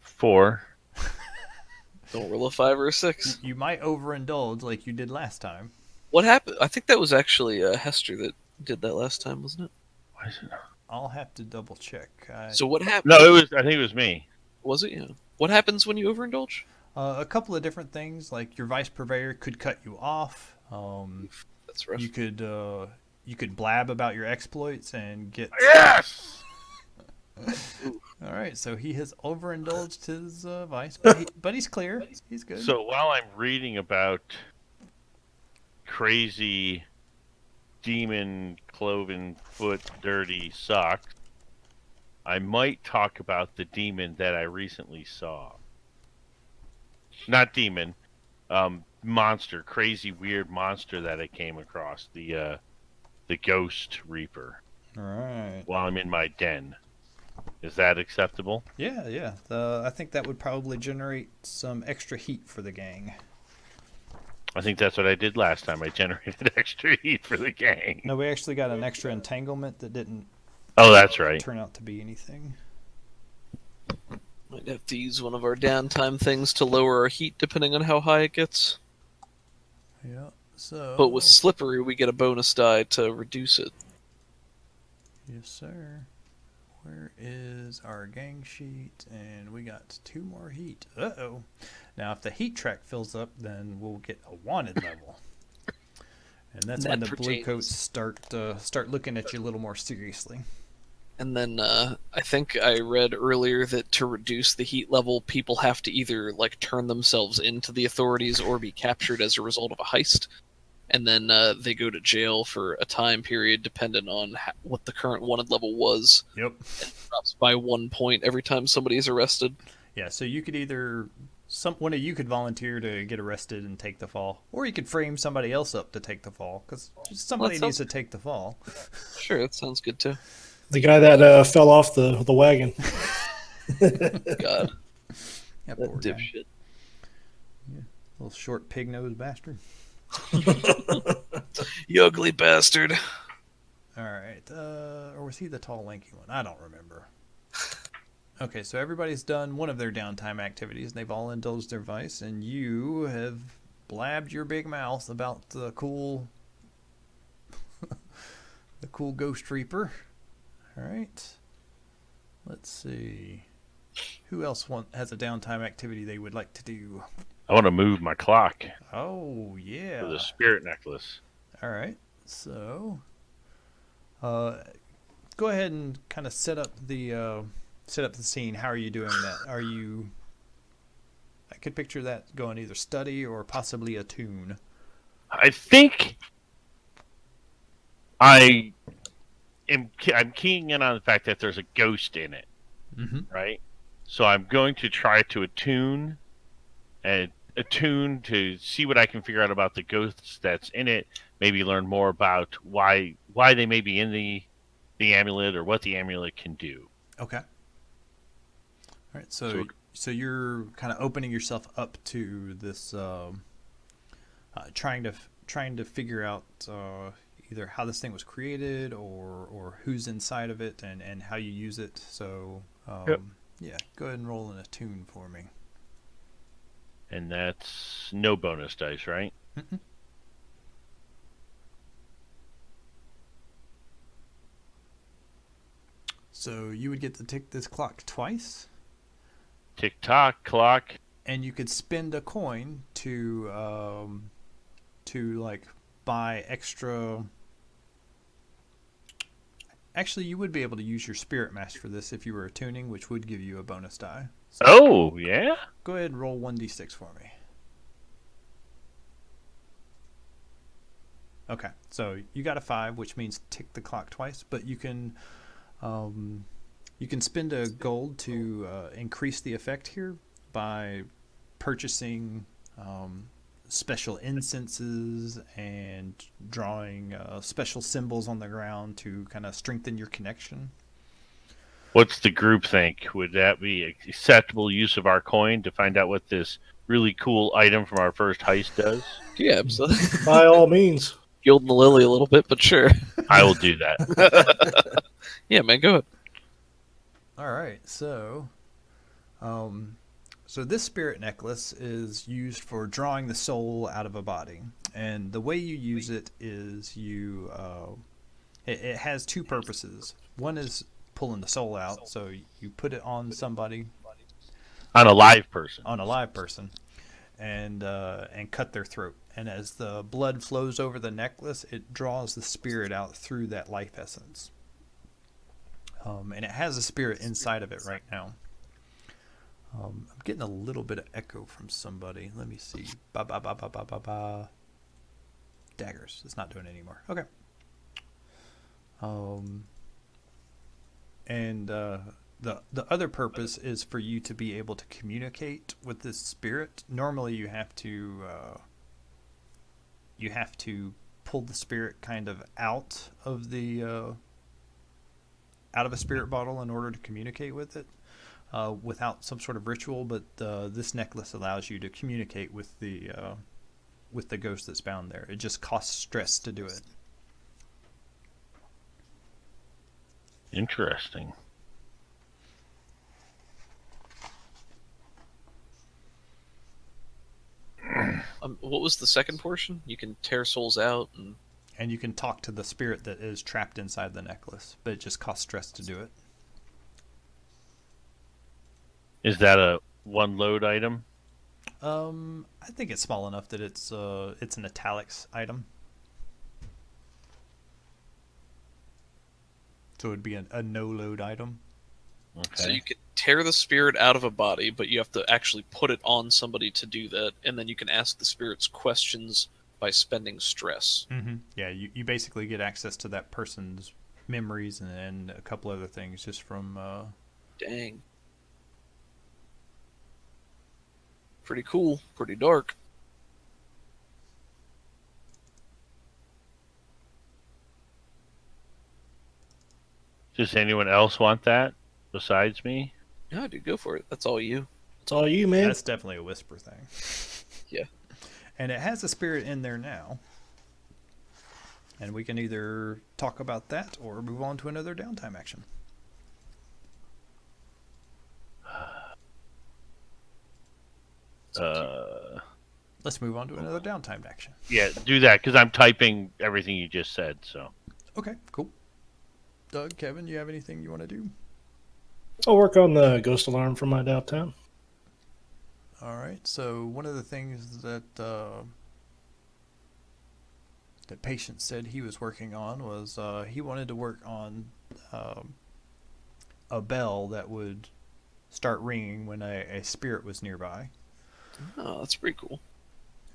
4. Don't roll a 5 or a 6. You might overindulge like you did last time. What happened? I think that was actually Hester that did that last time, wasn't it? Why is it? I'll have to double check. So what happened? No, it was. I think it was me. Was it? Yeah. What happens when you overindulge? A couple of different things, like your vice purveyor could cut you off. That's rough. You could blab about your exploits and get. Yes. All right, so he has overindulged his vice, but he's clear. He's good. So while I'm reading about crazy demon cloven foot dirty socks, I might talk about the demon that I recently saw. Not demon, monster, crazy weird monster that I came across, the Ghost Reaper, All right. while I'm in my den. Is that acceptable? Yeah. I think that would probably generate some extra heat for the gang. I think that's what I did last time. I generated extra heat for the gang. No, we actually got an extra entanglement that didn't Oh, that's right. turn out to be anything. Might have to use one of our downtime things to lower our heat, depending on how high it gets. Yeah. So. But with slippery, we get a bonus die to reduce it. Yes, sir. Where is our gang sheet? And we got 2 more heat. Uh-oh. Now, if the heat track fills up, then we'll get a wanted level. And that's when the blue coats start looking at you a little more seriously. And then I think I read earlier that to reduce the heat level, people have to either like turn themselves into the authorities or be captured as a result of a heist. And then they go to jail for a time period dependent on what the current wanted level was. Yep. It drops by 1 point every time somebody is arrested. Yeah, so you could either one of you could volunteer to get arrested and take the fall, or you could frame somebody else up to take the fall, because somebody needs to take the fall. Sure, that sounds good too. The guy that fell off the wagon. God, That that poor guy. dipshit. Little short pig-nosed bastard. You ugly bastard. All right. Or was he the tall, lanky one? I don't remember. Okay, so everybody's done one of their downtime activities. They've all indulged their vice, and you have blabbed your big mouth about the cool, the cool Ghost Reaper. All right. Let's see. Who else has a downtime activity they would like to do? I want to move my clock Oh, yeah. for the spirit necklace. All right. So, go ahead and kind of set up the scene. How are you doing that? I could picture that going either study or possibly attune. I think I I'm keying in on the fact that there's a ghost in it, Mm-hmm. right? So I'm going to try to attune to see what I can figure out about the ghosts that's in it. Maybe learn more about why they may be in the amulet or what the amulet can do. Okay. All right. So So you're kind of opening yourself up to this, trying to figure out either how this thing was created or who's inside of it and how you use it. So Yep. yeah, go ahead and roll an attune for me. And that's no bonus dice, right? Mm-mm. So you would get to tick this clock twice, Tick tock clock. and you could spend a coin to like buy extra. Actually, you would be able to use your spirit mash for this if you were attuning, which would give you a bonus die. So Oh yeah. go ahead and roll 1d6 for me. Okay, so you got a 5, which means tick the clock twice, but you can spend a gold to increase the effect here by purchasing special incenses and drawing special symbols on the ground to kind of strengthen your connection. What's the group think? Would that be acceptable use of our coin to find out what this really cool item from our first heist does? Yeah, absolutely. By all means. Gilding the lily a little bit, but sure. I will do that. Yeah, man, go ahead. All right, so this spirit necklace is used for drawing the soul out of a body, and the way you use it is it has two purposes. One is pulling the soul out, so you put it on somebody, On a live person. on a live person, and cut their throat. And as the blood flows over the necklace, it draws the spirit out through that life essence. And it has a spirit inside of it right now. I'm getting a little bit of echo from somebody. Let me see. Ba ba ba ba ba ba ba. Daggers. It's not doing it anymore. Okay. And the other purpose is for you to be able to communicate with this spirit. Normally, you have to pull the spirit kind of out of a spirit bottle in order to communicate with it. Without some sort of ritual, but this necklace allows you to communicate with the ghost that's bound there. It just costs stress to do it. Interesting. What was the second portion? You can tear souls out and And you can talk to the spirit that is trapped inside the necklace, but it just costs stress to do it. Is that a one load item? I think it's small enough that it's an italics item. So it would be a no-load item. Okay. so you can tear the spirit out of a body, but you have to actually put it on somebody to do that, and then you can ask the spirits questions by spending stress. Mm-hmm. Yeah, you basically get access to that person's memories and a couple other things just from. Dang. Pretty cool. Pretty dark. Does anyone else want that besides me? No, dude, go for it. That's all you. It's all you, man. That's definitely a whisper thing. Yeah. And it has a spirit in there now. And we can either talk about that or move on to another downtime action. Let's move on to another downtime action. Yeah, do that because I'm typing everything you just said. So Okay, cool. Doug, Kevin, you have anything you want to do? I'll work on the ghost alarm for my downtown. All right. So one of the things that Patient said he was working on was he wanted to work on a bell that would start ringing when a spirit was nearby. Oh, that's pretty cool.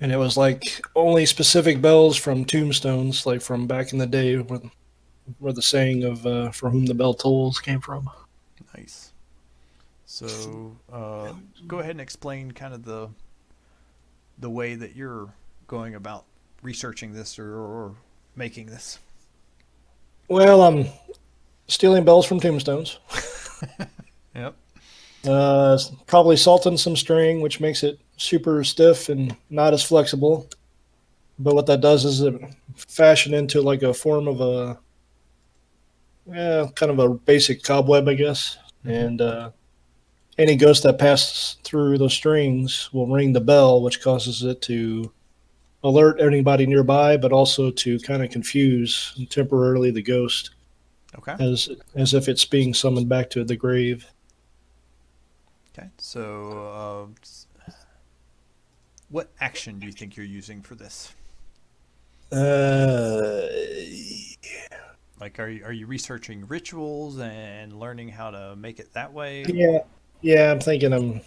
And it was like only specific bells from tombstones, like from back in the day when where the saying of "for whom the bell tolls" came from. Nice. So, go ahead and explain kind of the way that you're going about researching this or making this. Well, I'm stealing bells from tombstones. Yep. Probably salting some string, which makes it super stiff and not as flexible. But what that does is it fashion into like a form of a, kind of a basic cobweb, I guess. And any ghost that passes through those strings will ring the bell, which causes it to alert anybody nearby, but also to kind of confuse temporarily the ghost Okay. as if it's being summoned back to the grave. Okay. So, what action do you think you're using for this? Uh, Like, are you researching rituals and learning how to make it that way? yeah, yeah. I'm thinking I'm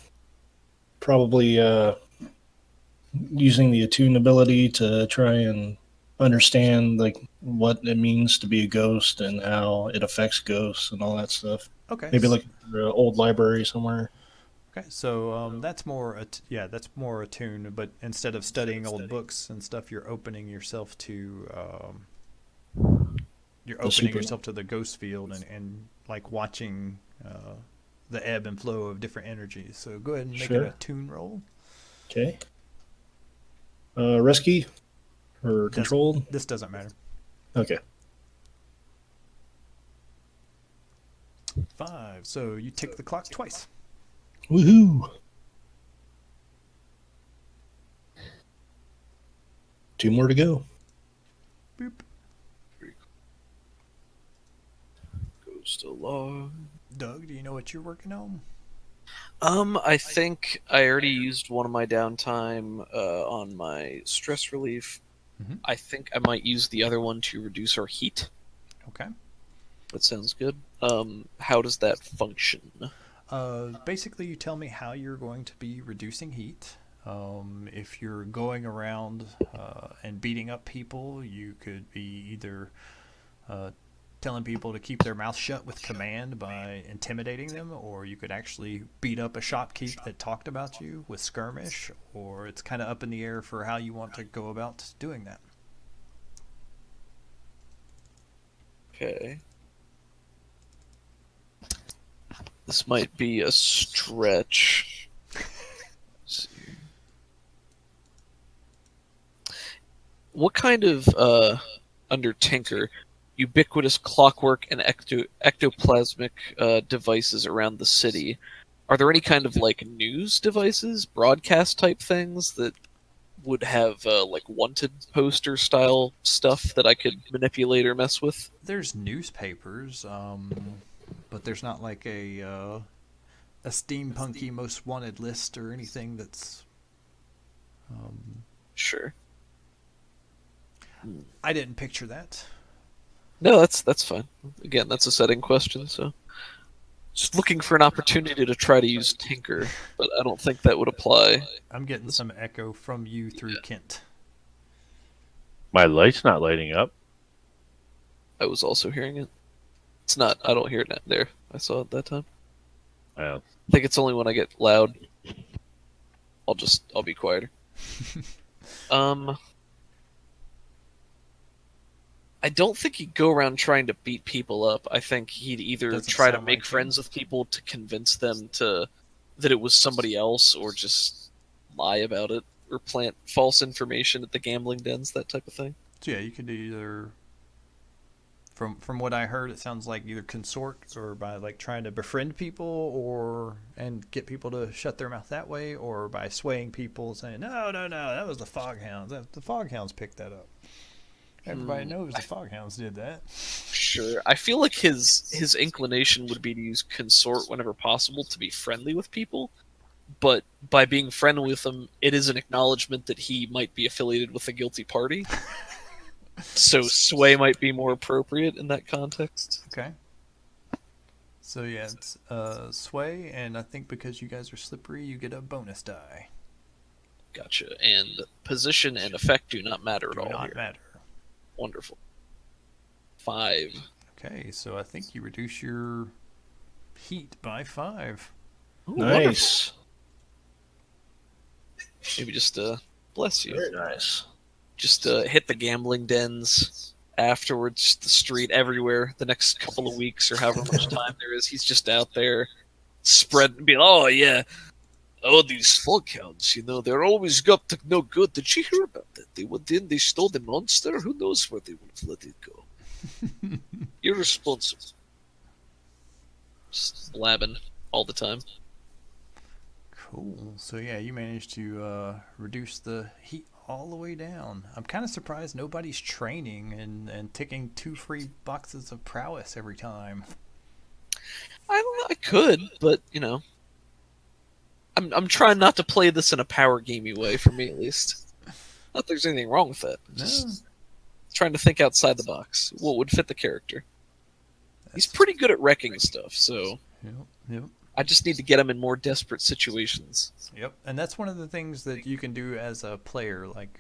probably using the attune ability to try and understand like what it means to be a ghost and how it affects ghosts and all that stuff. Okay. Maybe like an old library somewhere. Okay. So, that's more that's more attuned. But instead of studying old books and stuff, you're opening yourself to the ghost field and like watching the ebb and flow of different energies. So go ahead and make it a Sure. tune roll. Okay. Rescue or controlled? This doesn't matter. Okay. 5. So you tick the clock twice. Woohoo! 2 more to go. Boop. Ghost alive. Doug, do you know what you're working on? I think I already used one of my downtime on my stress relief. Mhm. I think I might use the other one to reduce our heat. Okay. That sounds good. How does that function? Basically, you tell me how you're going to be reducing heat. If you're going around and beating up people, you could be either telling people to keep their mouth shut with command by intimidating them, or you could actually beat up a shopkeep that talked about you with skirmish, or it's kind of up in the air for how you want to go about doing that. Okay. This might be a stretch. Let's see. What kind of under Tinker ubiquitous clockwork and ectoplasmic devices around the city? Are there any kind of like news devices, broadcast type things that would have like wanted poster style stuff that I could manipulate or mess with? There's newspapers, but there's not like a steampunky most wanted list or anything that's. Sure. I didn't picture that. No, that's fine. Again, that's a setting question, so just looking for an opportunity to try to use Tinker, but I don't think that would apply. I'm getting some echo from you through Kent. My light's not lighting up. I was also hearing it. It's not. I don't hear it now. There, I saw it that time. Well, I think it's only when I get loud. I'll be quieter. I don't think he'd go around trying to beat people up. I think he'd either Doesn't try to sound make like him. friends with people to convince them that it was somebody else, or just lie about it, or plant false information at the gambling dens, that type of thing. So yeah, you could either. From what I heard, it sounds like either consort or by like trying to befriend people or and get people to shut their mouth that way, or by swaying people saying no, that was the Foghounds. The Foghounds picked that up. Everybody knows the Foghounds did that. Sure. I feel like his inclination would be to use consort whenever possible to be friendly with people, but by being friendly with them, it is an acknowledgement that he might be affiliated with a guilty party. So sway might be more appropriate in that context. Okay. So yeah, it's sway, and I think because you guys are slippery, you get a bonus die. Gotcha. And position and effect do not matter at Do all not here. matter. Wonderful. 5. Okay, so I think you reduce your heat by 5. Ooh, wonderful. Nice. Maybe just bless you. Very nice. Just hit the gambling dens afterwards, the street, everywhere. The next couple of weeks or however much time there is, he's just out there spreading, being, oh yeah, oh these Foghounds, they're always up to no good. Did you hear about that? They went in, they stole the monster. Who knows where they would have let it go? Irresponsible. Just blabbing all the time. Cool. So yeah, you managed to reduce the heat all the way down. I'm kind of surprised nobody's training and taking 2 free boxes of prowess every time. I don't know. I could, but I'm trying not to play this in a power gamey way. For me, at least. Not that there's anything wrong with it. No, Just trying to think outside the box. What would fit the character? He's pretty good at wrecking stuff, so Yep. I just need to get him in more desperate situations. Yep, and that's one of the things that you can do as a player. Like,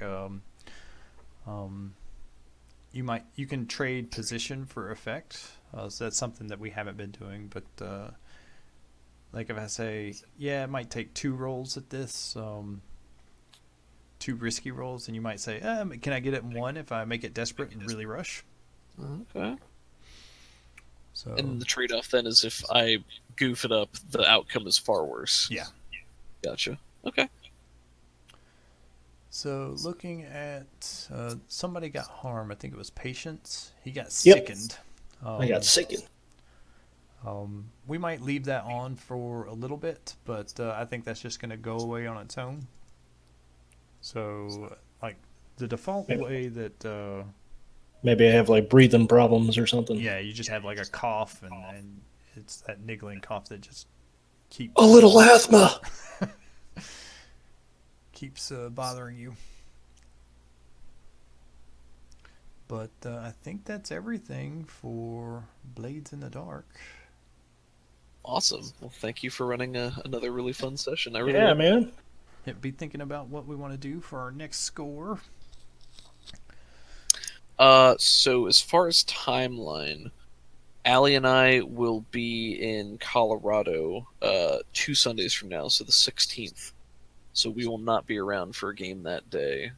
you can trade position for effect. So that's something that we haven't been doing. But like if I say, yeah, it might take 2 rolls at this, 2 risky rolls, and you might say, can I get it in 1 if I make it desperate and really rush? Okay. So And the trade-off then is if I goof it up, the outcome is far worse. yeah. Gotcha. Okay. So looking at somebody got harmed. I think it was Patience. He got Yep. sickened. I got sickened. We might leave that on for a little bit, but I think that's just going to go away on its own. So, like, the default Maybe. way that, Maybe I have like breathing problems or something. yeah, you just have like a cough, and it's that niggling cough that just keeps A little asthma. keeps bothering you. But I think that's everything for Blades in the Dark. Awesome. Well, thank you for running another really fun session. I really Yeah, man. Yeah, be thinking about what we want to do for our next score. So as far as timeline, Allie and I will be in Colorado 2 Sundays from now, so the 16th. So we will not be around for a game that day.